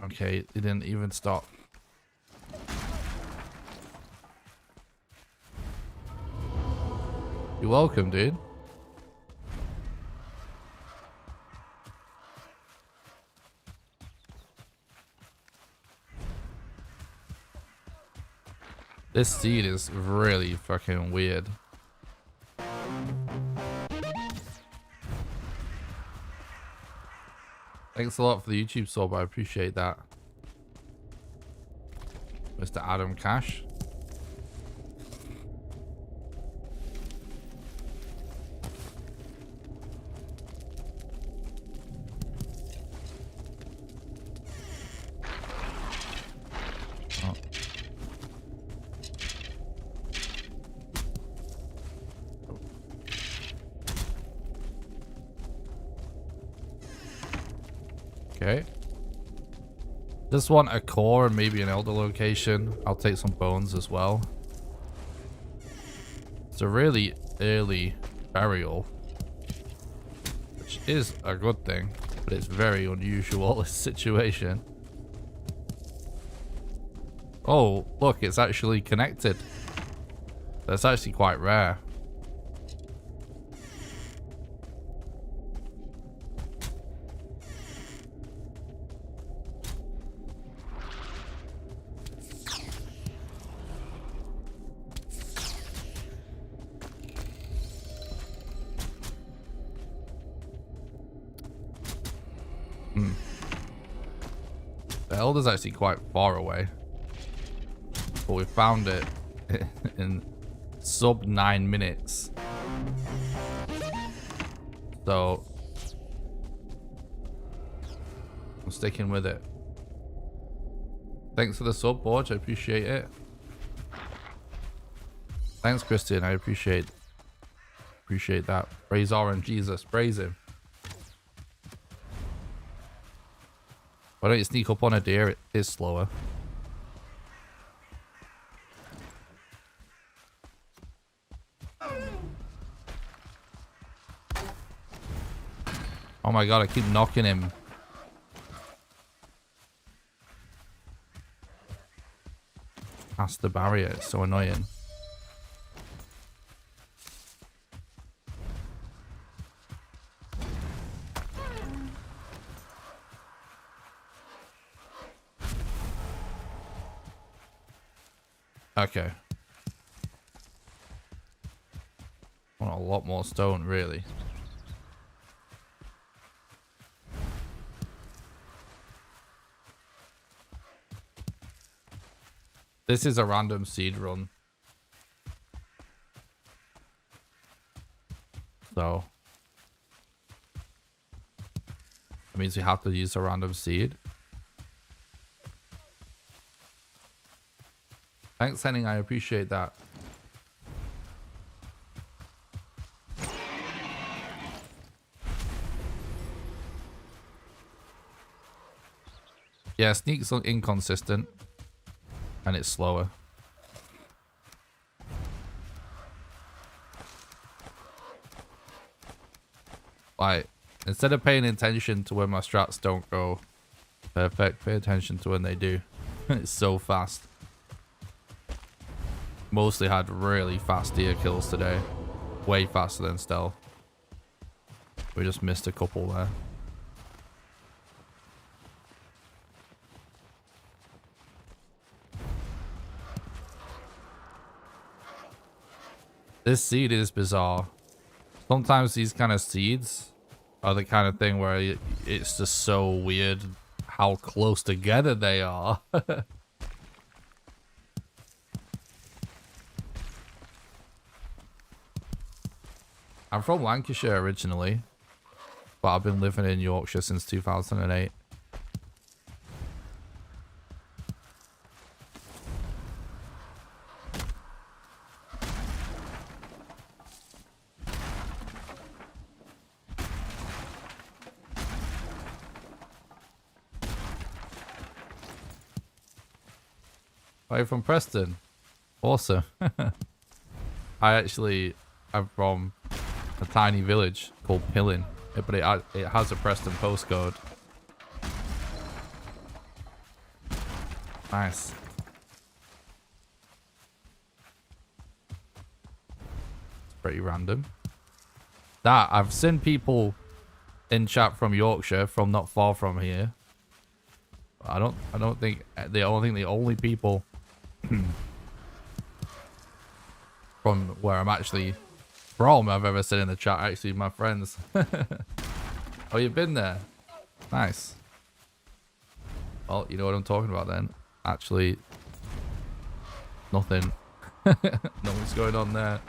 S1: Okay, it didn't even stop. You're welcome, dude. This seed is really fucking weird. Thanks a lot for the YouTube sub. I appreciate that. Mr. Adam Cash. Oh. Okay. Just want a core and maybe an elder location. I'll take some bones as well. It's a really early burial, which is a good thing, but it's very unusual, this situation. Oh, look, it's actually connected. That's actually quite rare. The Elder's actually quite far away, but we found it in sub 9 minutes. So I'm sticking with it. Thanks for the sub, Borge. I appreciate it. Thanks, Christian. I appreciate that. Praise Orange Jesus. Praise him. Why don't you sneak up on a deer? It is slower. Oh my god, I keep knocking him. Past the barrier, it's so annoying. Okay. Want a lot more stone, really. This is a random seed run. So that means we have to use a random seed. Thanks, Henning. I appreciate that. Yeah, Sneak's inconsistent. And it's slower. Like, instead of paying attention to when my strats don't go perfect, pay attention to when they do. It's so fast. Mostly had really fast deer kills today. Way faster than stealth. We just missed a couple there. This seed is bizarre. Sometimes these kind of seeds are the kind of thing where it's just so weird how close together they are. I'm from Lancashire originally, but I've been living in Yorkshire since 2008. Are you from Preston? Awesome. I'm from a tiny village called Pillin, but it has a Preston postcode. Nice. It's pretty random. That I've seen people in chat from Yorkshire, from not far from here. I don't think the only people from where I'm actually from, I've ever said in the chat, actually, my friends. Oh, you've been there? Nice. Well, you know what I'm talking about then. Actually, nothing. Nothing's going on there.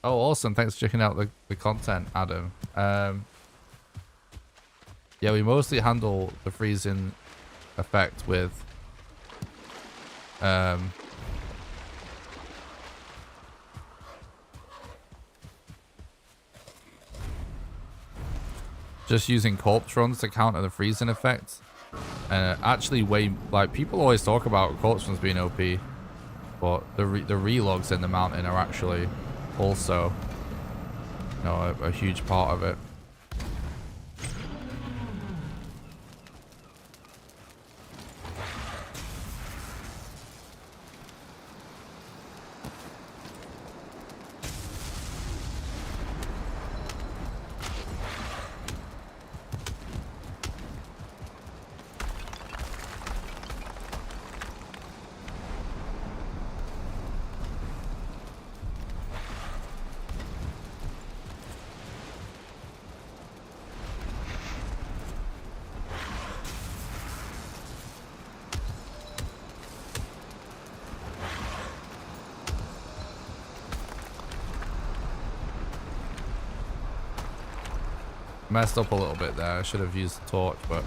S1: Oh, awesome. Thanks for checking out the content, Adam. Yeah, we mostly handle the freezing effect with just using corpse runs to counter the freezing effect. Actually, people always talk about corpse runs being OP, but the relogs in the mountain are actually also, you know, a huge part of it. Messed up a little bit there. I should have used the torch, but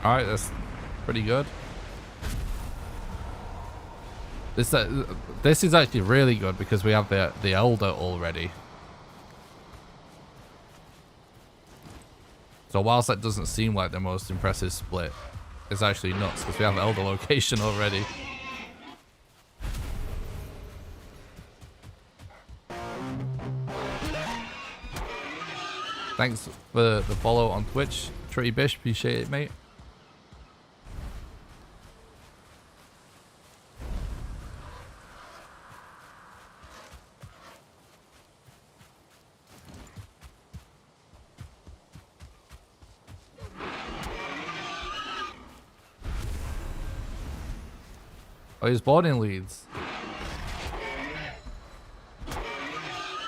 S1: alright, that's pretty good. This is actually really good because we have the Elder already. So whilst that doesn't seem like the most impressive split, it's actually nuts because we have Elder location already. Thanks for the follow on Twitch, Tree Bish, appreciate it, mate. Oh, he's born in Leeds.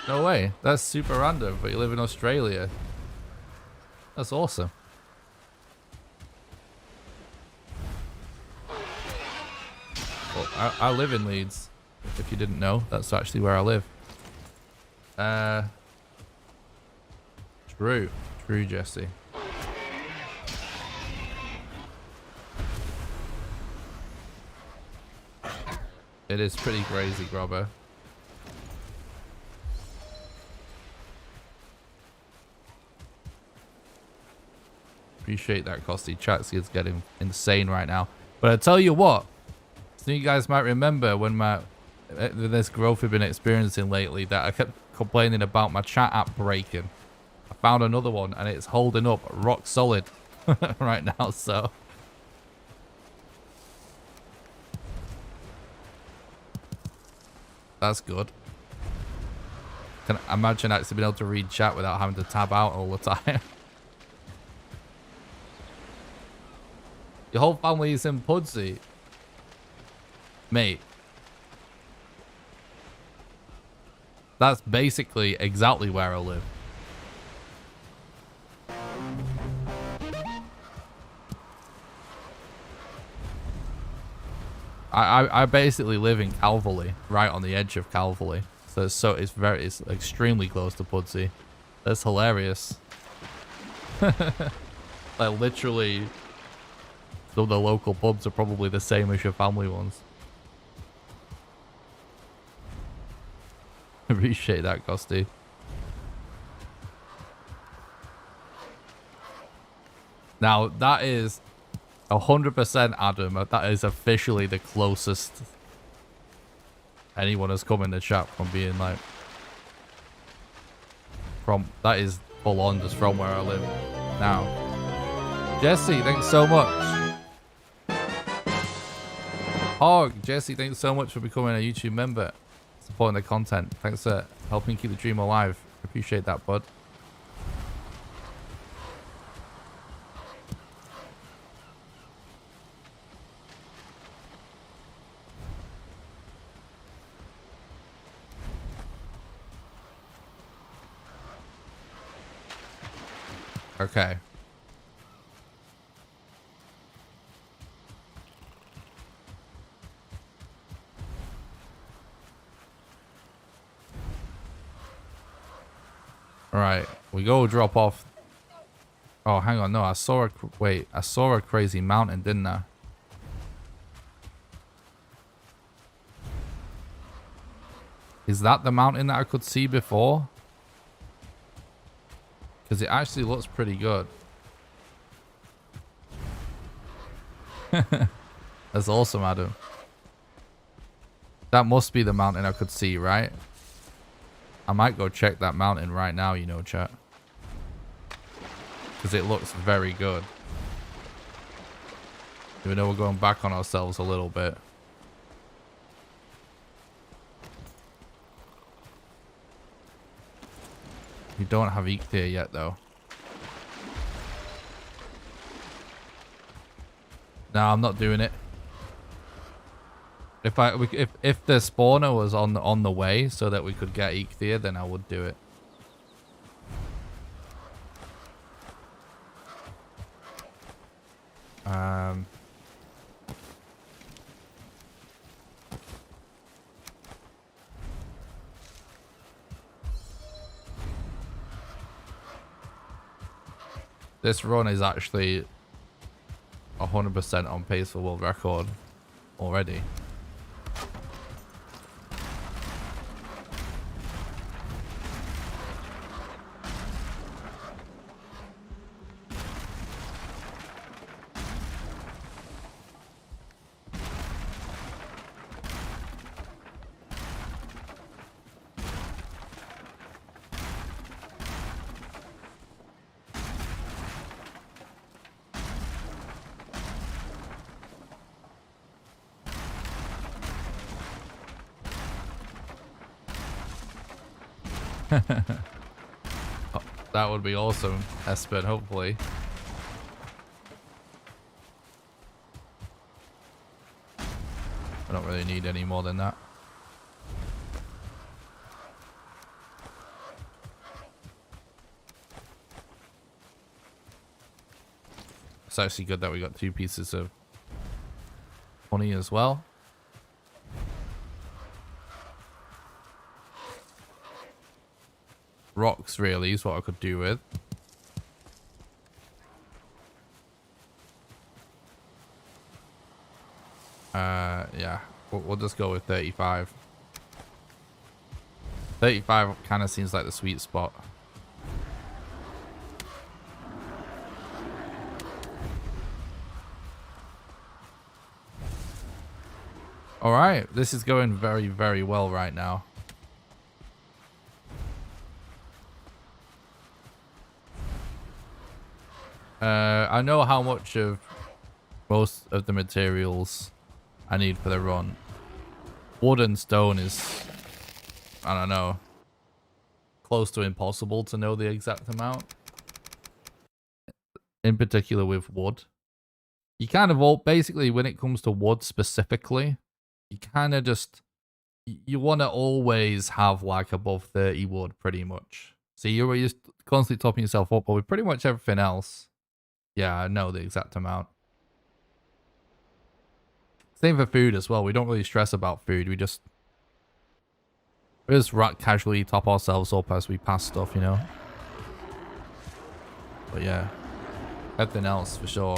S1: No way. That's super random, but you live in Australia. That's awesome. Well, I live in Leeds. If you didn't know, that's actually where I live. True, Jesse. It is pretty crazy, Grobber. Appreciate that, Costy. Chat's is getting insane right now. But I tell you what, so you guys might remember when this growth we've been experiencing lately, that I kept complaining about my chat app breaking. I found another one and it's holding up rock solid right now, so. That's good. Can imagine actually being able to read chat without having to tab out all the time. Your whole family is in Pudsey. Mate. That's basically exactly where I live. I basically live in Calverley, right on the edge of Calverley. So it's extremely close to Pudsey. That's hilarious. Like literally, so the local pubs are probably the same as your family ones. Appreciate that, Costy. Now that is 100% Adam. That is officially the closest anyone has come in the chat from being like that is full on just from where I live now. Jesse, thanks so much. Hog, Jesse, thanks so much for becoming a YouTube member, supporting the content. Thanks for helping keep the dream alive. Appreciate that, bud. Okay. All right, we go drop off. Oh, hang on. No, I saw a wait. I saw a crazy mountain, didn't I? Is that the mountain that I could see before? Because it actually looks pretty good. That's awesome, Adam. That must be the mountain I could see, right? I might go check that mountain right now, you know, chat. Because it looks very good. Even though we're going back on ourselves a little bit. We don't have Eektir yet, though. No, I'm not doing it. If the spawner was on the way so that we could get Eektir, then I would do it. This run is actually 100% on pace for world record already. Oh, that would be awesome, Espen, hopefully. I don't really need any more than that. It's actually good that we got 2 pieces of honey as well. Rocks really is what I could do with. Yeah, we'll just go with 35. 35 kind of seems like the sweet spot. All right, this is going very, very well right now. I know how much of most of the materials I need for the run. Wood and stone is, I don't know, close to impossible to know the exact amount. In particular with wood. You kind of all, basically when it comes to wood specifically, you kind of just, you want to always have like above 30 wood pretty much. So you're just constantly topping yourself up, but with pretty much everything else, yeah, I know the exact amount. Same for food as well. We don't really stress about food. We just casually top ourselves up as we pass stuff, you know. But yeah, everything else for sure.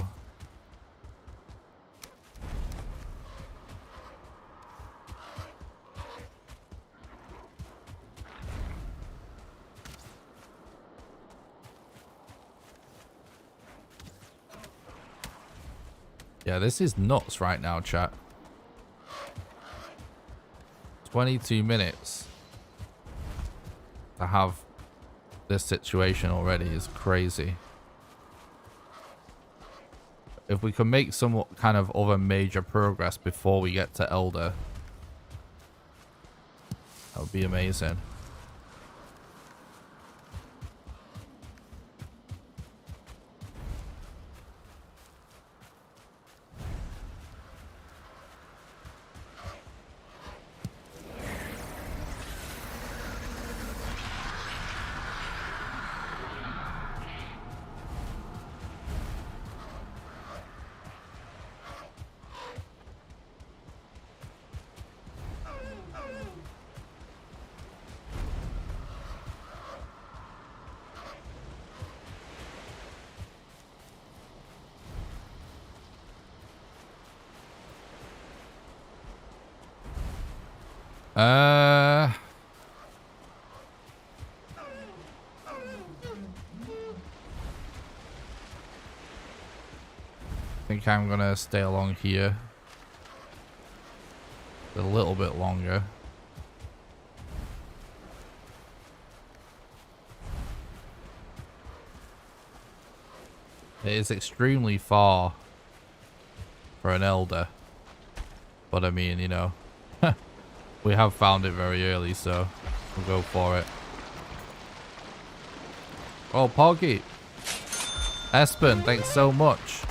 S1: Yeah, this is nuts right now, chat. 22 minutes to have this situation already is crazy. If we can make some kind of other major progress before we get to Elder, that would be amazing. I think I'm gonna stay along here a little bit longer. It is extremely far for an Elder, but I mean, you know, we have found it very early, so we'll go for it. Oh, Poggy! Espen, thanks so much.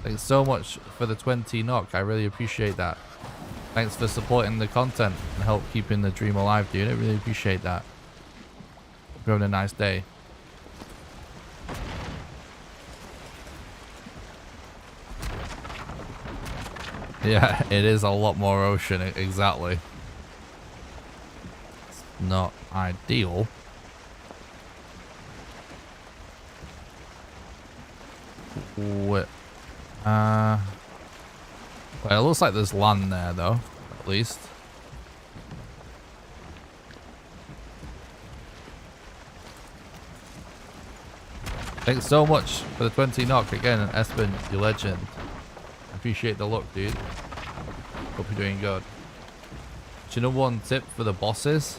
S1: Thanks so much for the 20 knock. I really appreciate that. Thanks for supporting the content and help keeping the dream alive, dude. I really appreciate that. Hope you're having a nice day. Yeah, it is a lot more ocean, exactly. It's not ideal. What? Well, it looks like there's land there, though, at least. Thanks so much for the 20 knock again, and Espen, you legend. Appreciate the luck, dude. Hope you're doing good. Do you know one tip for the bosses?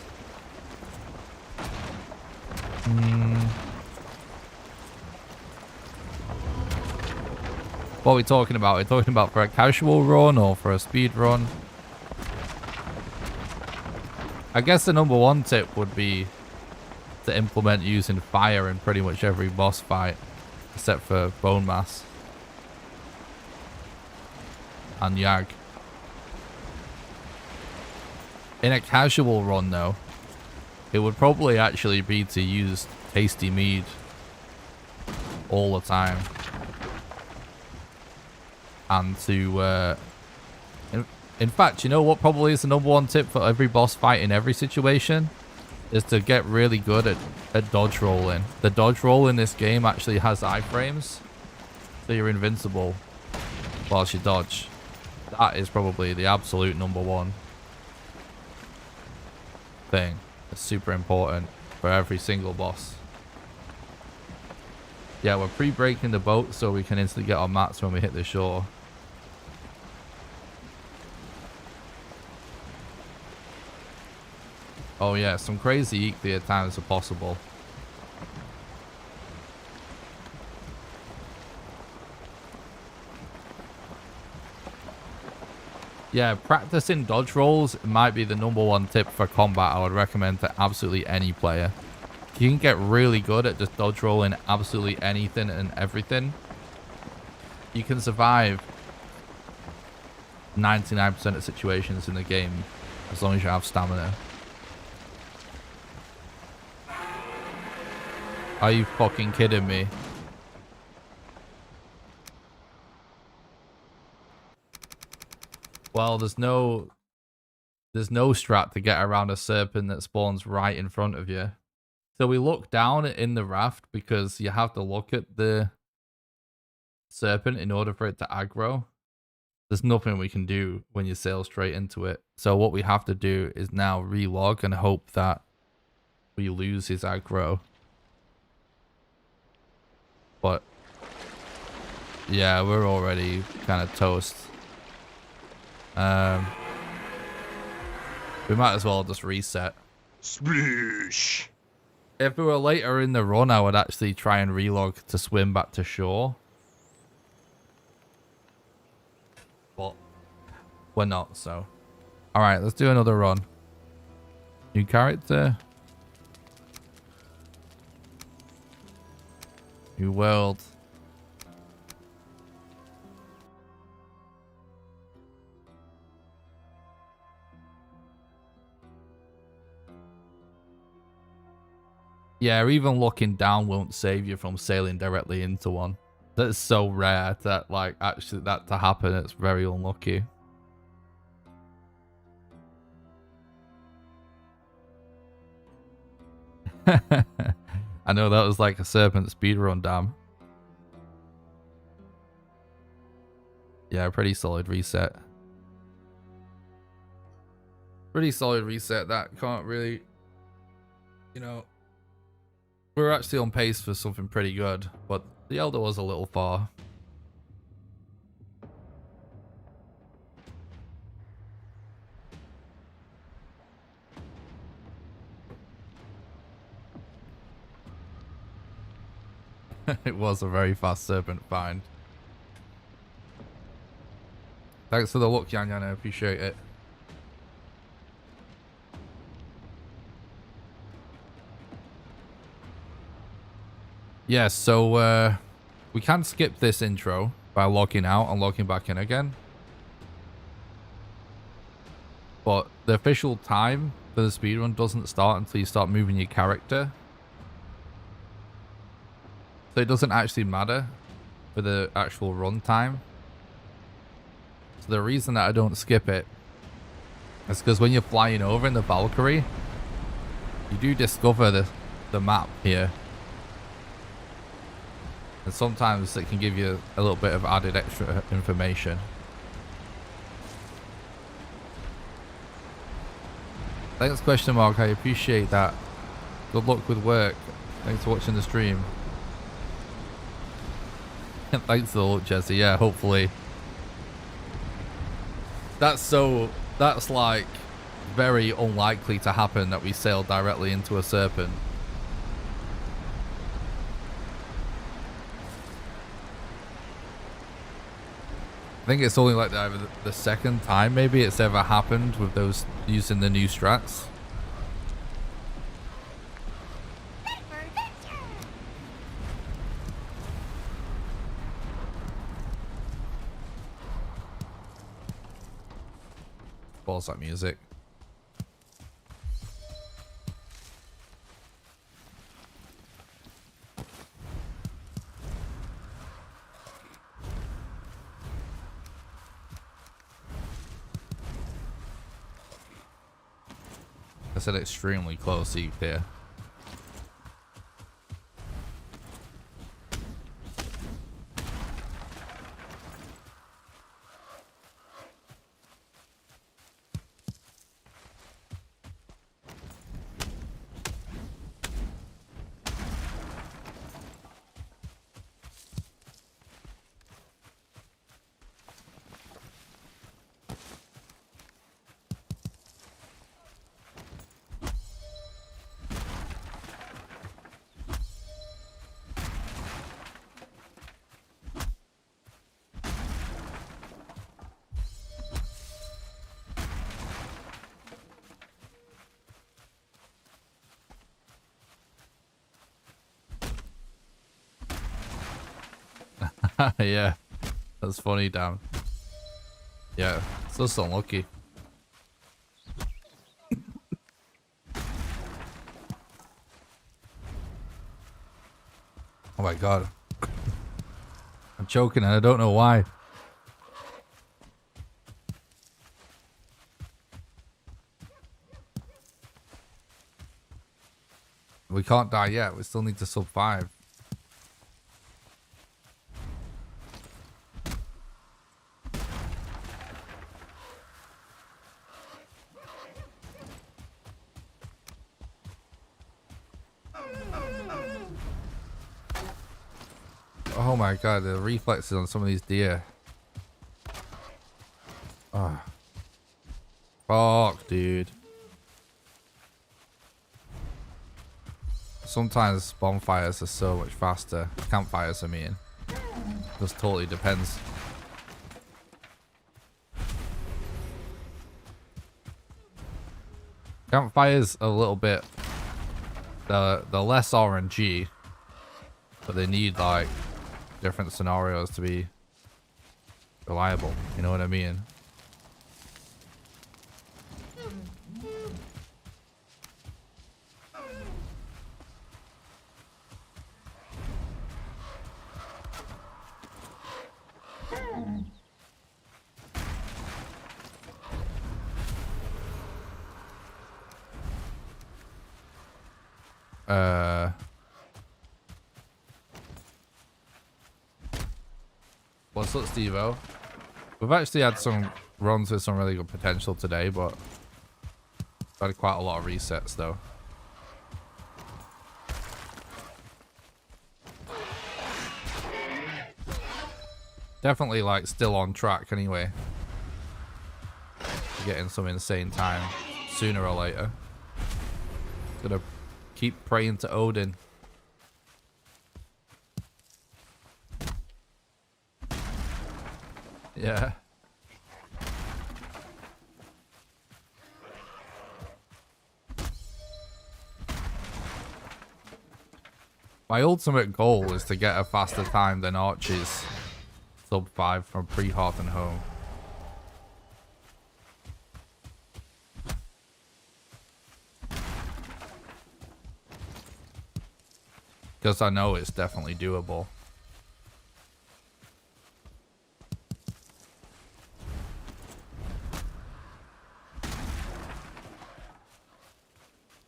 S1: What are we talking about? Are we talking about for a casual run or for a speed run? I guess the number one tip would be to implement using fire in pretty much every boss fight, except for Bone Mass and Yag. In a casual run, though, it would probably actually be to use Tasty Mead all the time. And to, in fact, you know what probably is the number one tip for every boss fight in every situation? Is to get really good at dodge rolling. The dodge roll in this game actually has iframes, so you're invincible whilst you dodge. That is probably the absolute number one thing. It's super important for every single boss. Yeah, we're pre-braking the boat so we can instantly get our mats when we hit the shore. Oh yeah, some crazy eek times are possible. Yeah, practicing dodge rolls might be the number one tip for combat I would recommend to absolutely any player. If you can get really good at just dodge rolling absolutely anything and everything, you can survive 99% of situations in the game as long as you have stamina. Are you fucking kidding me? Well, there's no strat to get around a serpent that spawns right in front of you. So we look down in the raft because you have to look at the serpent in order for it to aggro. There's nothing we can do when you sail straight into it. So what we have to do is now relog and hope that we lose his aggro. But yeah, we're already kind of toast. We might as well just reset.
S2: Sploosh.
S1: If we were later in the run, I would actually try and relog to swim back to shore. But we're not, so. Alright, let's do another run. New character. New world. Yeah, even looking down won't save you from sailing directly into one. That's so rare that, like, actually that to happen, it's very unlucky. I know that was like a serpent speedrun, damn. Yeah, pretty solid reset. Pretty solid reset. That can't really, you know, we're actually on pace for something pretty good, but the Elder was a little far. It was a very fast serpent find. Thanks for the look, Yan Yan, I appreciate it. Yeah, so we can skip this intro by logging out and logging back in again. But the official time for the speedrun doesn't start until you start moving your character. So it doesn't actually matter for the actual run time. So the reason that I don't skip it is because when you're flying over in the Valkyrie, you do discover the map here. And sometimes it can give you a little bit of added extra information. Thanks, question mark. I appreciate that. Good luck with work. Thanks for watching the stream. Thanks for the look, Jesse. Yeah, hopefully. That's like very unlikely to happen that we sail directly into a serpent. I think it's only like the second time maybe it's ever happened with those using the new strats. Balls that music. I said extremely close seat here. Yeah, that's funny, damn. Yeah, still so unlucky. Oh my god. I'm choking and I don't know why. We can't die yet, we still need to sub 5. Oh my god, the reflexes on some of these deer. Oh. Fuck, dude. sometimes bonfires are so much faster. Campfires, I mean. Just totally depends. Campfires a little bit. They're less RNG, but they need like different scenarios to be reliable. You know what I mean? What's up, Steve-O? We've actually had some runs with some really good potential today, but had quite a lot of resets though. Definitely like still on track anyway. Getting some insane time sooner or later. Gonna keep praying to Odin. Yeah. My ultimate goal is to get a faster time than Archie's sub 5 from pre-Hearth and Home. Because I know it's definitely doable.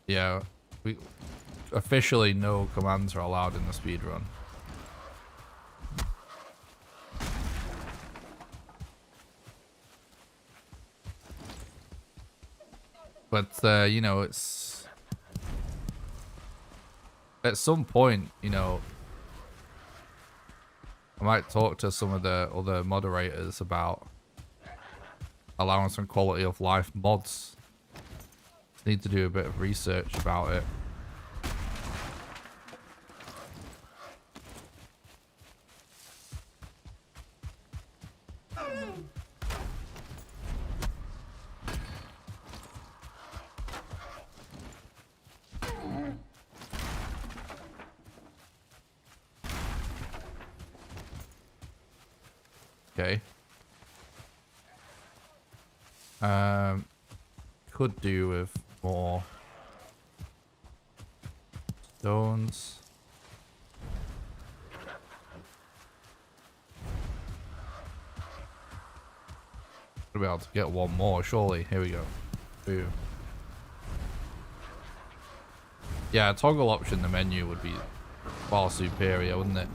S1: Yeah, we officially no commands are allowed in the speedrun. But you know, it's at some point, you know, I might talk to some of the other moderators about allowing some quality of life mods. Need to do a bit of research about it. Okay. Could do with more stones. Should be able to get one more, surely. Here we go. Boom. Yeah, a toggle option in the menu would be far superior, wouldn't it?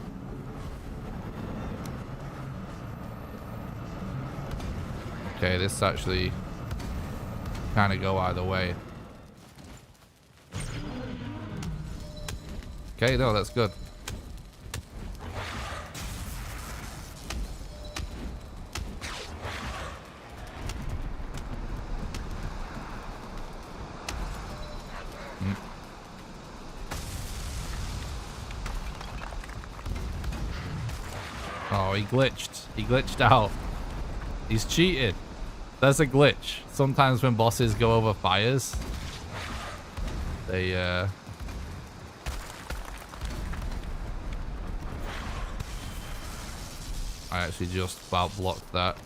S1: Okay, this actually kind of go either way. Okay, no, that's good. Oh, he glitched. He glitched out. He's cheated. There's a glitch. Sometimes when bosses go over fires, they I actually just about blocked that.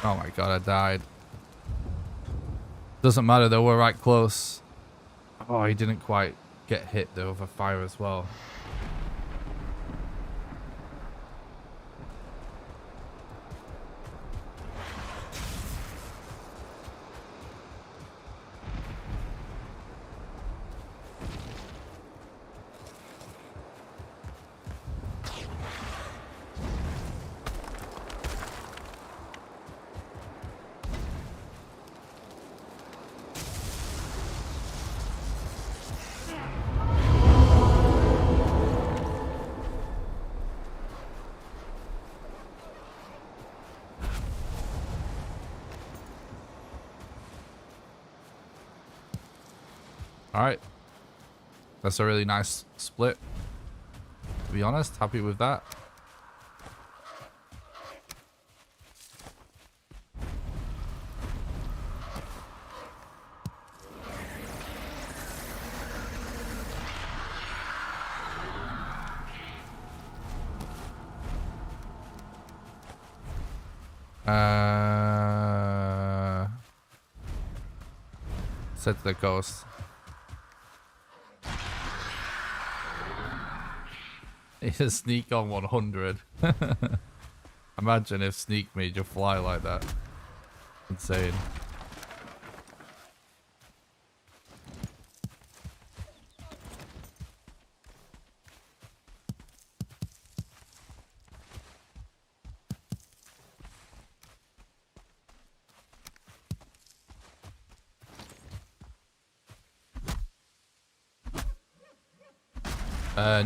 S1: Oh my god, I died. Doesn't matter though, we're right close. Oh, he didn't quite get hit though over fire as well. Alright. That's a really nice split. To be honest, happy with that. Set to the coast. It's sneak on 100. Imagine if sneak made you fly like that. Insane.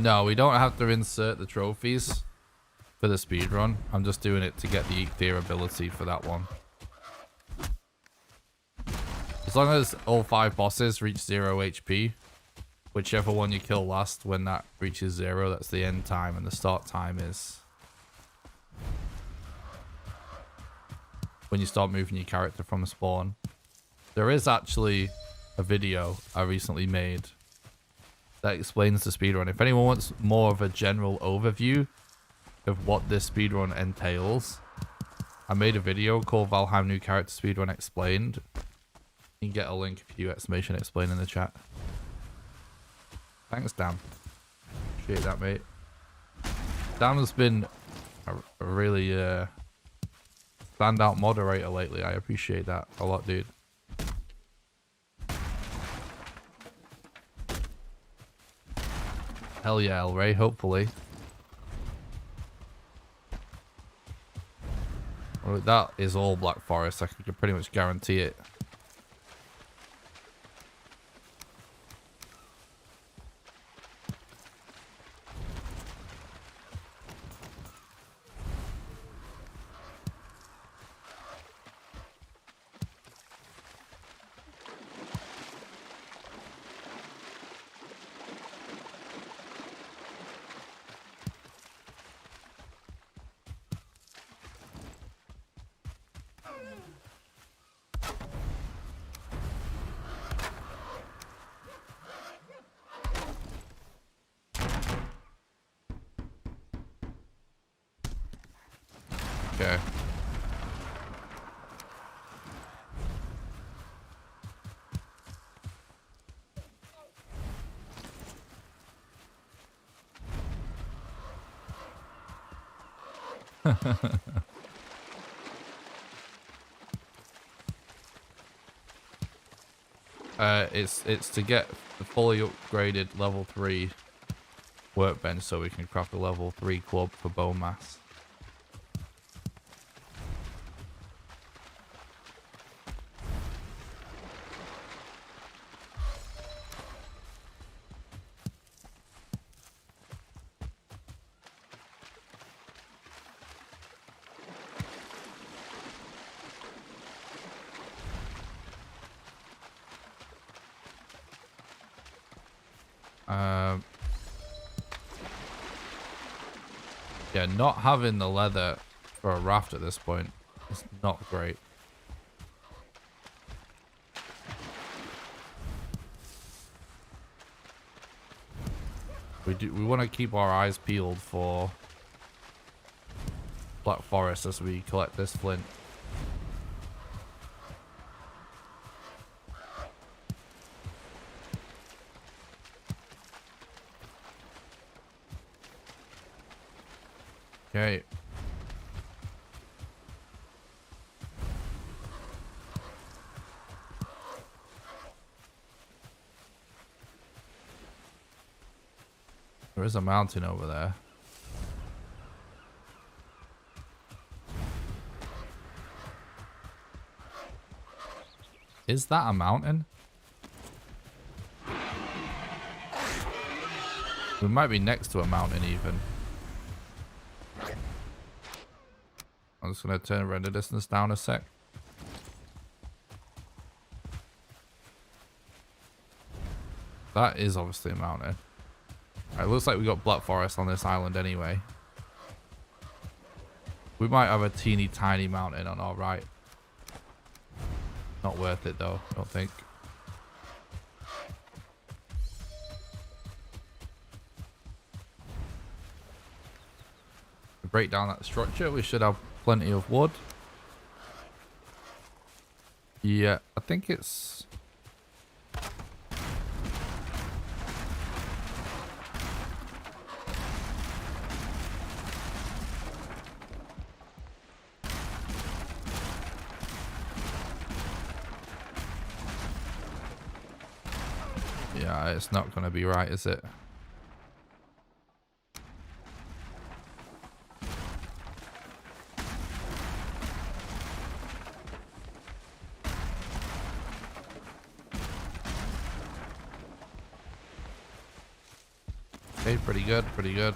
S1: No, we don't have to insert the trophies for the speedrun. I'm just doing it to get the tier ability for that one. As long as all 5 bosses reach 0 HP, whichever one you kill last, when that reaches 0, that's the end time, and the start time is when you start moving your character from spawn. There is actually a video I recently made that explains the speedrun. If anyone wants more of a general overview of what this speedrun entails, I made a video called Valheim New Character Speedrun Explained. You can get a link if you exclamation explain in the chat. Thanks, Dan. Appreciate that, mate. Dan has been a really standout moderator lately. I appreciate that a lot, dude. Hell yeah, El Rey, hopefully. Well, that is all Black Forest. I can pretty much guarantee it. Okay. It's to get the fully upgraded level 3 workbench so we can craft a level 3 club for bone mass. Yeah, not having the leather for a raft at this point is not great. We want to keep our eyes peeled for Black Forest as we collect this flint. Okay. There is a mountain over there. Is that a mountain? We might be next to a mountain even. I'm just going to turn render distance down a sec. That is obviously a mountain. It looks like we got Black Forest on this island anyway. We might have a teeny tiny mountain on our right. Not worth it though, I don't think. To break down that structure, we should have plenty of wood. Yeah, I think it's... Yeah, it's not going to be right, is it? Okay, pretty good, pretty good.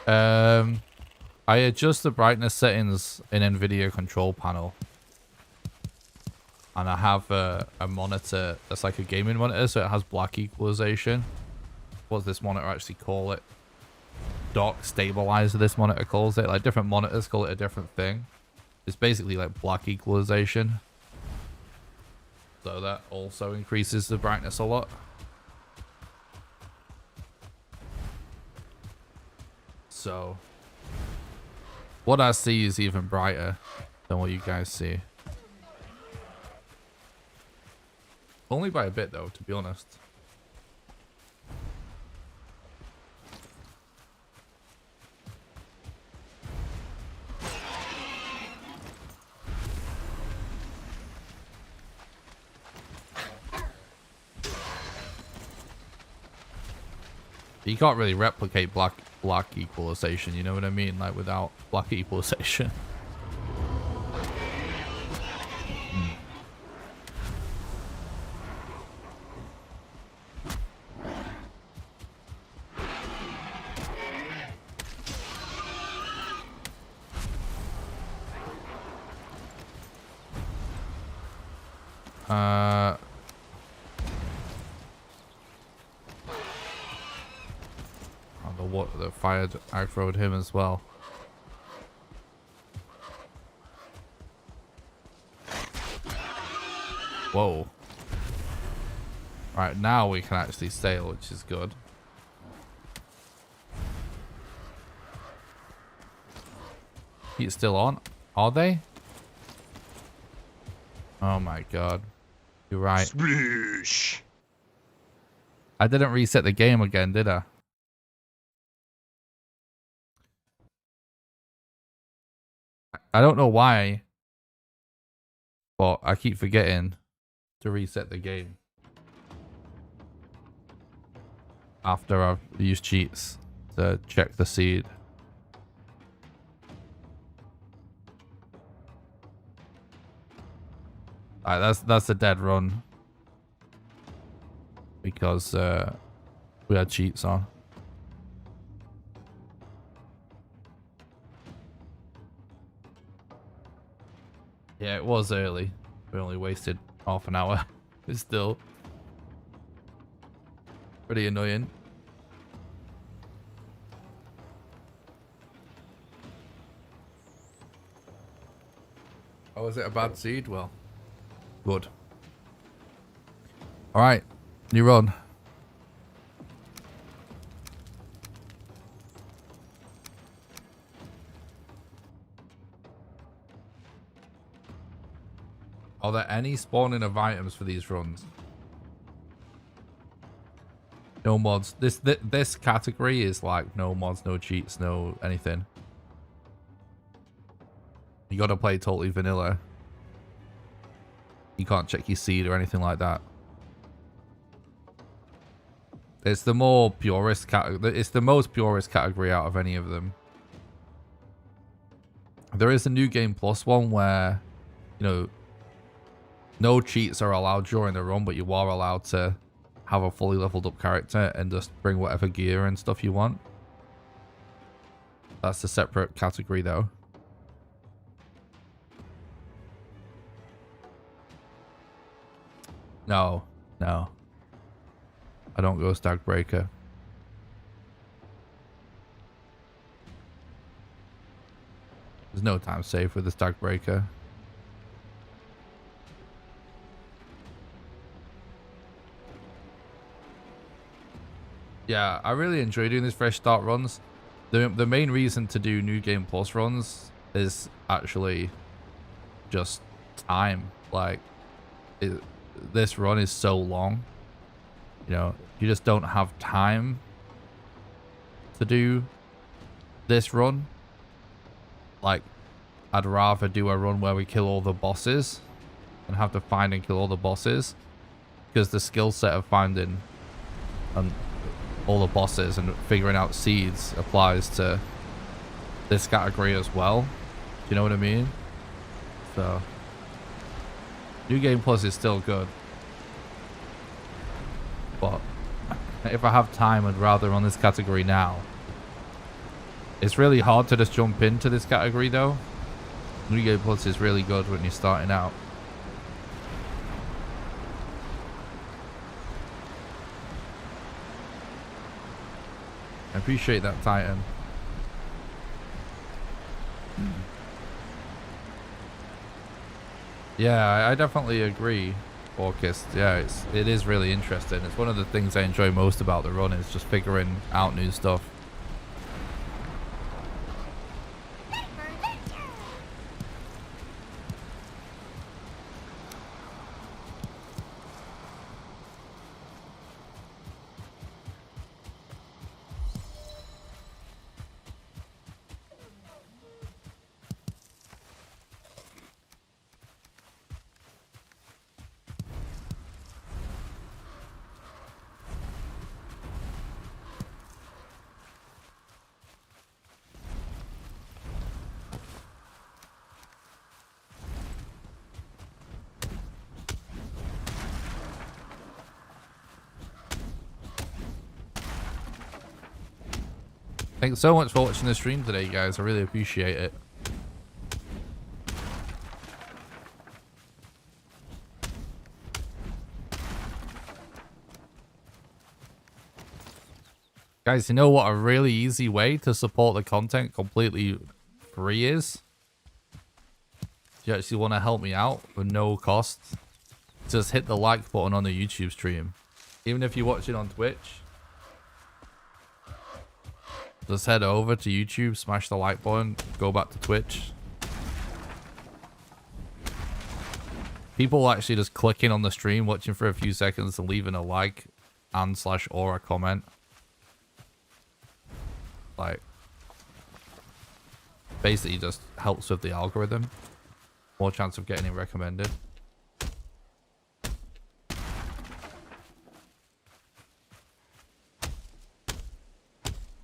S1: I adjust the brightness settings in NVIDIA control panel. And I have a monitor that's like a gaming monitor, so it has black equalization. What does this monitor actually call it? Dock stabilizer, this monitor calls it. Like different monitors call it a different thing. It's basically like black equalization. So that also increases the brightness a lot. So what I see is even brighter than what you guys see. Only by a bit though, to be honest. You can't really replicate black equalization, you know what I mean? Like without black equalization. The fire aggroed him as well. Whoa. Right, now we can actually sail, which is good. He's still on. Are they? Oh my god. You're right.
S2: Sploosh.
S1: I didn't reset the game again, did I? I don't know why, but I keep forgetting to reset the game after I've used cheats to check the seed. Alright, that's a dead run because we had cheats on. Yeah, it was early. We only wasted half an hour. It's still pretty annoying. Oh, is it a bad seed? Well, good. All right, new run. Are there any spawning of items for these runs? No mods. This category is like no mods, no cheats, no anything. You gotta play totally vanilla. You can't check your seed or anything like that. It's the more purist category. It's the most purist category out of any of them. There is a new game plus one where, you know, no cheats are allowed during the run, but you are allowed to have a fully leveled up character and just bring whatever gear and stuff you want. That's a separate category though. No, no. I don't go Stag Breaker. There's no time safe with the Stag Breaker. Yeah, I really enjoy doing these fresh start runs. The main reason to do New Game Plus runs is actually just time. Like, this run is so long. You know, you just don't have time to do this run. Like, I'd rather do a run where we kill all the bosses and have to find and kill all the bosses, because the skill set of finding all the bosses and figuring out seeds applies to this category as well. Do you know what I mean? So, New Game Plus is still good, but if I have time, I'd rather run this category now. It's really hard to just jump into this category though. New Game Plus is really good when you're starting out. I appreciate that, Titan. Yeah, I definitely agree, Orchist. Yeah, it is really interesting. It's one of the things I enjoy most about the run, is just figuring out new stuff. Thanks so much for watching the stream today, guys. I really appreciate it. Guys, you know what a really easy way to support the content completely free is? If you actually want to help me out for no cost, just hit the like button on the YouTube stream. Even if you're watching on Twitch, just head over to YouTube, smash the like button, go back to Twitch. People actually just clicking on the stream, watching for a few seconds and leaving a like and / or a comment. Like, basically just helps with the algorithm. More chance of getting it recommended.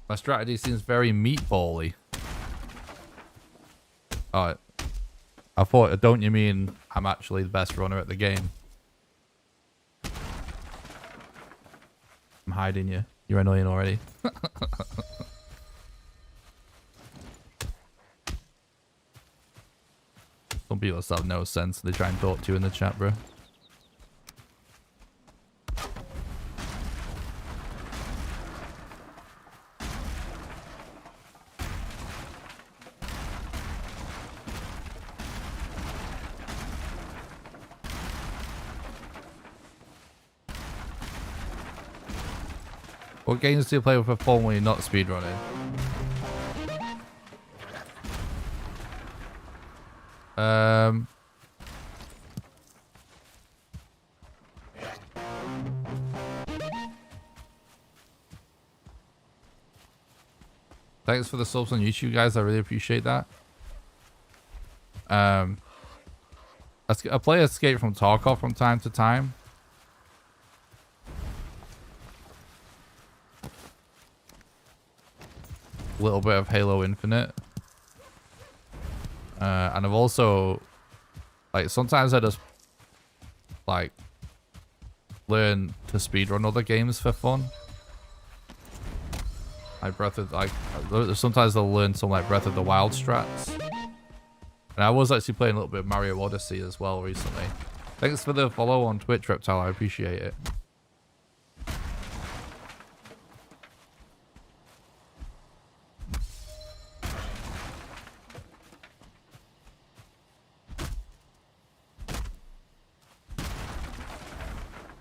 S1: My strategy seems very meatball-y. Alright. I thought, don't you mean I'm actually the best runner at the game? I'm hiding you. You're annoying already. Some people just have no sense. They try and talk to you in the chat, bro. What games do you play for fun when you're not speedrunning? Thanks for the subs on YouTube, guys. I really appreciate that. I play Escape from Tarkov from time to time. A little bit of Halo Infinite. And I've also, like, sometimes I just, like, learn to speedrun other games for fun. Like sometimes I'll learn some, like, Breath of the Wild strats. And I was actually playing a little bit of Mario Odyssey as well recently. Thanks for the follow on Twitch, Reptile. I appreciate it.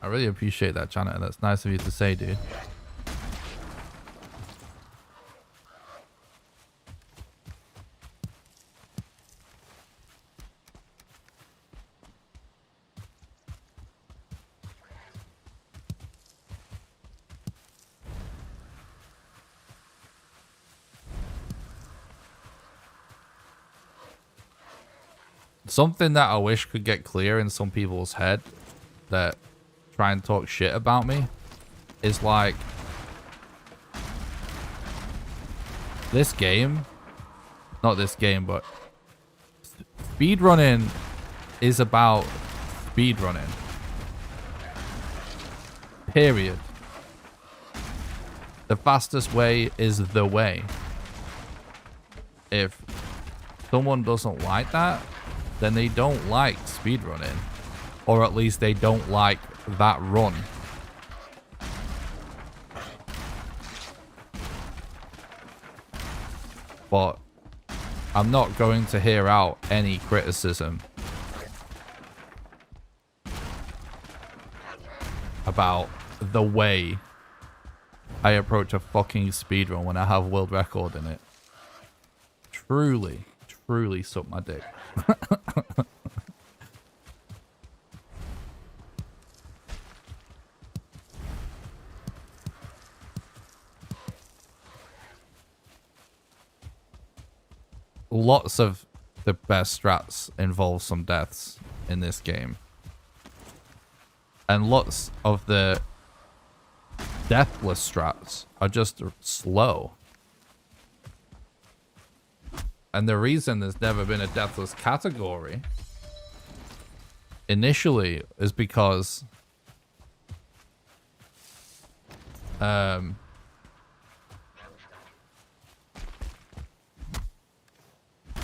S1: I really appreciate that, Janet. That's nice of you to say, dude. Something that I wish could get clear in some people's head that try and talk shit about me is like, this game, not this game, but speedrunning is about speedrunning. Period. The fastest way is the way. If someone doesn't like that, then they don't like speedrunning. Or at least they don't like that run. But I'm not going to hear out any criticism about the way I approach a fucking speedrun when I have world record in it. Truly, truly suck my dick. Lots of the best strats involve some deaths in this game. And lots of the deathless strats are just slow. And the reason there's never been a deathless category initially is because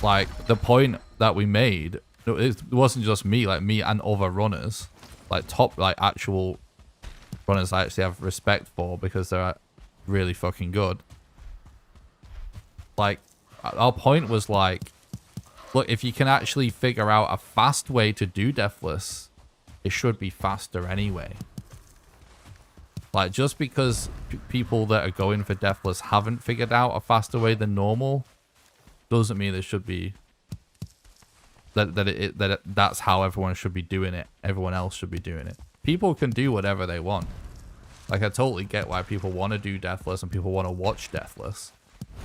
S1: like the point that we made, it wasn't just me, like me and other runners, like top, like actual runners I actually have respect for because they're really fucking good. Like, our point was like, look, if you can actually figure out a fast way to do deathless, it should be faster anyway. Like, just because people that are going for deathless haven't figured out a faster way than normal doesn't mean it should be that's how everyone should be doing it. Everyone else should be doing it. People can do whatever they want. Like, I totally get why people want to do deathless and people want to watch deathless.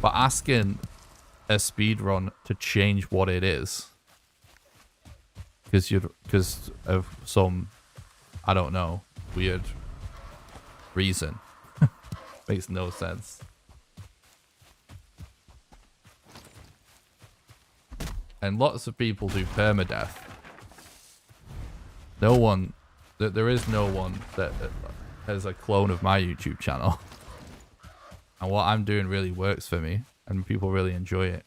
S1: But asking a speedrun to change what it is because of some, I don't know, weird reason makes no sense. And lots of people do permadeath. No one, there is no one that has a clone of my YouTube channel. And what I'm doing really works for me, and people really enjoy it.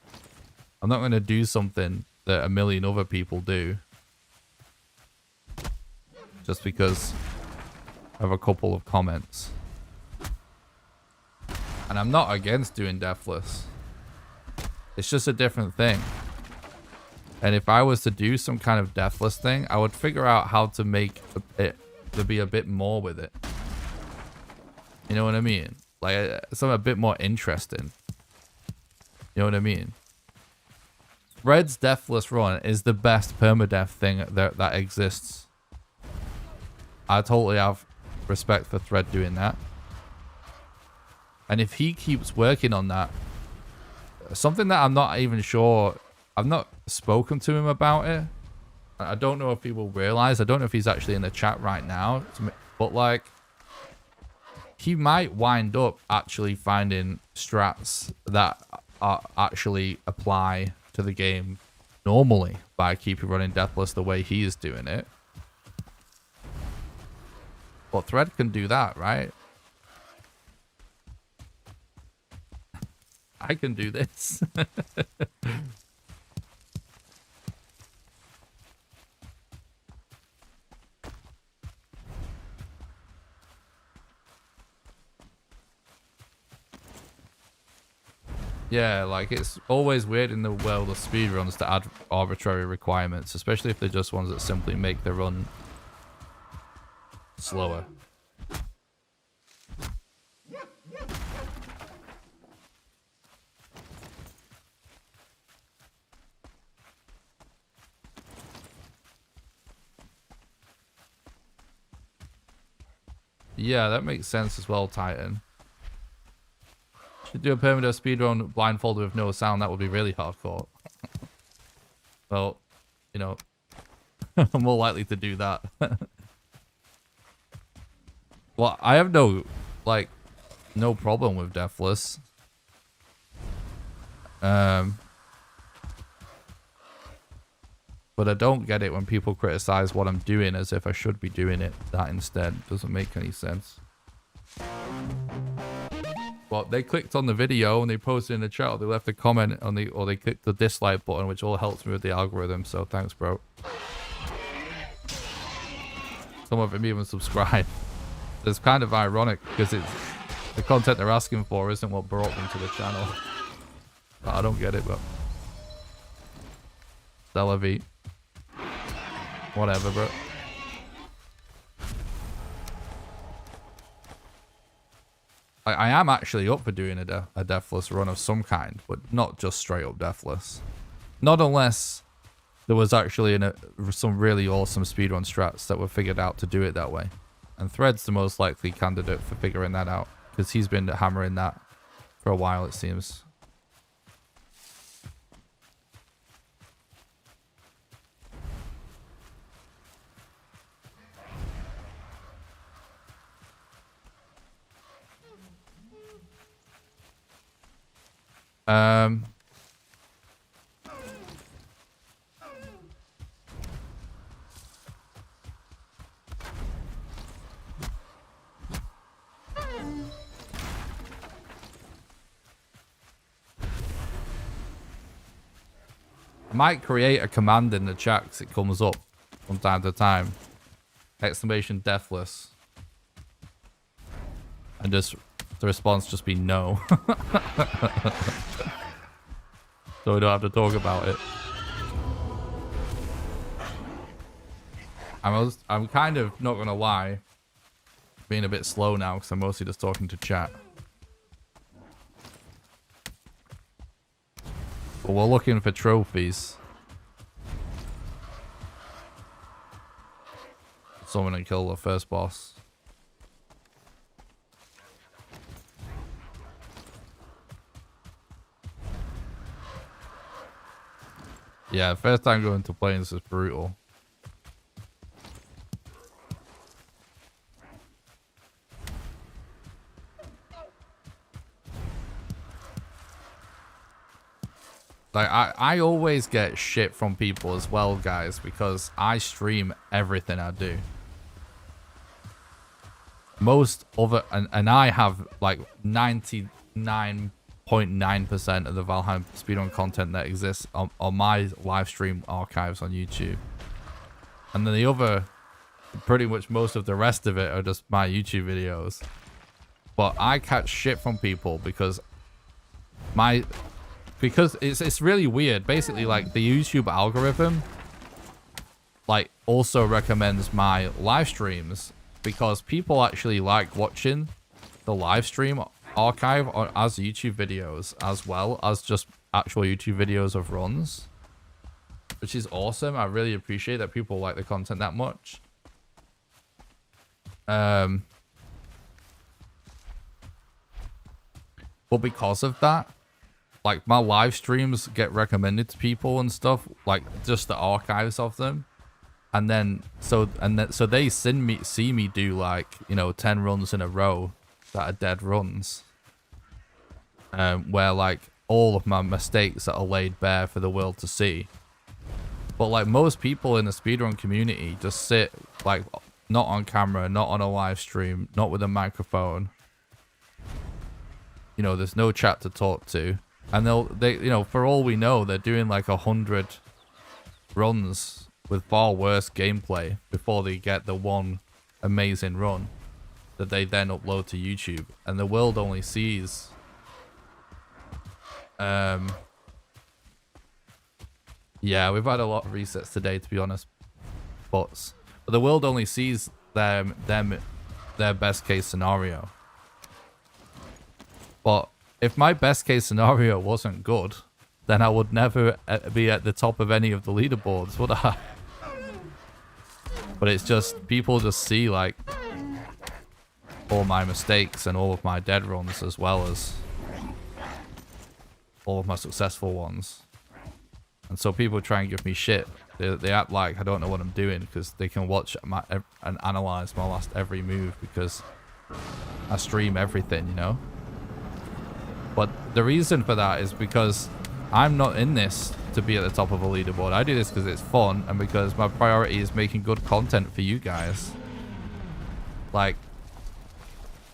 S1: I'm not going to do something that a million other people do just because of a couple of comments. And I'm not against doing deathless. It's just a different thing. And if I was to do some kind of deathless thing, I would figure out how to make it to be a bit more with it. You know what I mean? Like, something a bit more interesting. You know what I mean? Red's deathless run is the best permadeath thing that exists. I totally have respect for Thread doing that. And if he keeps working on that, something that I'm not even sure, I've not spoken to him about it. I don't know if people realize, I don't know if he's actually in the chat right now, but like, he might wind up actually finding strats that actually apply to the game normally by keeping running deathless the way he is doing it. But Thread can do that, right? I can do this. Yeah, like it's always weird in the world of speedruns to add arbitrary requirements, especially if they're just ones that simply make the run slower. Yeah, that makes sense as well, Titan. Should do a permadeath speedrun blindfolded with no sound. That would be really hardcore. Well, you know, I'm more likely to do that. Well, I have no problem with deathless. But I don't get it when people criticize what I'm doing as if I should be doing it that instead. Doesn't make any sense. Well, they clicked on the video and they posted in the chat, or they left a comment on the, or they clicked the dislike button, which all helps me with the algorithm. So thanks, bro. Some of them even subscribe. It's kind of ironic because it's the content they're asking for isn't what brought them to the channel. I don't get it, but Delavi. Whatever, bro. I am actually up for doing a deathless run of some kind, but not just straight up deathless. Not unless there was actually some really awesome speedrun strats that were figured out to do it that way. And Thread's the most likely candidate for figuring that out, because he's been hammering that for a while, it seems. I might create a command in the chat because it comes up from time to time. Exclamation deathless. And just the response just be no. So we don't have to talk about it. I'm kind of not gonna lie, being a bit slow now because I'm mostly just talking to chat. But we're looking for trophies. Summon and kill the first boss. Yeah, first time going to play this is brutal. Like, I always get shit from people as well, guys, because I stream everything I do. Most other, and I have like 99.9% of the Valheim Speedrun content that exists on my live stream archives on YouTube. And then the other, pretty much most of the rest of it are just my YouTube videos. But I catch shit from people because it's really weird. Basically, like, the YouTube algorithm like also recommends my live streams because people actually like watching the live stream archive as YouTube videos as well as just actual YouTube videos of runs, which is awesome. I really appreciate that people like the content that much. But because of that, like, my live streams get recommended to people and stuff, like just the archives of them. And then so they see me do, like, you know, 10 runs in a row that are dead runs. Where, like, all of my mistakes are laid bare for the world to see. But, like, most people in the speedrun community just sit, like, not on camera, not on a live stream, not with a microphone. You know, there's no chat to talk to. And they, you know, for all we know, they're doing like 100 runs with far worse gameplay before they get the one amazing run that they then upload to YouTube. And the world only sees Yeah, we've had a lot of resets today, to be honest. But the world only sees their best case scenario. But if my best case scenario wasn't good, then I would never be at the top of any of the leaderboards, would I? But it's just, people just see like all my mistakes and all of my dead runs, as well as all of my successful ones. And so people try and give me shit. They act like I don't know what I'm doing because they can watch and analyze my last every move because I stream everything, you know? But the reason for that is because I'm not in this to be at the top of a leaderboard. I do this because it's fun and because my priority is making good content for you guys. Like,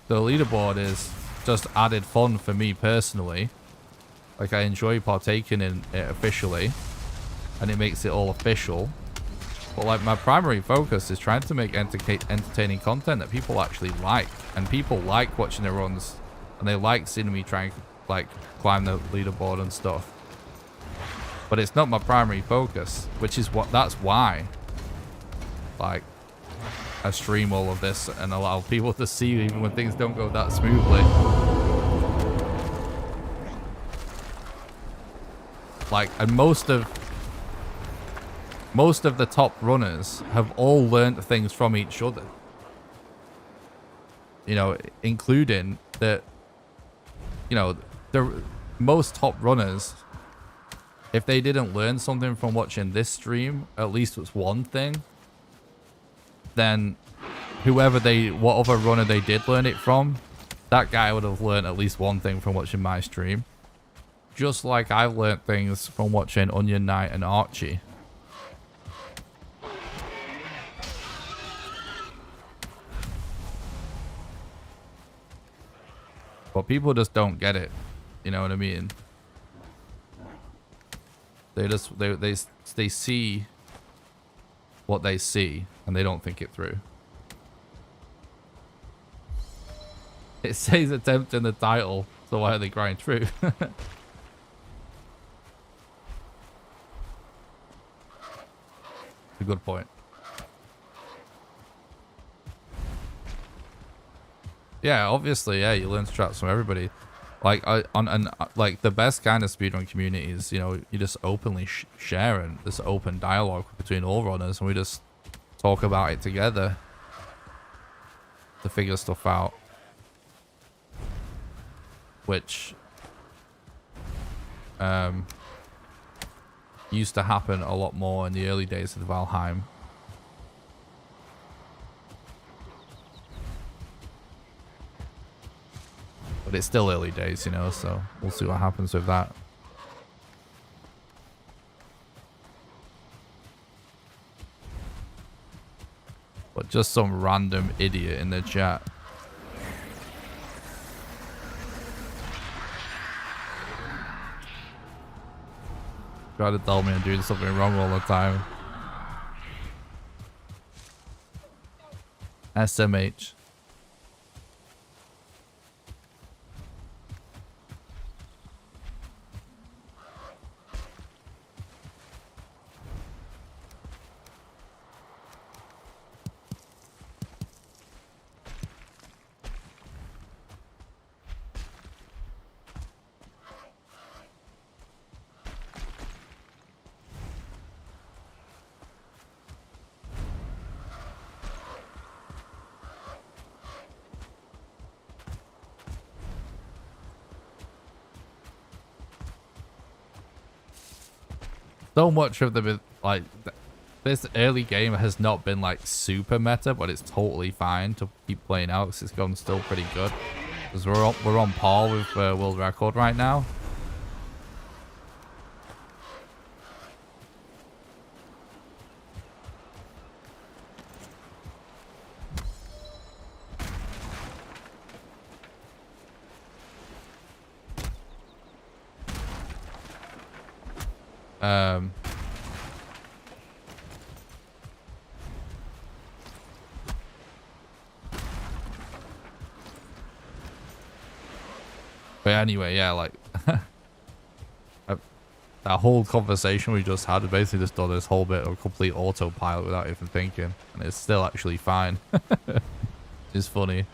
S1: the leaderboard is just added fun for me personally. Like, I enjoy partaking in it officially, and it makes it all official. But like, my primary focus is trying to make entertaining content that people actually like, and people like watching the runs, and they like seeing me try and like climb the leaderboard and stuff. But it's not my primary focus, which is that's why like I stream all of this and allow people to see even when things don't go that smoothly. Like, and most of the top runners have all learned things from each other. You know, including that, you know, the most top runners, if they didn't learn something from watching this stream, at least it's one thing, then what other runner they did learn it from, that guy would have learned at least one thing from watching my stream. Just like I've learned things from watching Onion Knight and Archie. But people just don't get it. You know what I mean? They see what they see and they don't think it through. It says attempt in the title, so why are they crying true? A good point. Yeah, obviously, yeah, you learn strats from everybody. Like, like the best kind of speedrun community is, you know, you just openly share and this open dialogue between all runners, and we just talk about it together to figure stuff out, which used to happen a lot more in the early days of the Valheim. But it's still early days, you know, so we'll see what happens with that. But just some random idiot in the chat. Try to tell me I'm doing something wrong all the time. SMH. So much of the, like, this early game has not been like super meta, but it's totally fine to keep playing out because it's gone still pretty good. Because we're on par with world record right now. But anyway, yeah, like that whole conversation we just had, basically just done this whole bit of complete autopilot without even thinking, and it's still actually fine. It's funny.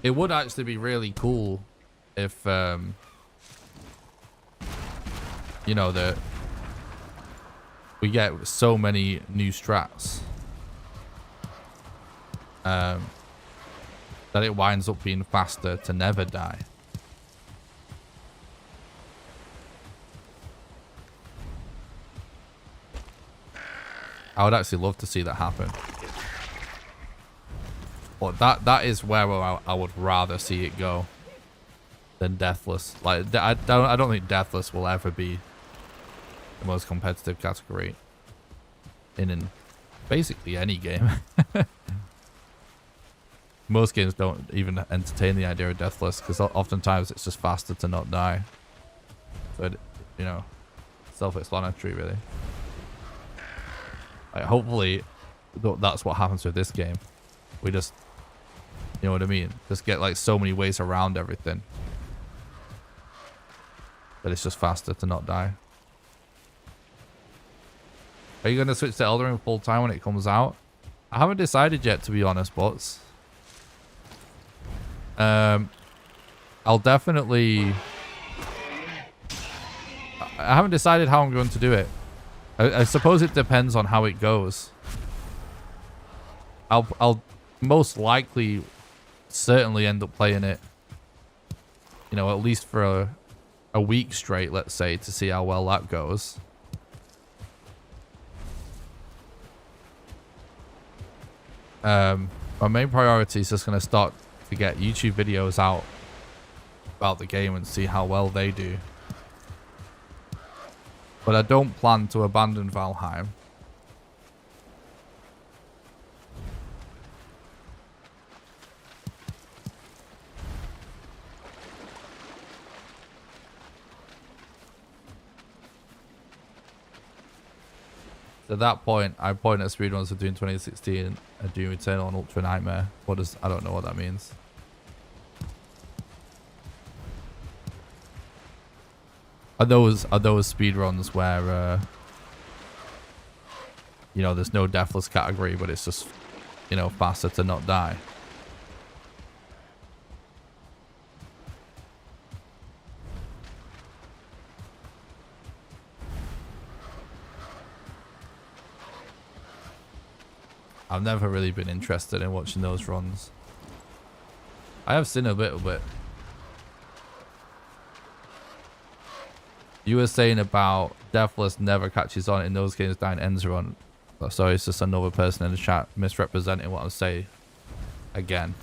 S1: It would actually be really cool if, you know, that we get so many new strats that it winds up being faster to never die. I would actually love to see that happen. But that is where I would rather see it go than Deathless. Like I don't think Deathless will ever be the most competitive category in basically any game. Most games don't even entertain the idea of Deathless because oftentimes it's just faster to not die. So you know, self-explanatory really. Like hopefully that's what happens with this game. We just, you know what I mean? Just get like so many ways around everything that it's just faster to not die. Are you going to switch to Elden Ring full time when it comes out? I haven't decided yet, to be honest, bots. I'll definitely... I haven't decided how I'm going to do it. I suppose it depends on how it goes. I'll most likely certainly end up playing it, you know, at least for a week straight, let's say, to see how well that goes. My main priority is just going to start to get YouTube videos out about the game and see how well they do. But I don't plan to abandon Valheim. At that point, I point at speedruns of Doom 2016 and Doom Eternal and Ultra Nightmare. I don't know what that means. Are those speedruns where you know, there's no deathless category, but it's just, you know, faster to not die? I've never really been interested in watching those runs. I have seen a little bit. You were saying about Deathless never catches on in those games down ends run. So it's just another person in the chat misrepresenting what I say again.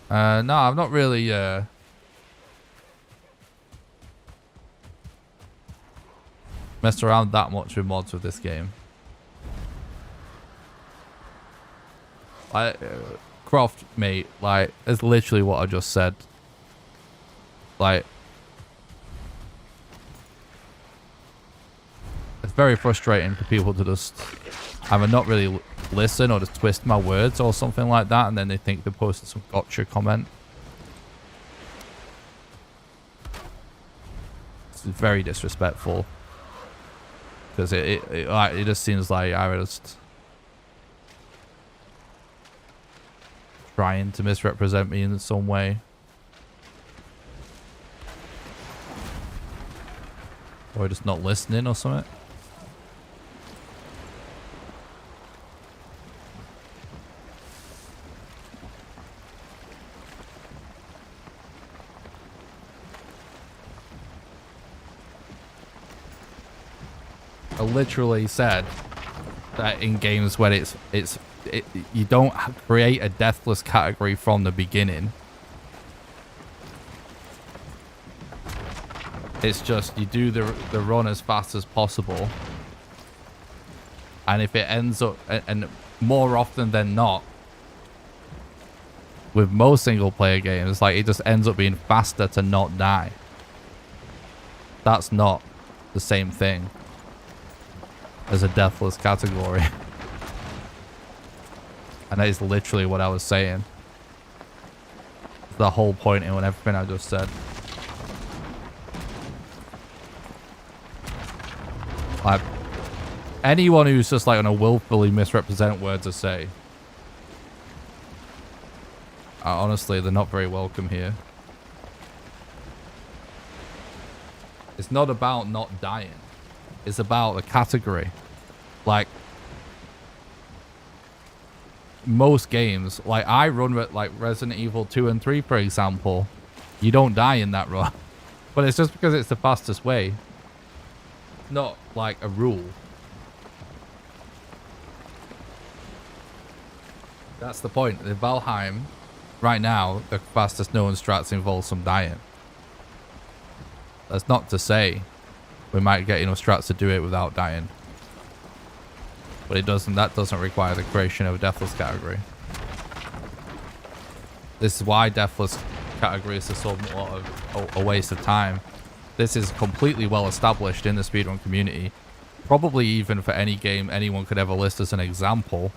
S1: No, I'm not really messed around that much with mods with this game. Croft, mate, like, it's literally what I just said. Like, it's very frustrating for people to just either not really listen or just twist my words or something like that, and then they think they're posting some gotcha comment. It's very disrespectful. Because it just seems like I was just trying to misrepresent me in some way. Or just not listening or something. literally said that in games where you don't create a deathless category from the beginning. It's just you do the run as fast as possible. And if it ends up, and more often than not, with most single player games, like it just ends up being faster to not die. That's not the same thing as a deathless category. And that is literally what I was saying. The whole point in everything I just said. Like, anyone who's just like gonna willfully misrepresent words I say, honestly, they're not very welcome here. It's not about not dying. It's about the category. Like, most games, like I run with like Resident Evil 2 and 3, for example, you don't die in that run. But it's just because it's the fastest way. Not like a rule. That's the point. In Valheim, right now, the fastest known strats involve some dying. That's not to say we might get enough strats to do it without dying. But it doesn't. That doesn't require the creation of a deathless category. This is why deathless categories are somewhat of a waste of time. This is completely well established in the speedrun community. Probably even for any game anyone could ever list as an example.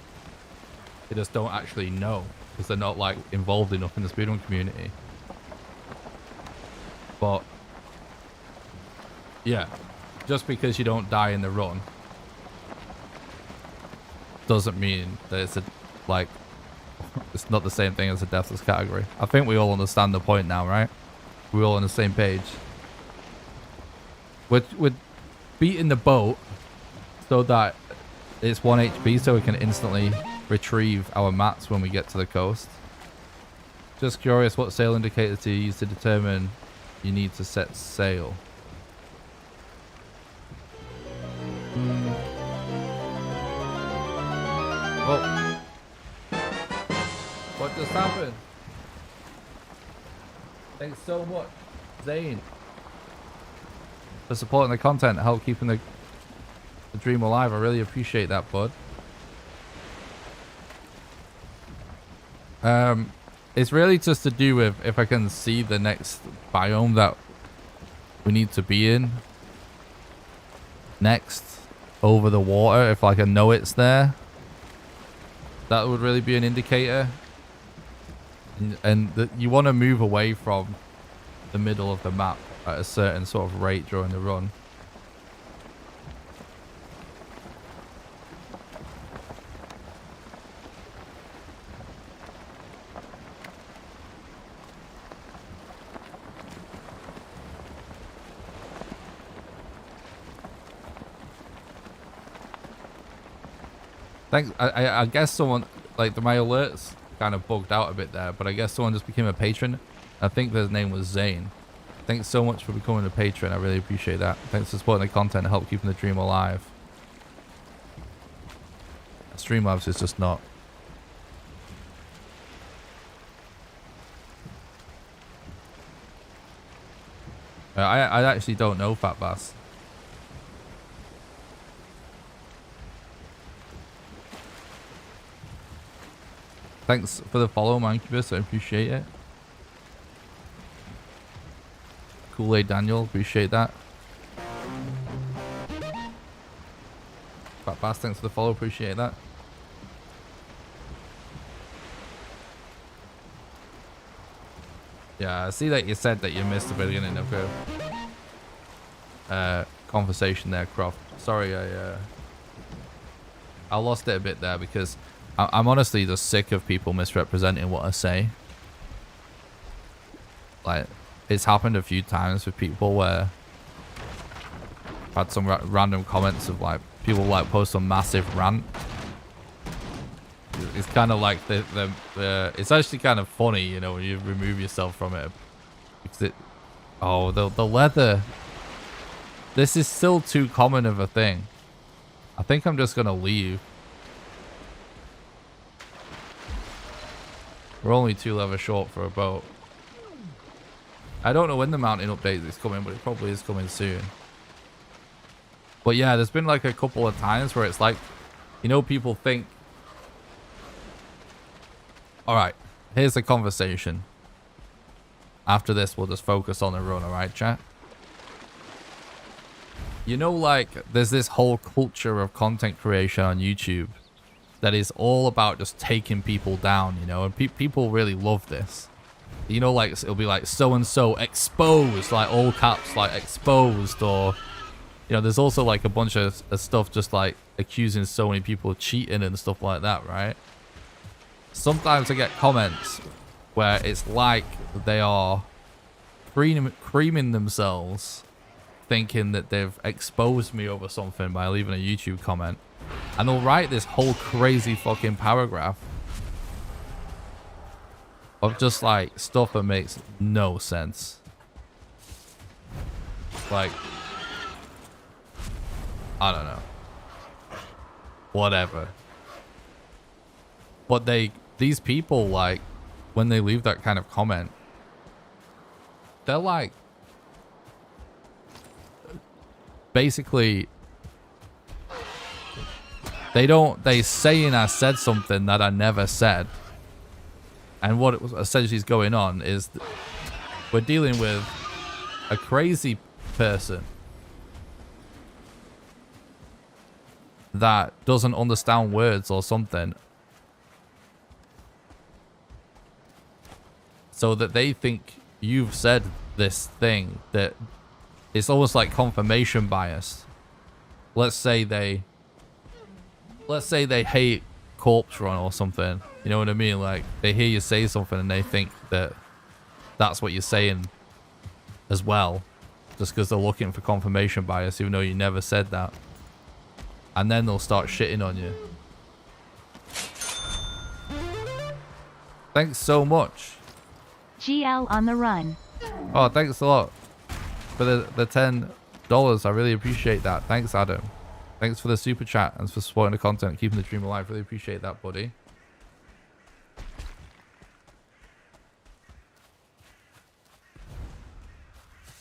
S1: They just don't actually know because they're not like involved enough in the speedrun community. But yeah, just because you don't die in the run doesn't mean that it's a like it's not the same thing as a deathless category. I think we all understand the point now, right? We're all on the same page. We're beating the boat so that it's 1 HP so we can instantly retrieve our mats when we get to the coast. Just curious, what sail indicators do you use to determine you need to set sail? Oh. What just happened? Thanks so much, Zane, for supporting the content, help keeping the dream alive. I really appreciate that, bud. It's really just to do with if I can see the next biome that we need to be in next over the water. If like I know it's there, that would really be an indicator. And you want to move away from the middle of the map at a certain sort of rate during the run. Thanks. I guess someone, like my alerts kind of bugged out a bit there, but I guess someone just became a patron. I think their name was Zane. Thanks so much for becoming a patron. I really appreciate that. Thanks for supporting the content and help keeping the dream alive. Streamlabs is just not. I actually don't know, Fat Bass. Thanks for the follow, Mancubus. I appreciate it. Kool-Aid Daniel, appreciate that. Fat Bass, thanks for the follow, appreciate that. Yeah, I see that you said that you missed the beginning of a conversation there, Croft. Sorry, I lost it a bit there because I'm honestly just sick of people misrepresenting what I say. Like, it's happened a few times with people where I've had some random comments of like people like post a massive rant. It's kind of like it's actually kind of funny, you know, when you remove yourself from it. Because the leather. This is still too common of a thing. I think I'm just gonna leave. We're only 2 levels short for a boat. I don't know when the mountain update is coming, but it probably is coming soon. But yeah, there's been like a couple of times where it's like, you know, people think, all right, here's the conversation. After this, we'll just focus on the run, all right, chat? You know, like, there's this whole culture of content creation on YouTube that is all about just taking people down, you know, and people really love this. You know, like, it'll be like, so-and-so exposed, like, all caps, like, exposed, or, you know, there's also, like, a bunch of stuff just, like, accusing so many people of cheating and stuff like that, right? Sometimes I get comments where it's like they are creaming themselves, thinking that they've exposed me over something by leaving a YouTube comment. And they'll write this whole crazy fucking paragraph of just like stuff that makes no sense. Like, I don't know. Whatever. But these people, like, when they leave that kind of comment, they're like, basically, they saying I said something that I never said. And what essentially is going on is we're dealing with a crazy person that doesn't understand words or something, so that they think you've said this thing that it's almost like confirmation bias. Let's say they hate Corpse Run or something. You know what I mean? Like, they hear you say something and they think that that's what you're saying as well, just because they're looking for confirmation bias, even though you never said that. And then they'll start shitting on you. Thanks so much.
S3: GL on the run.
S1: Oh, thanks a lot for the $10. I really appreciate that. Thanks, Adam. Thanks for the super chat and for supporting the content, keeping the dream alive. Really appreciate that, buddy.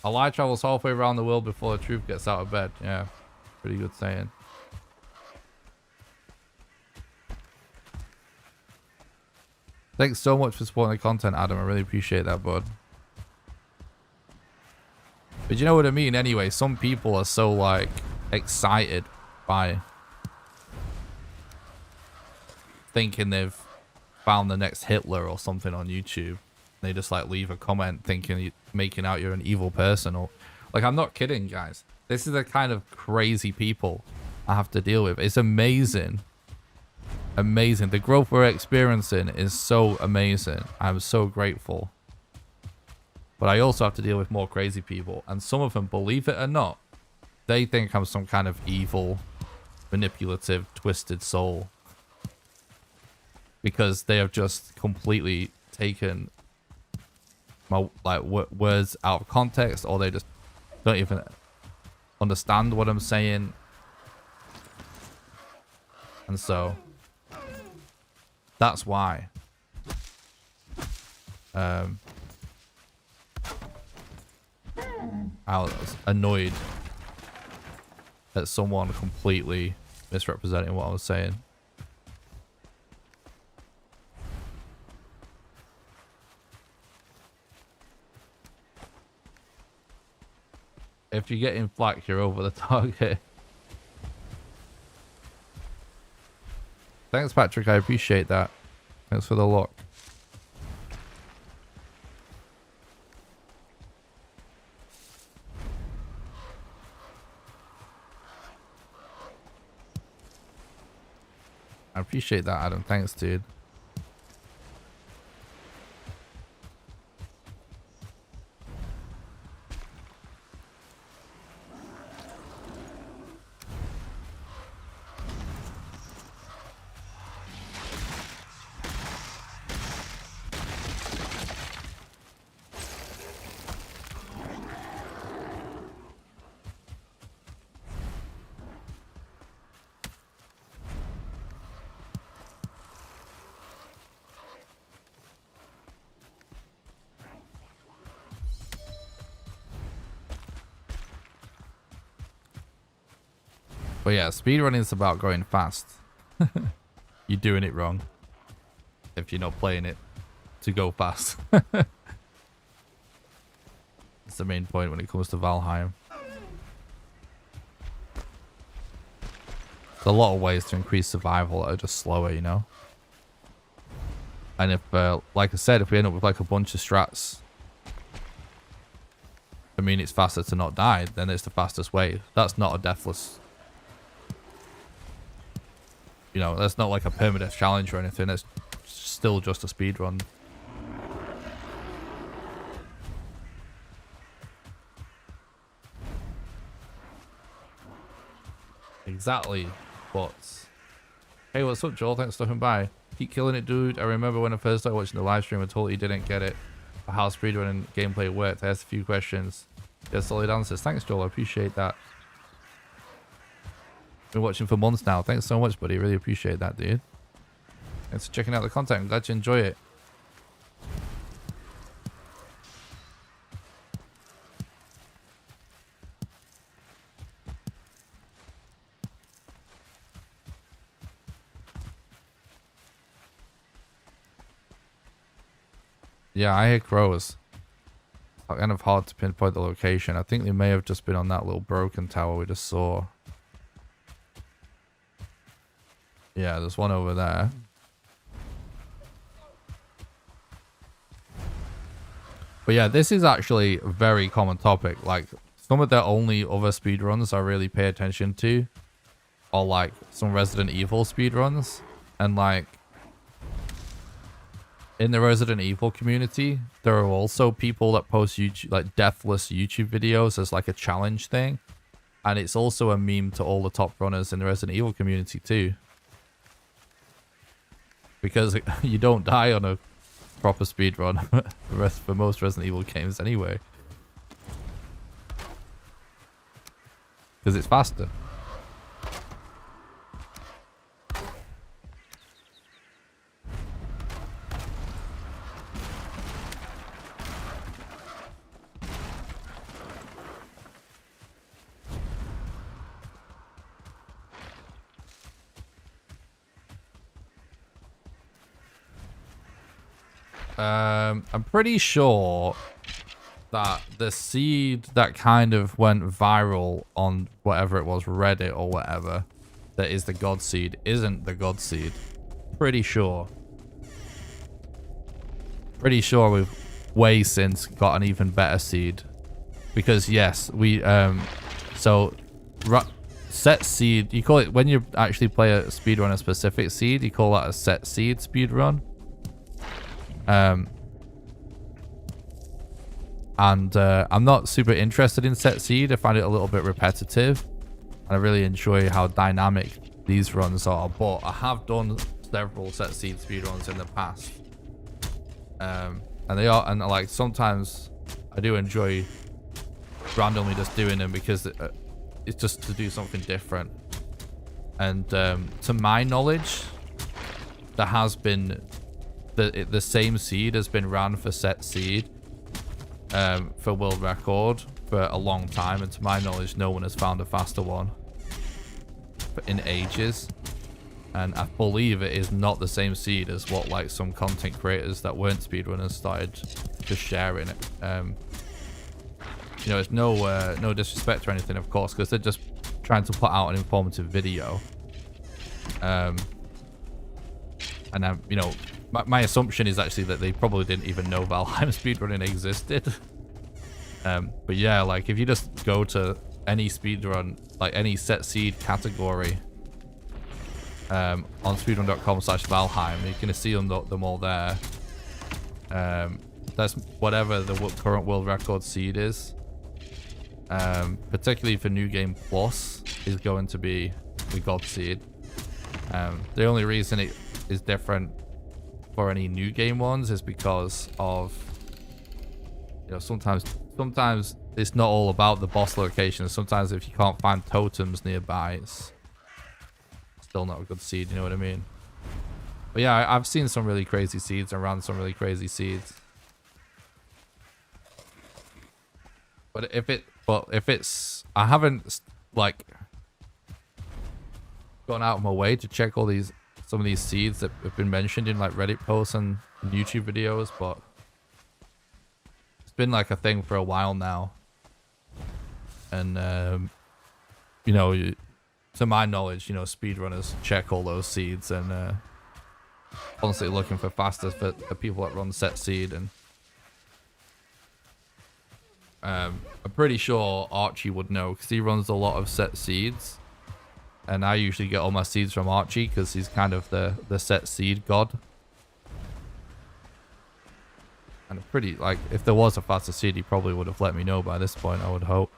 S1: A lie travels halfway around the world before the truth gets out of bed. Yeah, pretty good saying. Thanks so much for supporting the content, Adam. I really appreciate that, bud. But you know what I mean? Anyway, some people are so, like, excited by thinking they've found the next Hitler or something on YouTube. They just, like, leave a comment thinking, making out you're an evil person. Or, like, I'm not kidding, guys. This is the kind of crazy people I have to deal with. It's amazing. Amazing. The growth we're experiencing is so amazing. I'm so grateful. But I also have to deal with more crazy people. And some of them, believe it or not, they think I'm some kind of evil, manipulative, twisted soul. Because they have just completely taken my, like, words out of context, or they just don't even understand what I'm saying. And so that's why I was annoyed at someone completely misrepresenting what I was saying. If you're getting flack, you're over the target. Thanks, Patrick. I appreciate that. Thanks for the lock. I appreciate that, Adam. Thanks, dude. But yeah, speedrunning is about going fast. You're doing it wrong if you're not playing it to go fast. That's the main point when it comes to Valheim. There's a lot of ways to increase survival that are just slower, you know? And if, like I said, if we end up with like a bunch of strats, I mean, it's faster to not die, then it's the fastest way. That's not a deathless... You know, that's not like a permadeath challenge or anything. It's still just a speedrun. Exactly. But hey, what's up, Joel? Thanks for stopping by. Keep killing it, dude. I remember when I first started watching the live stream, I totally didn't get it. How speedrunning gameplay worked. I asked a few questions. Get solid answers. Thanks, Joel. I appreciate that. Been watching for months now. Thanks so much, buddy. Really appreciate that, dude. Thanks for checking out the content. I'm glad you enjoy it. Yeah, I hear crows. Kind of hard to pinpoint the location. I think they may have just been on that little broken tower we just saw. Yeah, there's one over there. But yeah, this is actually a very common topic. Like, some of the only other speedruns I really pay attention to are like some Resident Evil speedruns. And like, in the Resident Evil community, there are also people that post YouTube, like deathless YouTube videos as like a challenge thing. And it's also a meme to all the top runners in the Resident Evil community too. Because you don't die on a proper speedrun for most Resident Evil games anyway. Because it's faster. I'm pretty sure that the seed that kind of went viral on whatever it was, Reddit or whatever, that is the God seed, isn't the God seed. Pretty sure. Pretty sure we've way since got an even better seed. Because yes, we, set seed, you call it, when you actually play a speedrun a specific seed, you call that a set seed speedrun. I'm not super interested in set seed. I find it a little bit repetitive. I really enjoy how dynamic these runs are, but I have done several set seed speedruns in the past. And they are, and like sometimes I do enjoy randomly just doing them because it's just to do something different. And to my knowledge, there has been the same seed has been ran for set seed for world record for a long time, and to my knowledge no one has found a faster one in ages. And I believe it is not the same seed as what like some content creators that weren't speedrunners started just sharing it. You know, it's no disrespect or anything, of course, because they're just trying to put out an informative video. And you know, my assumption is actually that they probably didn't even know Valheim speedrunning existed. But yeah, like if you just go to any speedrun, like any set seed category on speedrun.com/Valheim, you can see them all there. That's whatever the current world record seed is. Particularly for New Game Plus is going to be the God seed. The only reason it is different for any new game ones is because of, you know, sometimes it's not all about the boss locations. Sometimes if you can't find totems nearby, it's still not a good seed, you know what I mean? But yeah, I've seen some really crazy seeds and ran some really crazy seeds. But if it's, I haven't like gone out of my way to check all these, some of these seeds that have been mentioned in like Reddit posts and YouTube videos, but it's been like a thing for a while now. And, you know, to my knowledge, you know, speedrunners check all those seeds and constantly looking for faster for people that run set seed. And I'm pretty sure Archie would know because he runs a lot of set seeds. And I usually get all my seeds from Archie because he's kind of the set seed god. And pretty, like, if there was a faster seed, he probably would have let me know by this point, I would hope.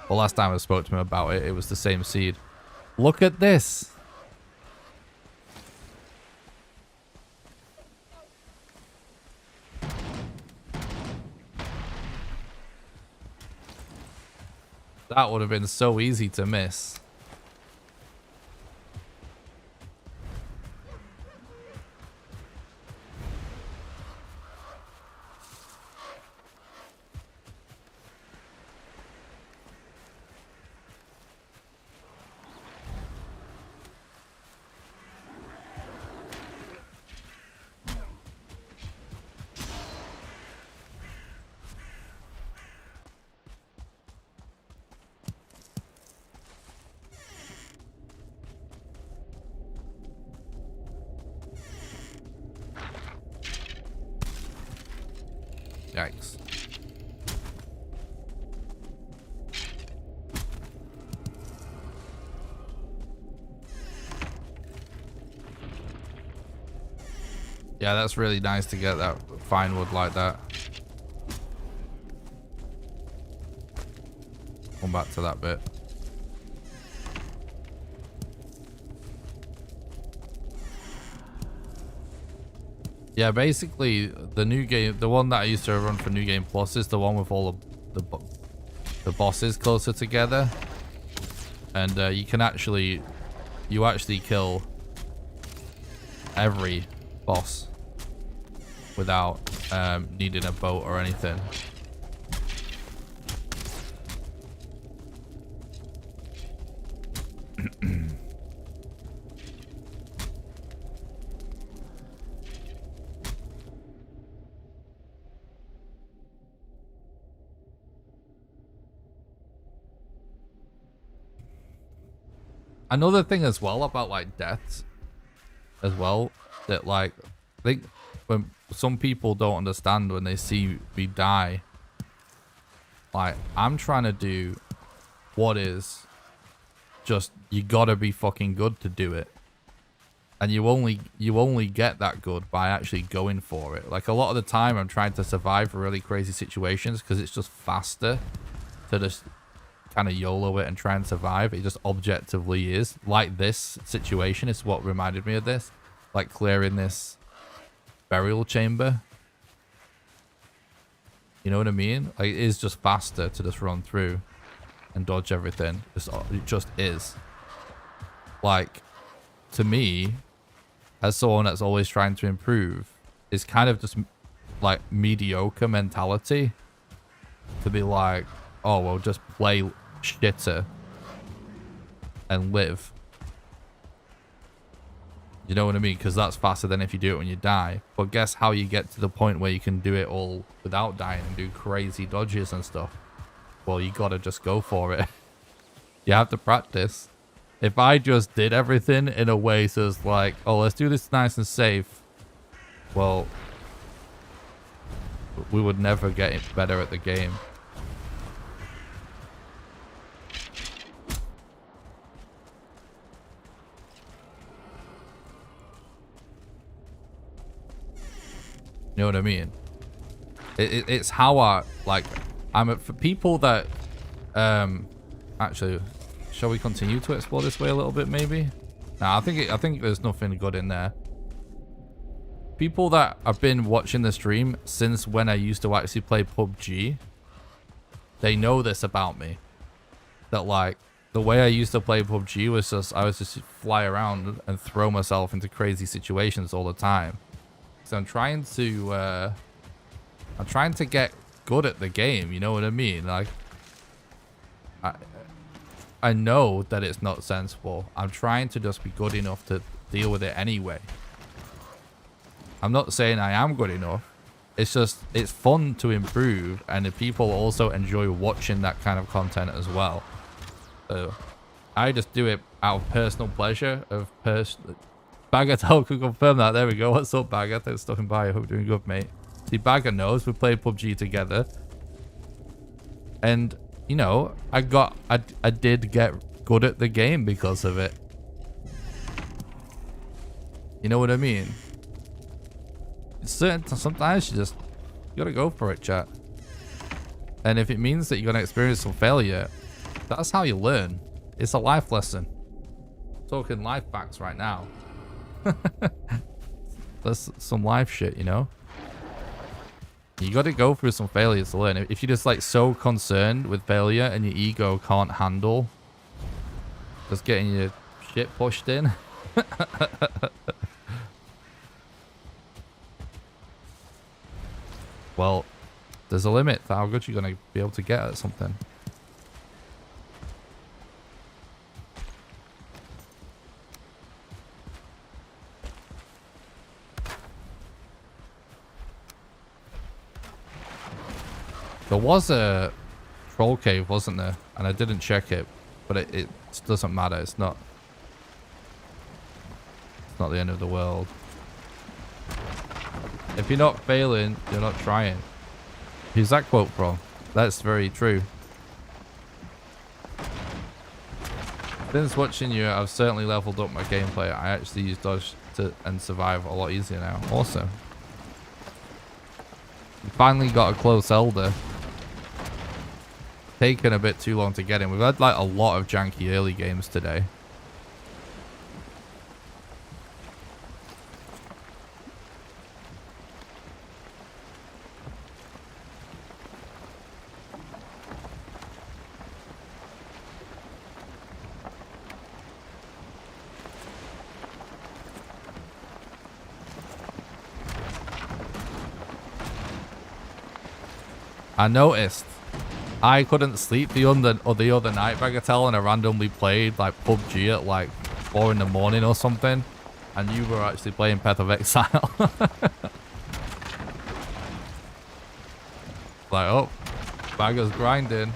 S1: Well, last time I spoke to him about it, it was the same seed. Look at this. That would have been so easy to miss. Yikes. Yeah, that's really nice to get that fine wood like that. Come back to that bit. Yeah, basically the new game, the one that I used to run for New Game Plus is the one with all of the bosses closer together, and you actually kill every boss without needing a boat or anything. Another thing as well about like deaths as well, that like I think when some people don't understand when they see me die, like I'm trying to do what is just, you gotta be fucking good to do it, and you only get that good by actually going for it. Like a lot of the time I'm trying to survive really crazy situations because it's just faster to just kind of YOLO it and try and survive. It just objectively is. Like this situation is what reminded me of this. Like clearing this burial chamber. You know what I mean? Like it is just faster to just run through and dodge everything. It just is. Like, to me, as someone that's always trying to improve, it's kind of just like mediocre mentality to be like, oh, well, just play shitter and live. You know what I mean? Because that's faster than if you do it when you die. But guess how you get to the point where you can do it all without dying and do crazy dodges and stuff? Well, you gotta just go for it. You have to practice. If I just did everything in a way so it's like, oh, let's do this nice and safe, well, we would never get better at the game. You know what I mean? It's how I, like, for people that, actually, shall we continue to explore this way a little bit, maybe? Nah, I think there's nothing good in there. People that have been watching the stream since when I used to actually play PUBG, they know this about me. That, like, the way I used to play PUBG was just, I was just fly around and throw myself into crazy situations all the time. So I'm trying to get good at the game, you know what I mean? Like, I know that it's not sensible. I'm trying to just be good enough to deal with it anyway. I'm not saying I am good enough. It's just, it's fun to improve, and the people also enjoy watching that kind of content as well. So I just do it out of personal pleasure, Bagatelle could confirm that. There we go. What's up, Bagger? Thanks for stopping by. I hope you're doing good, mate. See, Bagger knows we played PUBG together. And, you know, I did get good at the game because of it. You know what I mean? Sometimes you gotta go for it, chat. And if it means that you're gonna experience some failure, that's how you learn. It's a life lesson. Talking life facts right now. That's some life shit, you know? You gotta go through some failures to learn. If you're just like so concerned with failure and your ego can't handle just getting your shit pushed in. Well, there's a limit to how good you're gonna be able to get at something. There was a troll cave, wasn't there? And I didn't check it, but it doesn't matter. It's not the end of the world. If you're not failing, you're not trying. Who's that quote from? That's very true. Since watching you, I've certainly leveled up my gameplay. I actually use dodge and survive a lot easier now. Awesome. We finally got a close elder. Taken a bit too long to get in. We've had like a lot of janky early games today. I noticed I couldn't sleep the other night, Bagatelle, and I randomly played like PUBG at like 4 in the morning or something, and you were actually playing Path of Exile. Like, oh, Bagger's grinding.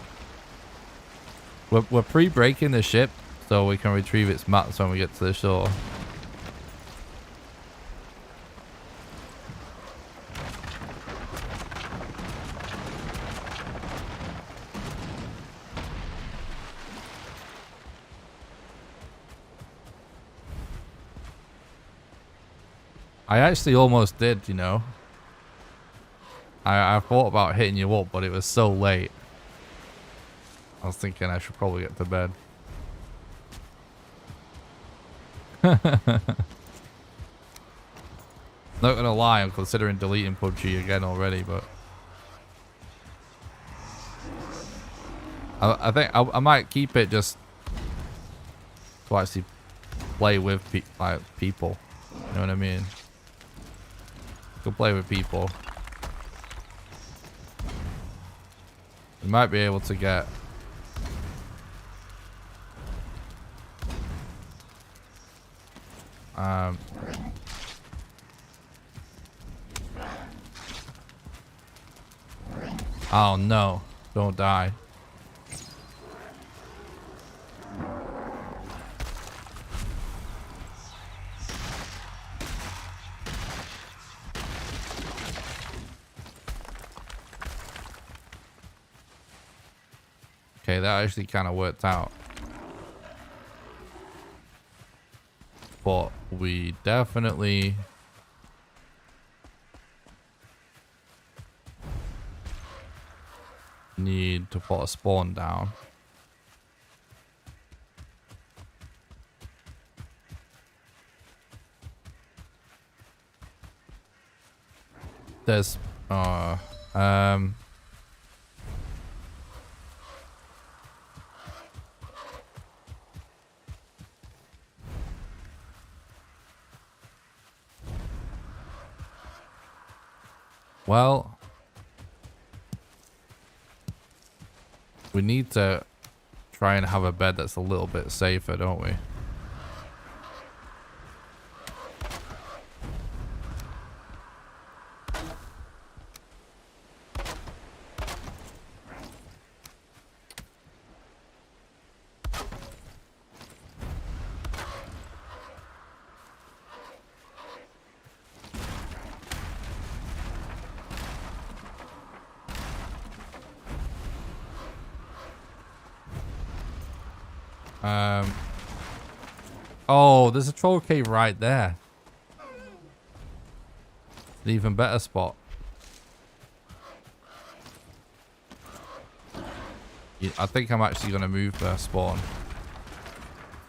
S1: We're pre-breaking the ship so we can retrieve its mats when we get to the shore. I actually almost did, you know. I thought about hitting you up, but it was so late. I was thinking I should probably get to bed. Not gonna lie, I'm considering deleting PUBG again already, but I think I might keep it just to actually play with people. You know what I mean? Go play with people. You might be able to get oh no, don't die. Okay, that actually kind of worked out. But we definitely need to put a spawn down. There's well, we need to try and have a bed that's a little bit safer, don't we? Oh, there's a troll cave right there. An even better spot. Yeah, I think I'm actually going to move the spawn.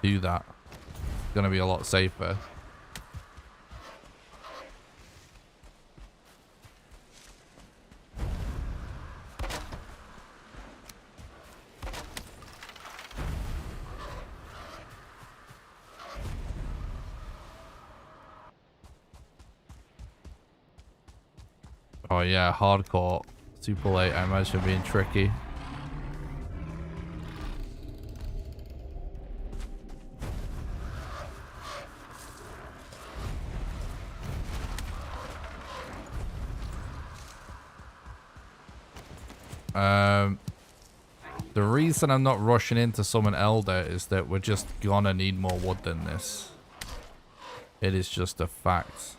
S1: Do that. It's going to be a lot safer. Oh yeah, hardcore. Super late, I imagine being tricky. The reason I'm not rushing into summon Elder is that we're just gonna need more wood than this. It is just a fact.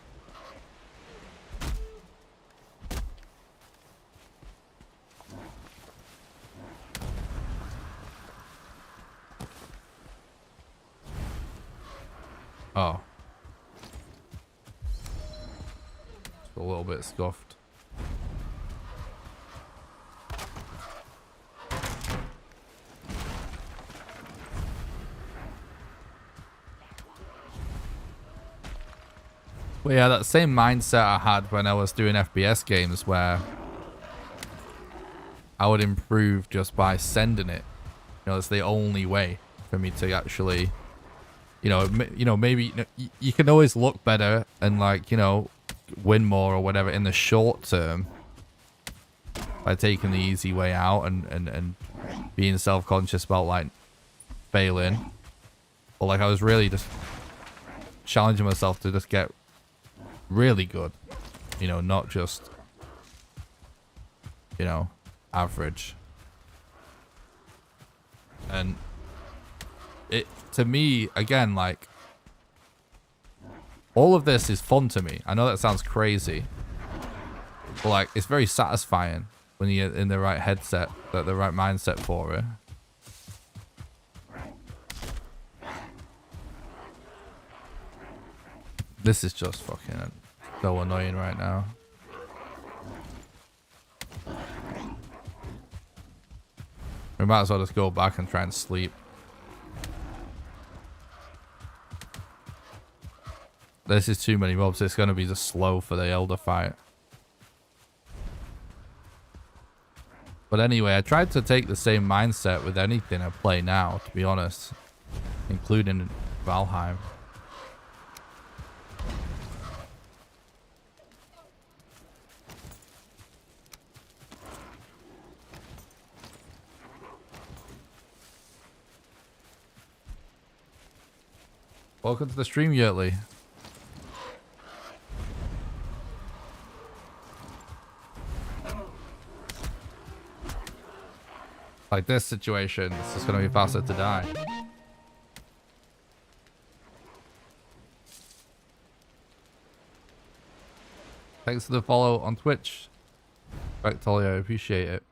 S1: Oh. It's a little bit scuffed. Well, yeah, that same mindset I had when I was doing FPS games where I would improve just by sending it. You know, it's the only way for me to actually, you know, maybe you can always look better and like, you know, win more or whatever in the short term by taking the easy way out and being self-conscious about like failing. But like I was really just challenging myself to just get really good, you know, not just, you know, average. And it, to me, again, like, all of this is fun to me. I know that sounds crazy, but like, it's very satisfying when you're in the right headset, the right mindset for it. This is just fucking so annoying right now. We might as well just go back and try and sleep. This is too many mobs. It's going to be just slow for the Elder fight. But anyway, I tried to take the same mindset with anything I play now, to be honest. Including Valheim. Welcome to the stream, Yurtley. Like this situation, it's just gonna be faster to die. Thanks for the follow on Twitch. Bactolio, I appreciate it.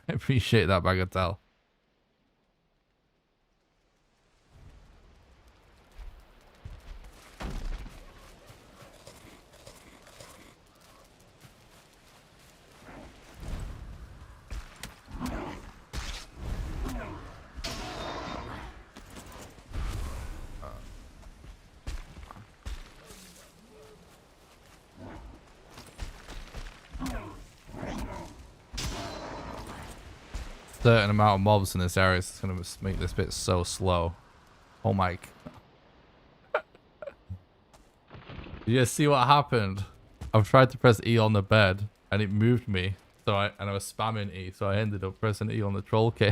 S1: I appreciate that, Bagatelle. Certain amount of mobs in this area is going to make this bit so slow. Oh my. You see what happened? I've tried to press E on the bed and it moved me. So I was spamming E, so I ended up pressing E on the troll key.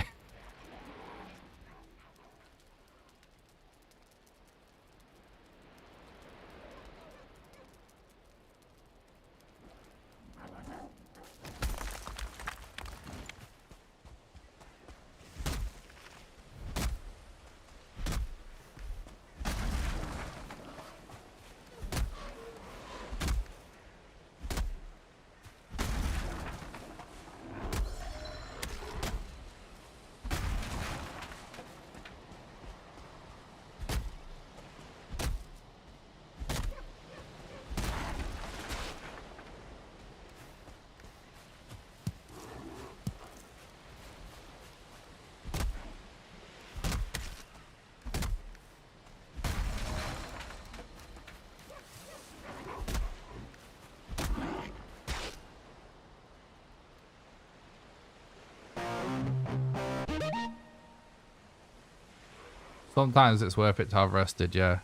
S1: Sometimes it's worth it to have rested, yeah.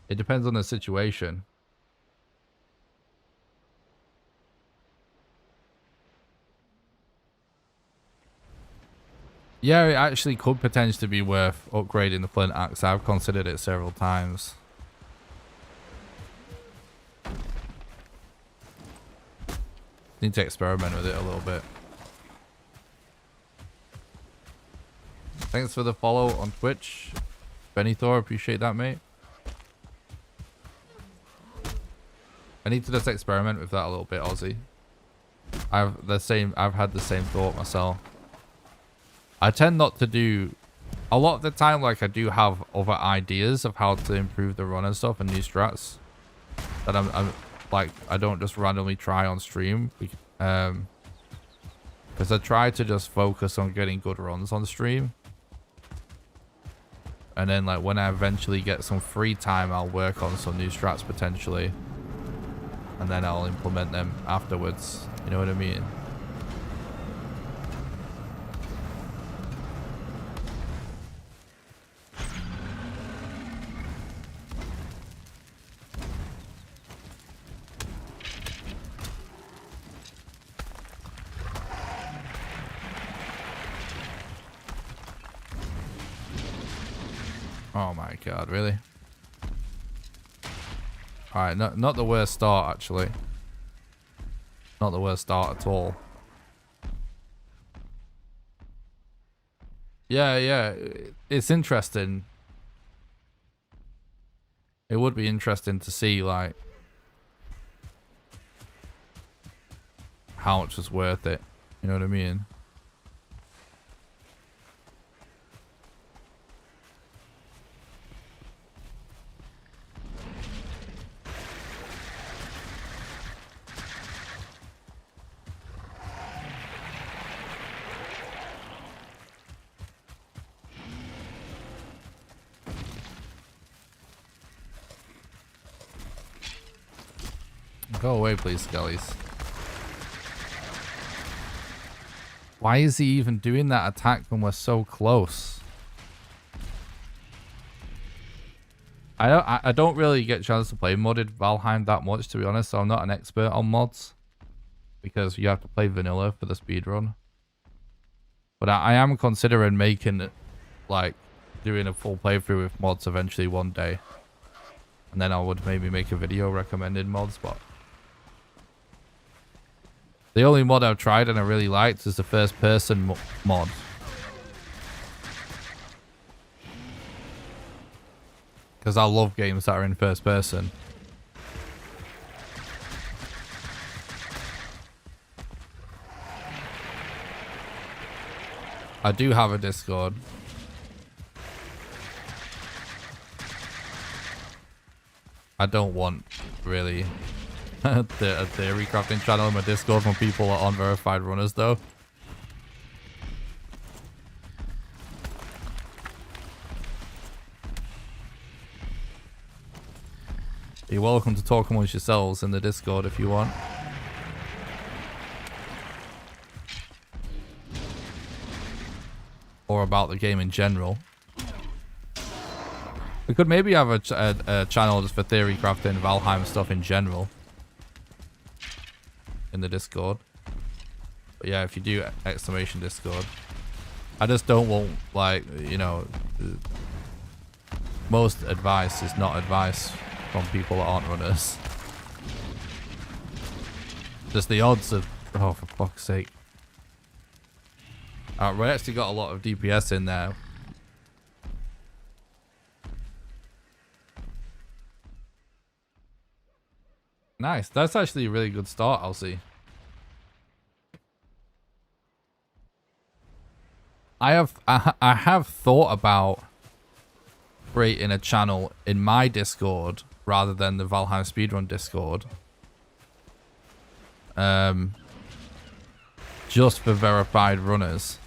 S1: It depends on the situation. Yeah, it actually could potentially be worth upgrading the flint axe. I've considered it several times. Need to experiment with it a little bit. Thanks for the follow on Twitch, Benny Thor. Appreciate that, mate. I need to just experiment with that a little bit, Aussie. I've had the same thought myself. I tend not to do a lot of the time. Like, I do have other ideas of how to improve the run and stuff and new strats that I'm like, I don't just randomly try on stream, because I try to just focus on getting good runs on stream. And then, like, when I eventually get some free time, I'll work on some new strats potentially. And then I'll implement them afterwards. You know what I mean? Oh my god, really? Alright, not the worst start, actually. Not the worst start at all. Yeah, it's interesting. It would be interesting to see, like, how much is worth it. You know what I mean? Go away, please, Skellies. Why is he even doing that attack when we're so close? I don't really get a chance to play modded Valheim that much, to be honest, so I'm not an expert on mods. Because you have to play vanilla for the speedrun. But I am considering making, like, doing a full playthrough with mods eventually one day. And then I would maybe make a video recommending mods, but... The only mod I've tried and I really liked is the first person mod. Because I love games that are in first person. I do have a Discord. I don't want, really... a theory crafting channel in my Discord from people are unverified runners, though. You're welcome to talk amongst yourselves in the Discord if you want. Or about the game in general. We could maybe have a channel just for theory crafting Valheim stuff in general. In the Discord. But yeah, if you do exclamation Discord, I just don't want, like, you know, most advice is not advice from people that aren't runners. Just the odds of, oh, for fuck's sake. We actually got a lot of DPS in there. Nice. That's actually a really good start, I'll see. I have thought about creating a channel in my Discord rather than the Valheim Speedrun Discord. Just for verified runners.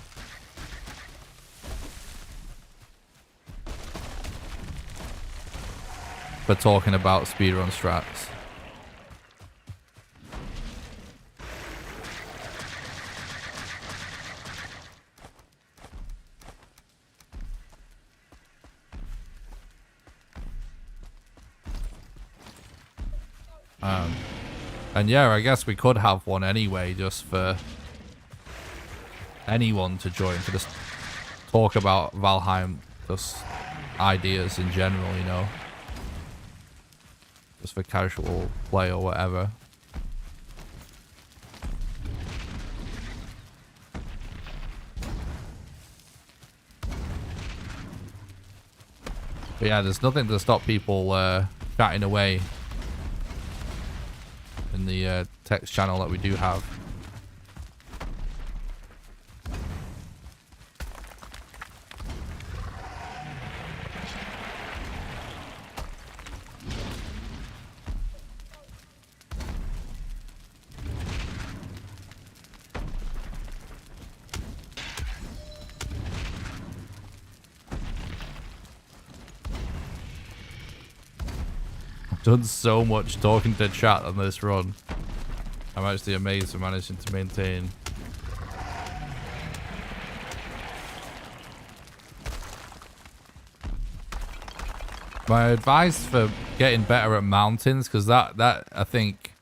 S1: For talking about speedrun strats. And yeah, I guess we could have one anyway, just for anyone to join, to just talk about Valheim, just ideas in general, you know, just for casual play or whatever. But yeah, there's nothing to stop people chatting away in the text channel that we do have. Done so much talking to chat on this run. I'm actually amazed we're managing to maintain. My advice for getting better at mountains, because that I think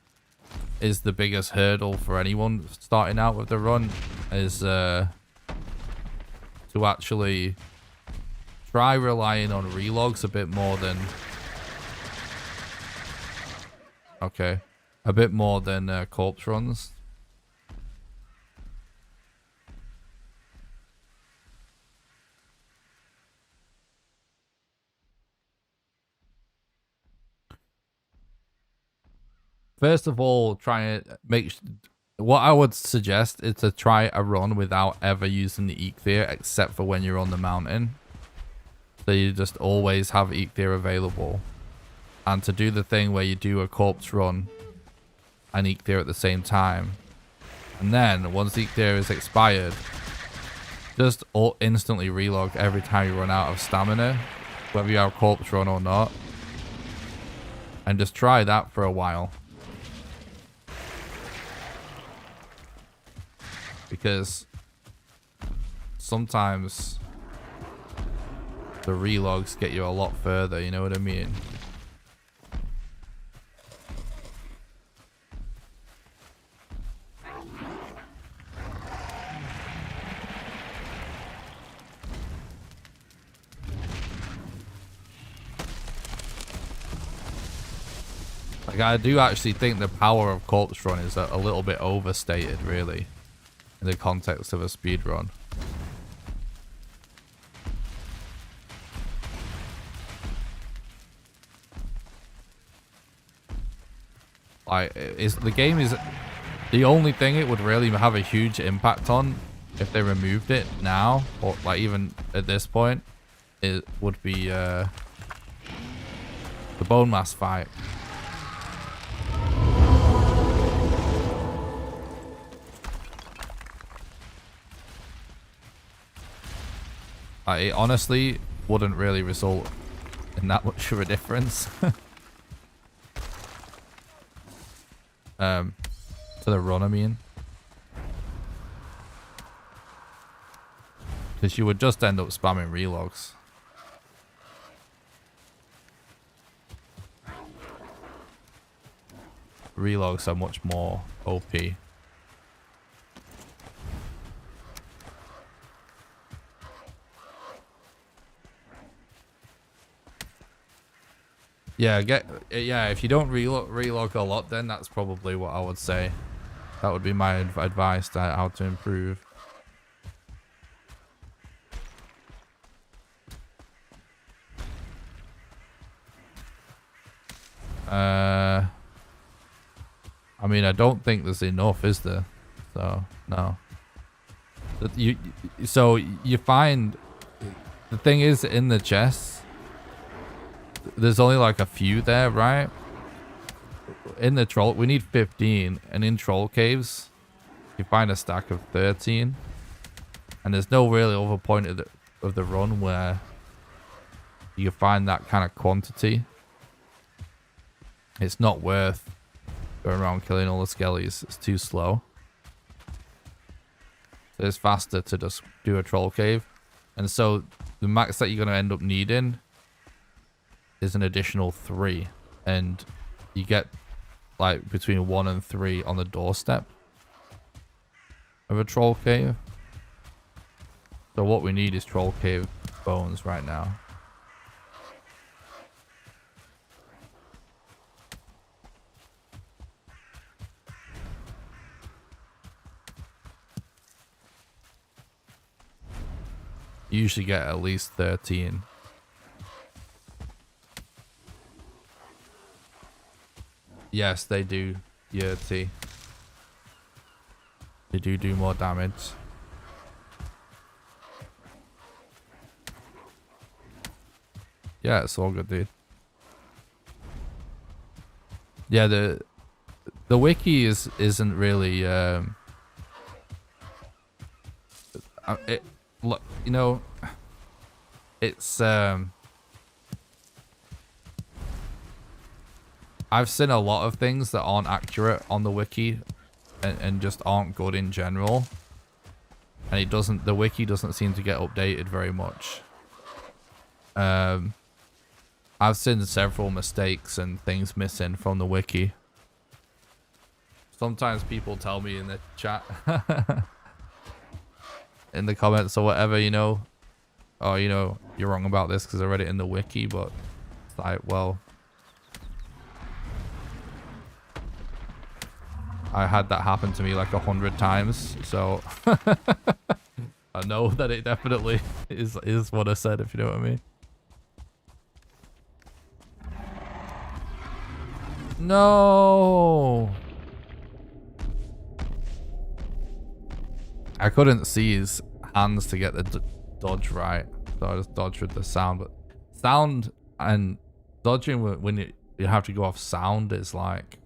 S1: is the biggest hurdle for anyone starting out with the run, is to actually try relying on relogs a bit more than a bit more than corpse runs. First of all, try and what I would suggest is to try a run without ever using the Eikthyr, except for when you're on the mountain. So you just always have Eikthyr available. And to do the thing where you do a corpse run and Eikthyr at the same time. And then, once Eikthyr is expired, just instantly relog every time you run out of stamina, whether you have corpse run or not. And just try that for a while. Because sometimes the relogs get you a lot further, you know what I mean? Like, I do actually think the power of corpse run is a little bit overstated, really, in the context of a speedrun. Like, the game is the only thing it would really have a huge impact on if they removed it now, or like even at this point, it would be the bone mass fight. It honestly wouldn't really result in that much of a difference. To the run, I mean. Because you would just end up spamming relogs. Relogs are much more OP. Yeah, if you don't relog a lot, then that's probably what I would say. That would be my advice to how to improve. I mean, I don't think there's enough, is there? So, no. So you find, the thing is, in the chests, there's only like a few there, right? In the troll, we need 15, and in troll caves, you find a stack of 13, and there's no really other point of the run where you find that kind of quantity. It's not worth going around killing all the skellies. It's too slow. So it's faster to just do a troll cave. And so the max that you're going to end up needing is an additional 3. And you get like between 1 and 3 on the doorstep of a troll cave. So what we need is troll cave bones right now. You usually get at least 13. Yes, they do. Yurty. They do more damage. Yeah, it's all good, dude. Yeah, the wiki isn't really look, you know, it's I've seen a lot of things that aren't accurate on the wiki and just aren't good in general, and the wiki doesn't seem to get updated very much. I've seen several mistakes and things missing from the wiki. Sometimes people tell me in the chat in the comments or whatever, you know, oh, you know, you're wrong about this because I read it in the wiki, but it's like, well, I had that happen to me like 100 times, so I know that it definitely is what I said, if you know what I mean. No, I couldn't see his hands to get the dodge right, so I just dodged with the sound. But sound and dodging when you have to go off sound is like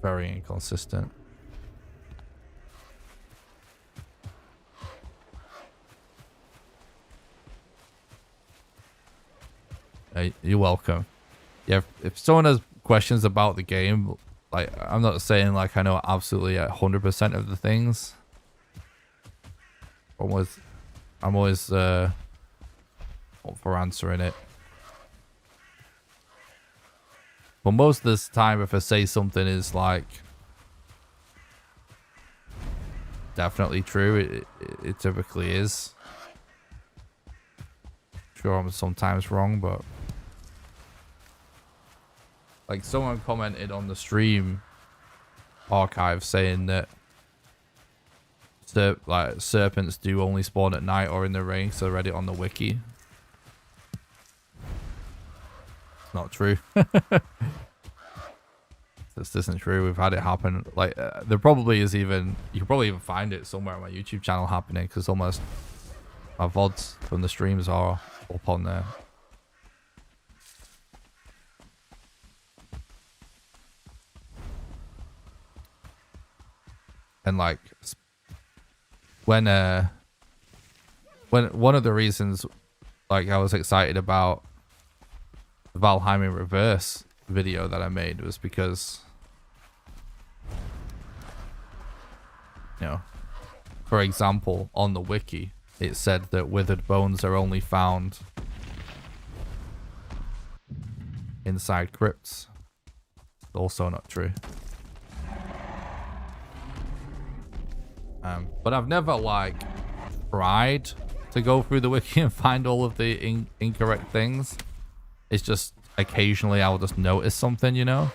S1: very inconsistent. Hey, you're welcome. Yeah, if someone has questions about the game, like, I'm not saying like I know absolutely 100% of the things. I'm always up for answering it. But most of this time, if I say something is like definitely true, it typically is. Sure, I'm sometimes wrong, but like someone commented on the stream archive saying that serpents do only spawn at night or in the rain, so I read it on the wiki. It's not true. This isn't true. We've had it happen. Like there probably is even, you can probably even find it somewhere on my YouTube channel happening, because almost my VODs from the streams are up on there. And like when one of the reasons like I was excited about the Valheim in reverse video that I made was because, you know, for example, on the wiki it said that withered bones are only found inside crypts. It's also not true. But I've never like tried to go through the wiki and find all of the incorrect things. It's just occasionally I'll just notice something, you know?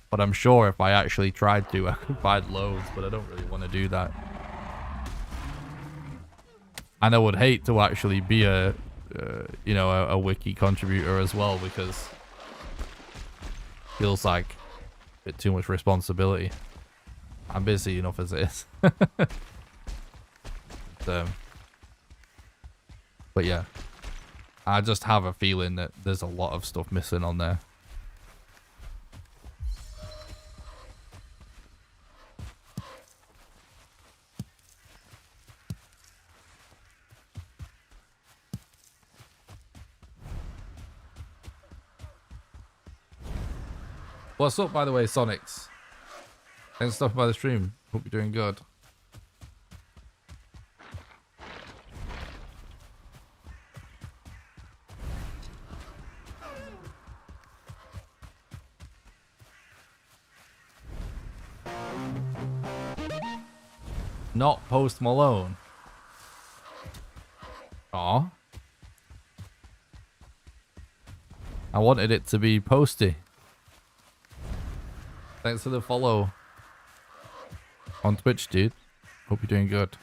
S1: But I'm sure if I actually tried to, I could find loads, but I don't really want to do that. And I would hate to actually be a wiki contributor as well, because it feels like a bit too much responsibility. I'm busy enough as it is. But yeah, I just have a feeling that there's a lot of stuff missing on there. What's up, by the way, Sonics? Thanks for stopping by the stream. Hope you're doing good. Not Post Malone. Aw. I wanted it to be Posty. Thanks for the follow on Twitch, dude. Hope you're doing good.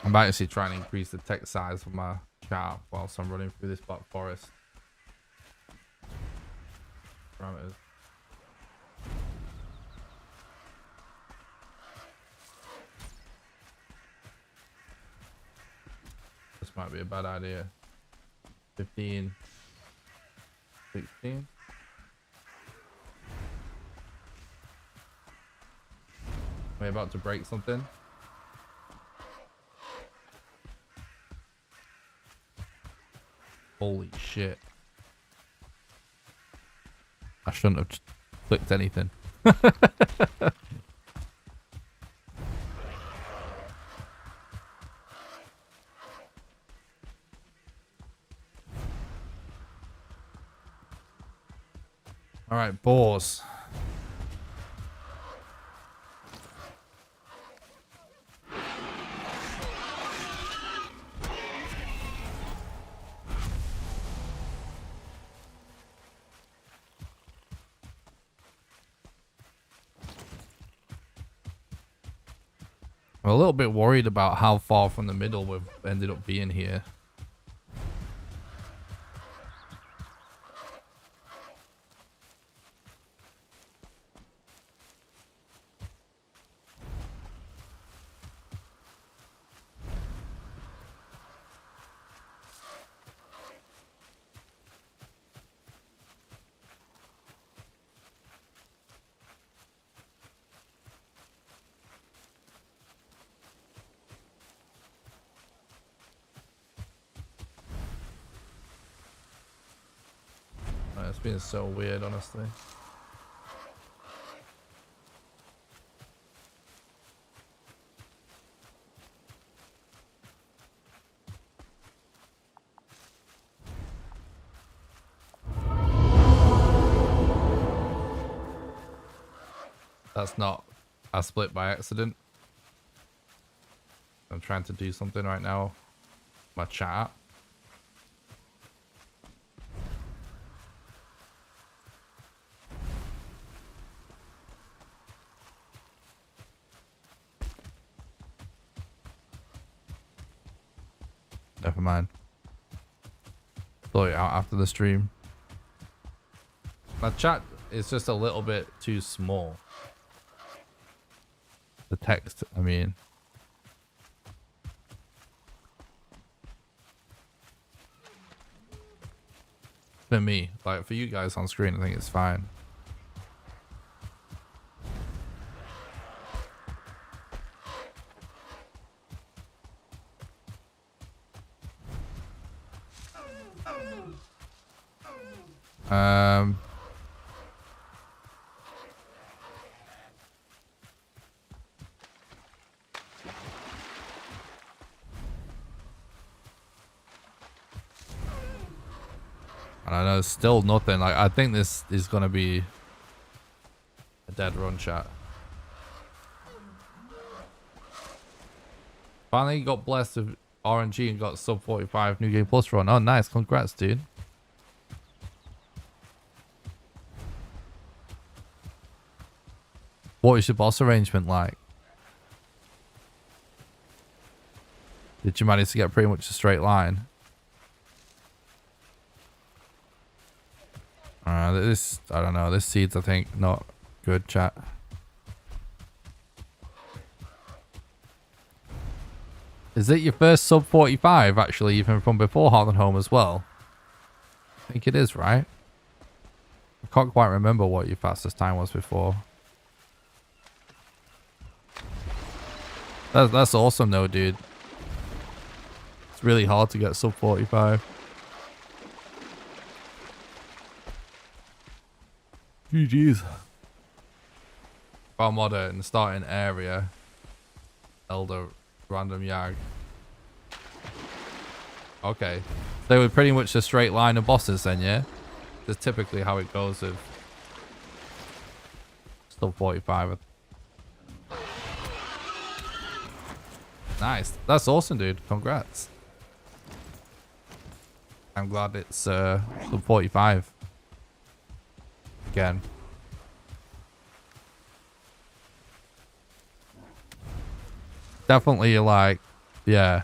S1: I'm actually trying to increase the text size of my chat whilst I'm running through this black forest. Parameters. This might be a bad idea. 15, 16. Am I about to break something? Holy shit. I shouldn't have clicked anything. All right, boars. I'm a little bit worried about how far from the middle we've ended up being here. It's been so weird, honestly. That's not a split by accident. I'm trying to do something right now. My chat. Never mind. Sort it out after the stream. My chat is just a little bit too small. The text, I mean. For me, like for you guys on screen, I think it's fine. I don't know, still nothing. Like, I think this is gonna be a dead run, chat. Finally got blessed with RNG and got sub 45 New Game Plus run. Oh, nice. Congrats, dude. What is your boss arrangement like? Did you manage to get pretty much a straight line? This, I don't know. This seed's, I think, not good, chat. Is it your first sub 45, actually, even from before Hearth and Home as well? I think it is, right? I can't quite remember what your fastest time was before. That's awesome, though, dude. It's really hard to get sub 45. GG's. Found modder in the starting area. Elder random yag. Okay. They were pretty much a straight line of bosses then, yeah? That's typically how it goes with sub 45. Nice. That's awesome, dude. Congrats. I'm glad it's sub 45. Again. Definitely, like, yeah.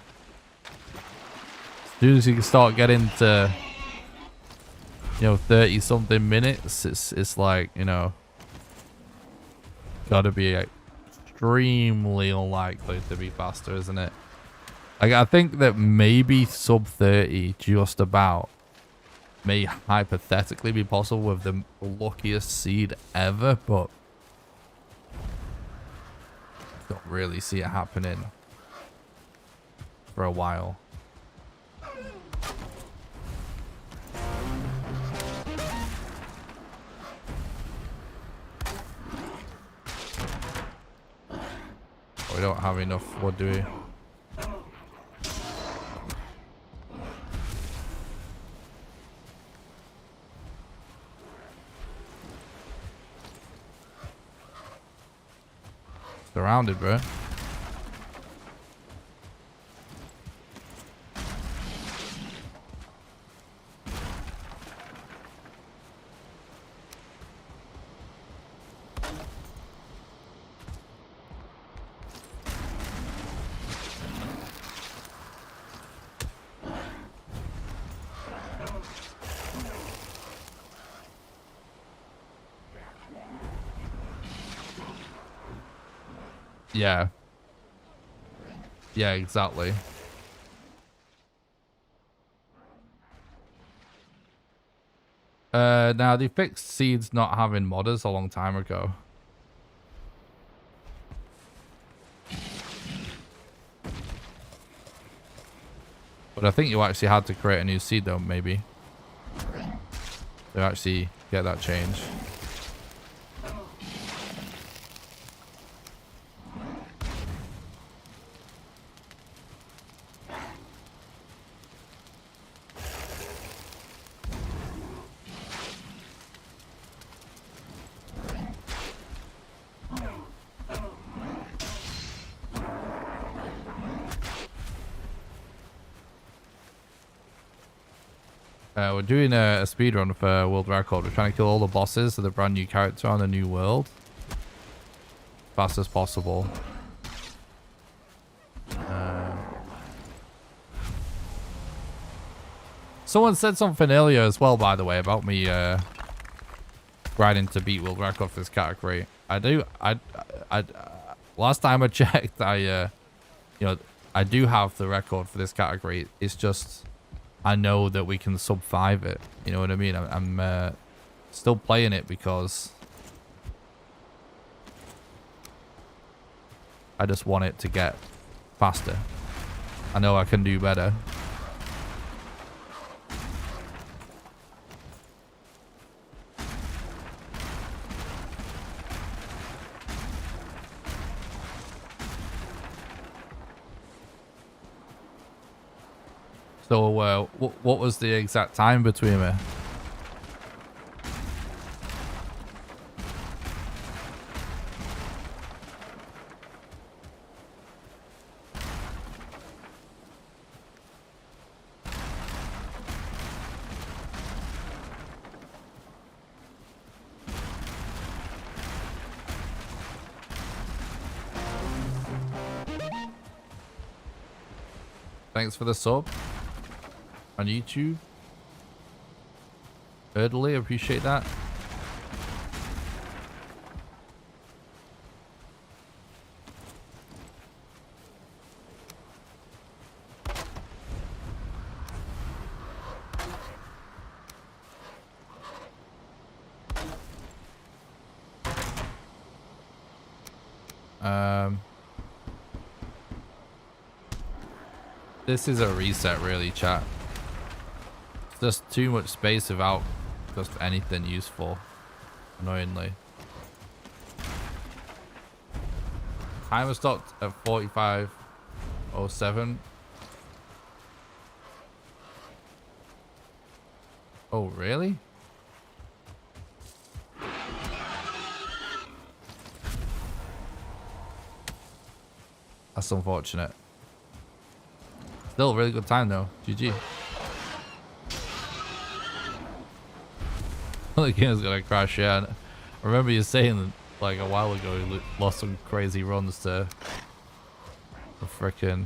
S1: As soon as you can start getting to, you know, 30 something minutes, it's like, you know, gotta be extremely unlikely to be faster, isn't it? Like, I think that maybe sub 30 just about may hypothetically be possible with the luckiest seed ever, but don't really see it happening for a while. We don't have enough wood, do we? Surrounded, bro. Yeah. Yeah, exactly. Now they fixed seeds not having modders a long time ago. But I think you actually had to create a new seed though, maybe. To actually get that change. We're doing a speedrun for world record. We're trying to kill all the bosses with a brand new character on a new world. Fast as possible. Someone said something earlier as well, by the way, about me grinding to beat world record for this category. Last time I checked, you know, I do have the record for this category. It's just I know that we can sub 5 it. You know what I mean? I'm still playing it because I just want it to get faster. I know I can do better. So, what was the exact time between me? Thanks for the sub on YouTube. Early, appreciate that. This is a reset, really, chat. It's just too much space without just anything useful, annoyingly. Timer stopped at 45:07. Oh, really? That's unfortunate. Still a really good time though. GG. The game's gonna crash, yeah. I remember you saying like a while ago you lost some crazy runs to the frickin'.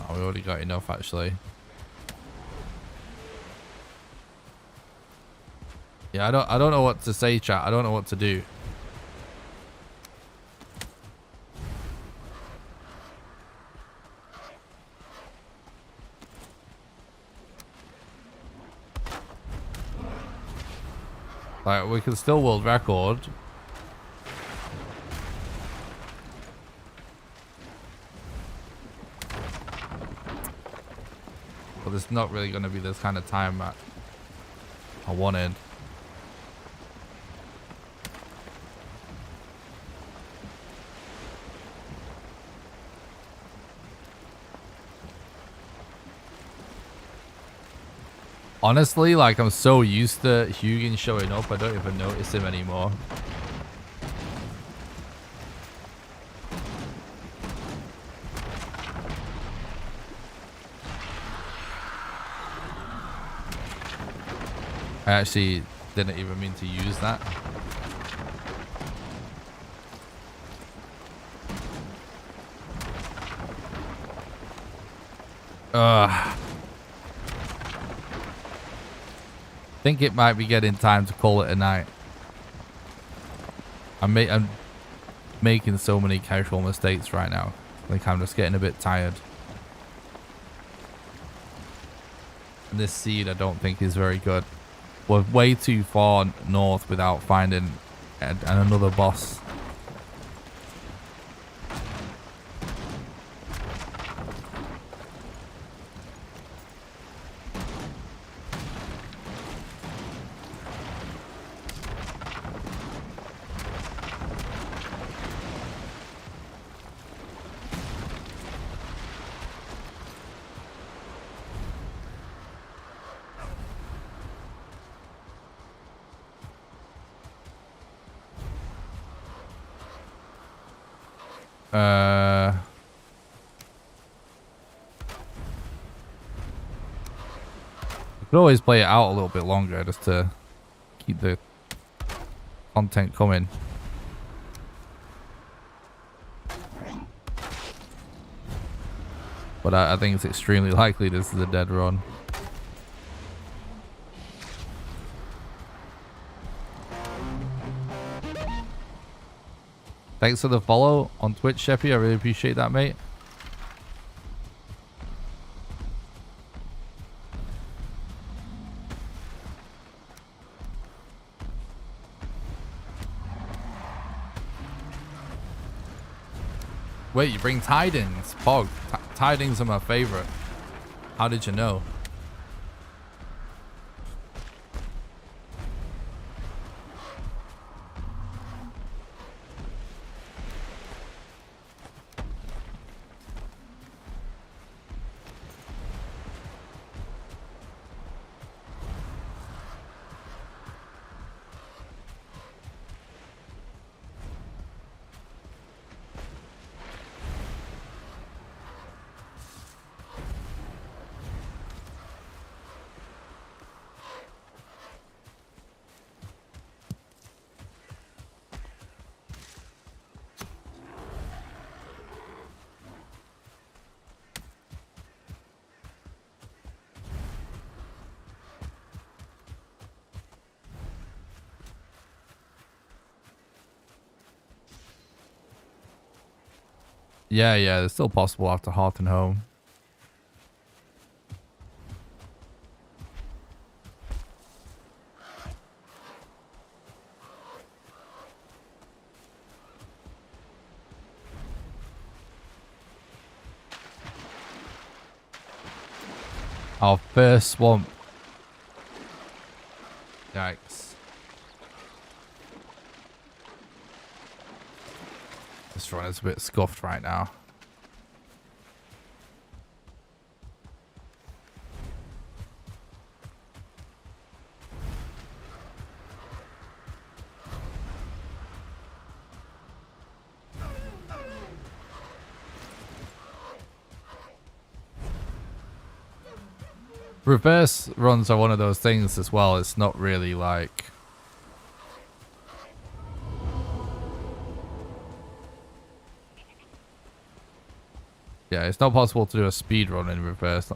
S1: Oh, we already got enough actually. Yeah, I don't know what to say, chat. I don't know what to do. Like, we can still world record. But it's not really going to be this kind of time that I wanted. Honestly, like, I'm so used to Hugin showing up, I don't even notice him anymore. I actually didn't even mean to use that. Ugh. Think it might be getting time to call it a night. I'm making so many casual mistakes right now. Like, I'm just getting a bit tired. And this seed I don't think is very good. We're way too far north without finding another boss. Could always play it out a little bit longer just to keep the content coming. But I think it's extremely likely this is a dead run. Thanks for the follow on Twitch, Sheppy. I really appreciate that, mate. Wait, you bring tidings? Pog. Tidings are my favorite. How did you know? Yeah, yeah, it's still possible after Hearth and Home. Our first swamp. Yikes. This run is a bit scuffed right now. Reverse runs are one of those things as well. It's not really like... Yeah, it's not possible to do a speed run in reverse.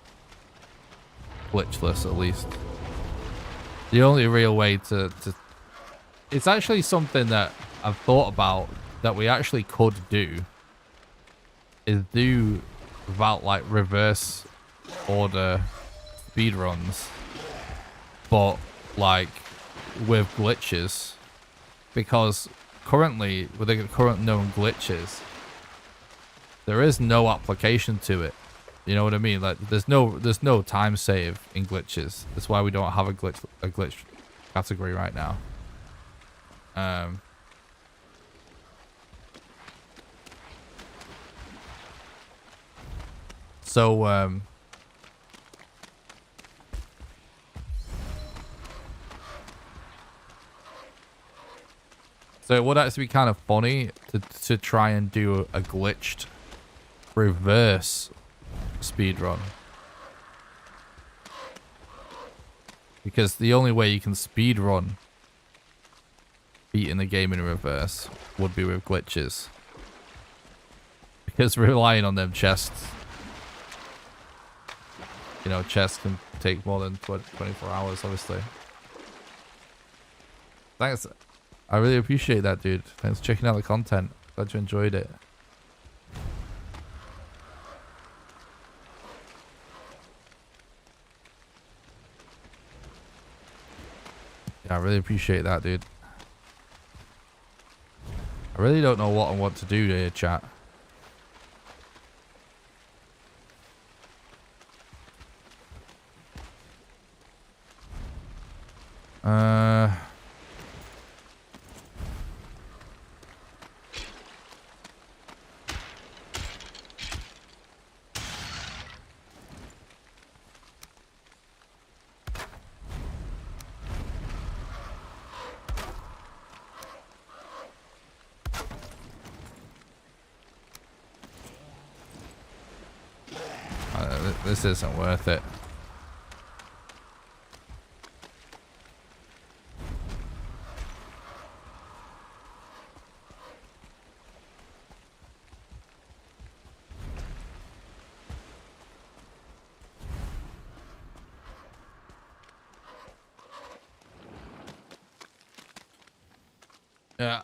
S1: Glitchless, at least. The only real way to... It's actually something that I've thought about that we actually could do. Is do about like reverse order speed runs, but like with glitches, because currently with the current known glitches there is no application to it. You know what I mean? Like there's no time save in glitches. That's why we don't have a glitch category right now. So it would actually be kind of funny to try and do a glitched reverse speedrun. Because the only way you can speedrun beating the game in reverse would be with glitches. Because relying on them chests, you know, chests can take more than 24 hours, obviously. Thanks. I really appreciate that, dude. Thanks for checking out the content. Glad you enjoyed it. Yeah, I really appreciate that, dude. I really don't know what I want to do here, chat. This isn't worth it. Yeah.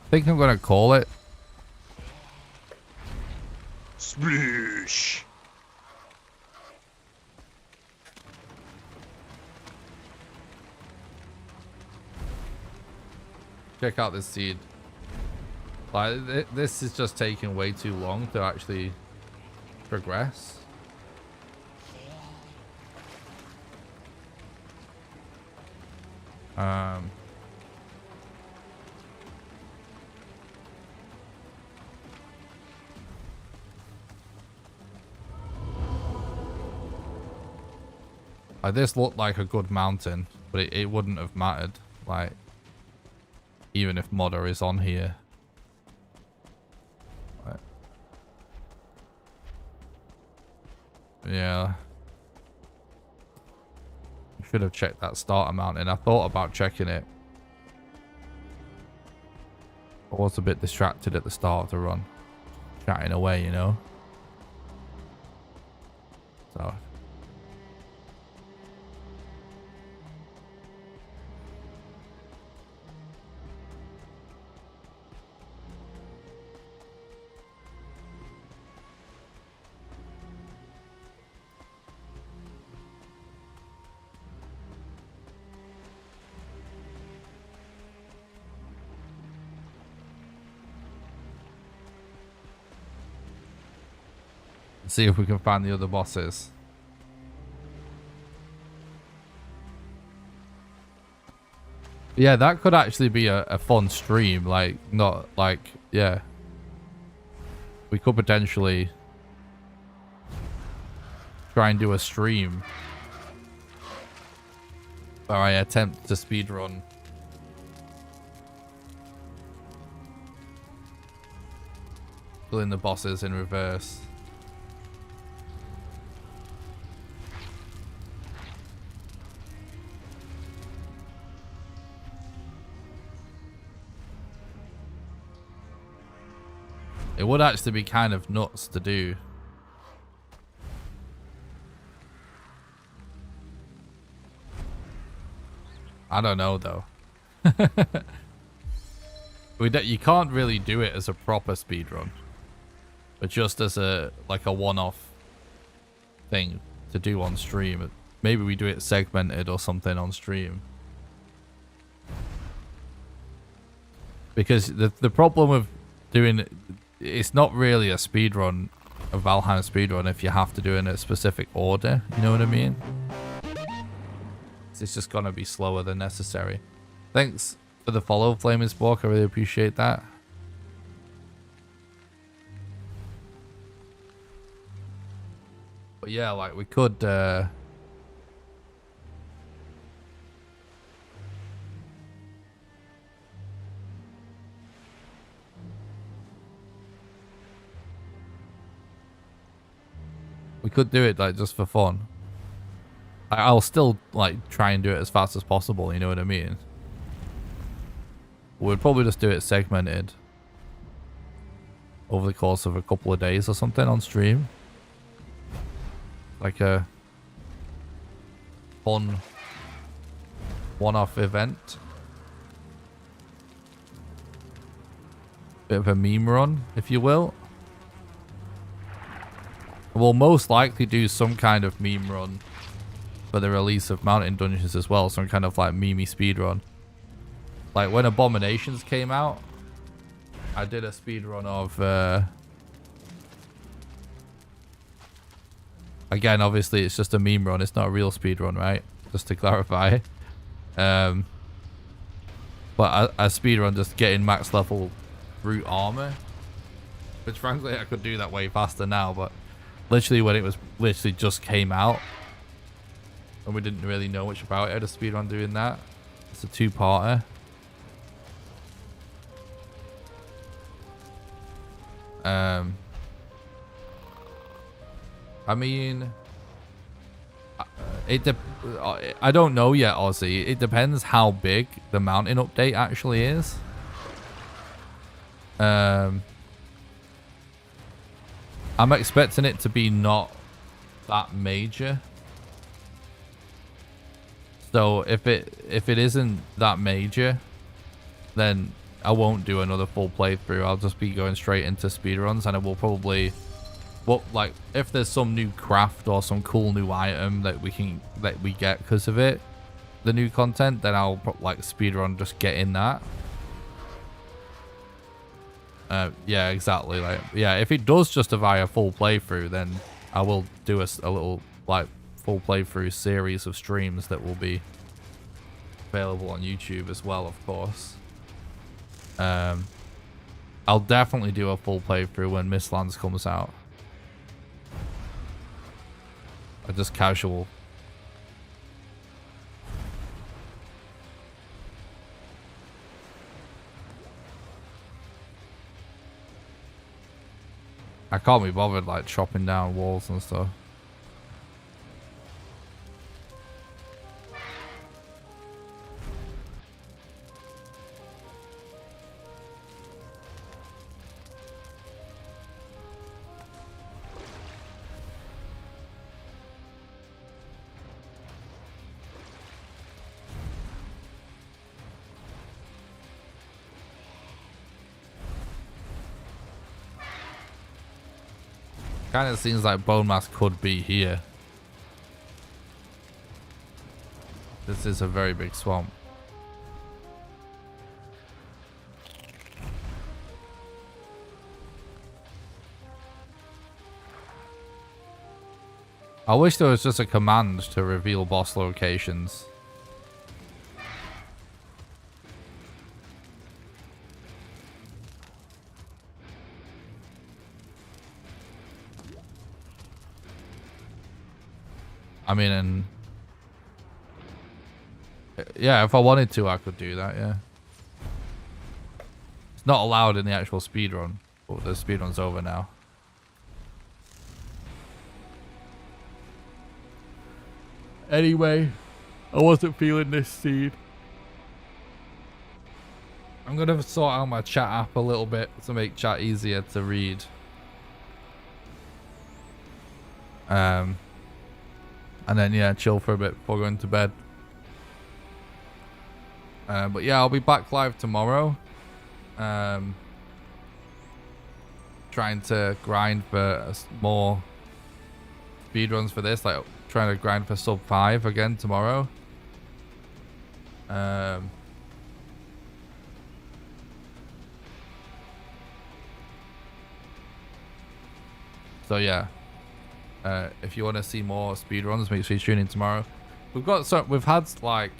S1: I think I'm gonna call it.
S2: Sploosh.
S1: Check out this seed. Like this is just taking way too long to actually progress. Like this looked like a good mountain, but it wouldn't have mattered. Like, even if Modder is on here. Like, yeah. Should have checked that starter mountain. I thought about checking it. I was a bit distracted at the start of the run. Chatting away, you know. So. See if we can find the other bosses. Yeah, that could actually be a fun stream. Like, not like, yeah. We could potentially try and do a stream where I attempt to speedrun killing the bosses in reverse. It would actually be kind of nuts to do. I don't know though. You can't really do it as a proper speedrun, but just as a like a one-off thing to do on stream. Maybe we do it segmented or something on stream. Because the problem with doing it, it's not really a speedrun, a Valheim speedrun, if you have to do it in a specific order. You know what I mean? It's just gonna be slower than necessary. Thanks for the follow, Flaming Spork. I really appreciate that. But yeah, like we could do it like just for fun. I'll still like try and do it as fast as possible, you know what I mean? We'd probably just do it segmented over the course of a couple of days or something on stream. Like a fun one-off event. Bit of a meme run, if you will. We'll most likely do some kind of meme run for the release of Mountain Dungeons as well. Some kind of like memey speedrun. Like when Abominations came out, I did a speedrun of... Again, obviously it's just a meme run. It's not a real speedrun, right? Just to clarify. But a speedrun just getting max level brute armor. Which frankly I could do that way faster now, but... Literally when it was literally just came out and we didn't really know much about it, I had a speedrun doing that. It's a two-parter. I mean, I don't know yet, Ozzy. It depends how big the mountain update actually is. I'm expecting it to be not that major. So if it isn't that major, then I won't do another full playthrough. I'll just be going straight into speedruns, and I will probably, well, like if there's some new craft or some cool new item that we get because of it, the new content, then I'll like speedrun just getting that. Yeah, exactly. Like, yeah, if it does justify a full playthrough, then I will do a little like full playthrough series of streams that will be available on YouTube as well, of course. I'll definitely do a full playthrough when Mistlands comes out. Or just casual. I can't be bothered like chopping down walls and stuff. Kind of seems like bone mass could be here. This is a very big swamp. I wish there was just a command to reveal boss locations. I mean, and yeah, if I wanted to, I could do that, yeah. It's not allowed in the actual speedrun, but the speedrun's over now. Anyway, I wasn't feeling this seed. I'm gonna sort out my chat app a little bit to make chat easier to read. And then yeah, chill for a bit before going to bed. But yeah, I'll be back live tomorrow. Trying to grind for more speedruns for this, like trying to grind for sub 5 again tomorrow. So yeah, if you want to see more speedruns, make sure you tune in tomorrow. We've had like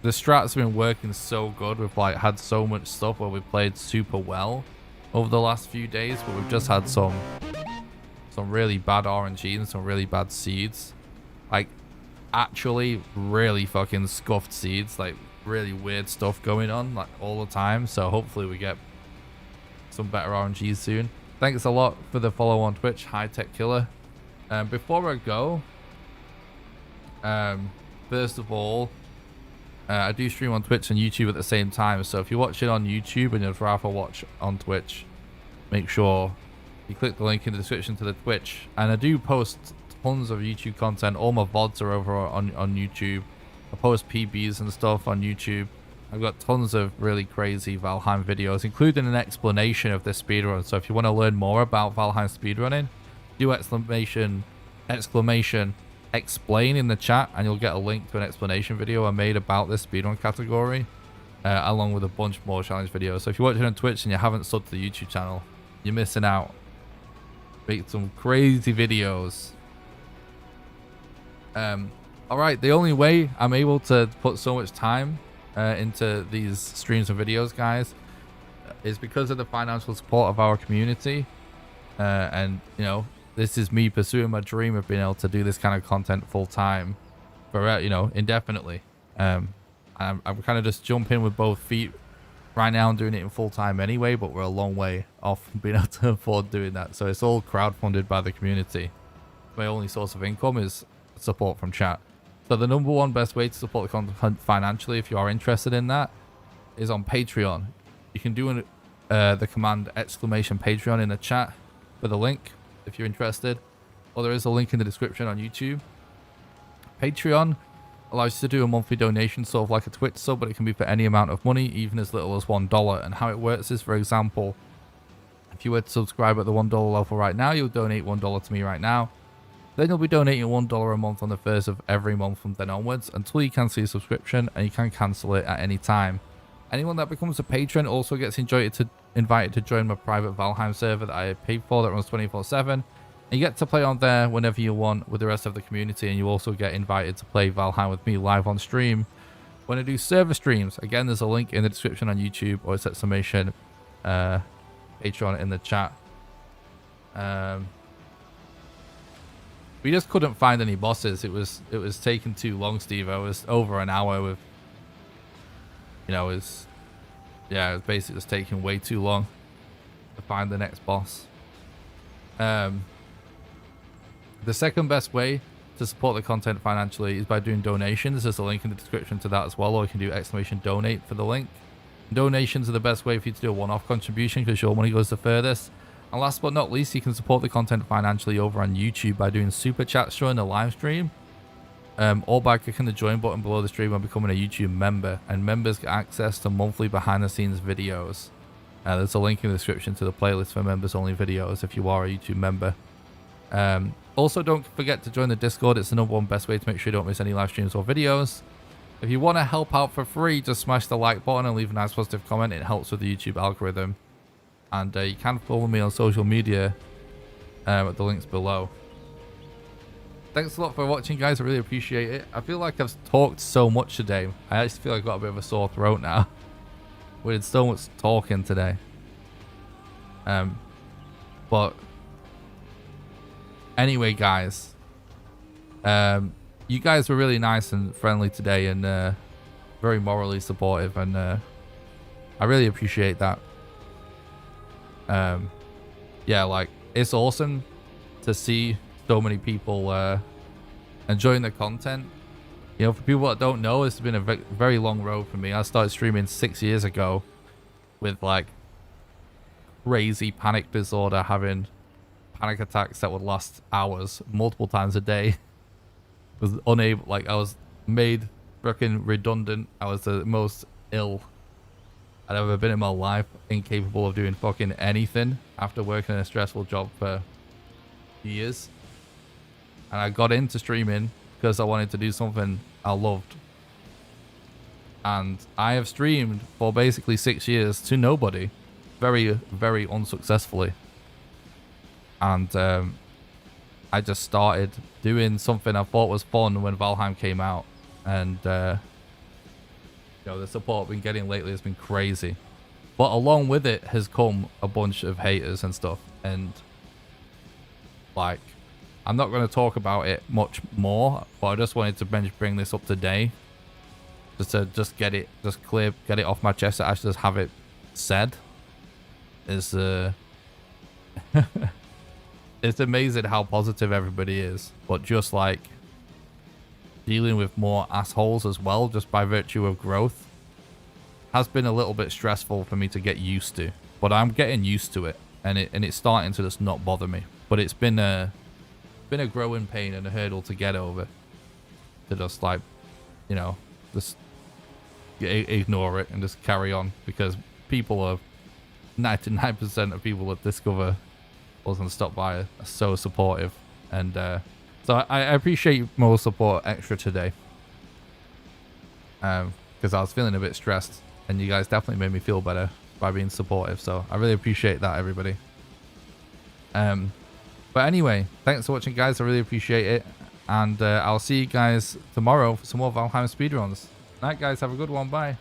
S1: the strats have been working so good. We've like had so much stuff where we've played super well over the last few days, but we've just had some really bad RNG and some really bad seeds, like actually really fucking scuffed seeds, like really weird stuff going on like all the time. So hopefully we get some better RNG soon. Thanks a lot for the follow on Twitch, High Tech Killer. Before I go, first of all, I do stream on Twitch and YouTube at the same time, so if you're watching on YouTube and you'd rather watch on Twitch, make sure you click the link in the description to the Twitch. And I do post tons of YouTube content. All my VODs are over on YouTube. I post PBs and stuff on YouTube. I've got tons of really crazy Valheim videos, including an explanation of this speedrun. So if you want to learn more about Valheim speedrunning, do exclamation explain in the chat, and you'll get a link to an explanation video I made about this speedrun category, along with a bunch more challenge videos. So if you're watching on Twitch and you haven't subbed to the YouTube channel, you're missing out. Make some crazy videos. All right, the only way I'm able to put so much time into these streams and videos, guys, is because of the financial support of our community. And you know, this is me pursuing my dream of being able to do this kind of content full time for indefinitely. I'm kind of just jumping with both feet right now. I'm doing it in full time anyway, but we're a long way off from being able to afford doing that. So it's all crowdfunded by the community. My only source of income is support from chat. So the number one best way to support the content financially, if you are interested in that, is on Patreon. You can do the command !Patreon in the chat for the link if you're interested, or there is a link in the description on YouTube. Patreon allows you to do a monthly donation, sort of like a Twitch sub, but it can be for any amount of money, even as little as $1. And how it works is, for example, if you were to subscribe at the $1 level right now, you'll donate $1 to me right now. Then you'll be donating $1 a month on the first of every month from then onwards until you cancel your subscription, and you can cancel it at any time. Anyone that becomes a patron also gets invited to join my private Valheim server that I paid for, that runs 24/7. And you get to play on there whenever you want with the rest of the community, and you also get invited to play Valheim with me live on stream when I do server streams. Again, there's a link in the description on YouTube, or it's exclamation Patreon in the chat. We just couldn't find any bosses. It was taking too long, Steve. I was over an hour with, it was basically just taking way too long to find the next boss. The second best way to support the content financially is by doing donations. There's a link in the description to that as well, or you can do !Donate for the link. Donations are the best way for you to do a one-off contribution, because your money goes the furthest. And last but not least, you can support the content financially over on YouTube by doing super chats during the live stream, or by clicking the join button below the stream and becoming a YouTube member. And members get access to monthly behind the scenes videos. There's a link in the description to the playlist for members only videos if you are a YouTube member. Also, don't forget to join the Discord. It's the #1 best way to make sure you don't miss any live streams or videos. If you want to help out for free, just smash the like button and leave a nice positive comment. It helps with the YouTube algorithm. And you can follow me on social media at the links below. Thanks a lot for watching, guys. I really appreciate it. I feel like I've talked so much today. I actually feel like I've got a bit of a sore throat now. We did so much talking today. But anyway, guys, you guys were really nice and friendly today, and very morally supportive, and I really appreciate that. Yeah, like, it's awesome to see so many people enjoying the content. You know, for people that don't know, it's been a very long road for me. I started streaming 6 years ago with like crazy panic disorder, having panic attacks that would last hours, multiple times a day. Was unable, like, I was made freaking redundant. I was the most ill I'd ever been in my life, incapable of doing fucking anything after working a stressful job for years. And I got into streaming because I wanted to do something I loved. And I have streamed for basically 6 years to nobody, very, very unsuccessfully. And I just started doing something I thought was fun when Valheim came out, and you know, the support I've been getting lately has been crazy. But along with it has come a bunch of haters and stuff, and like, I'm not going to talk about it much more, but I just wanted to bring this up today, just to get it off my chest, to actually just have it said. Is it's amazing how positive everybody is, but just like dealing with more assholes as well, just by virtue of growth, has been a little bit stressful for me to get used to. But I'm getting used to it, and it's starting to just not bother me. But it's been a growing pain and a hurdle to get over, to just, like, you know, just ignore it and just carry on, because people are 99% of people that discover us and stop by are so supportive, and so I appreciate more support extra today, because I was feeling a bit stressed, and you guys definitely made me feel better by being supportive, so I really appreciate that, everybody. But anyway, thanks for watching, guys. I really appreciate it, and I'll see you guys tomorrow for some more Valheim speedruns. Night, guys. Have a good one. Bye.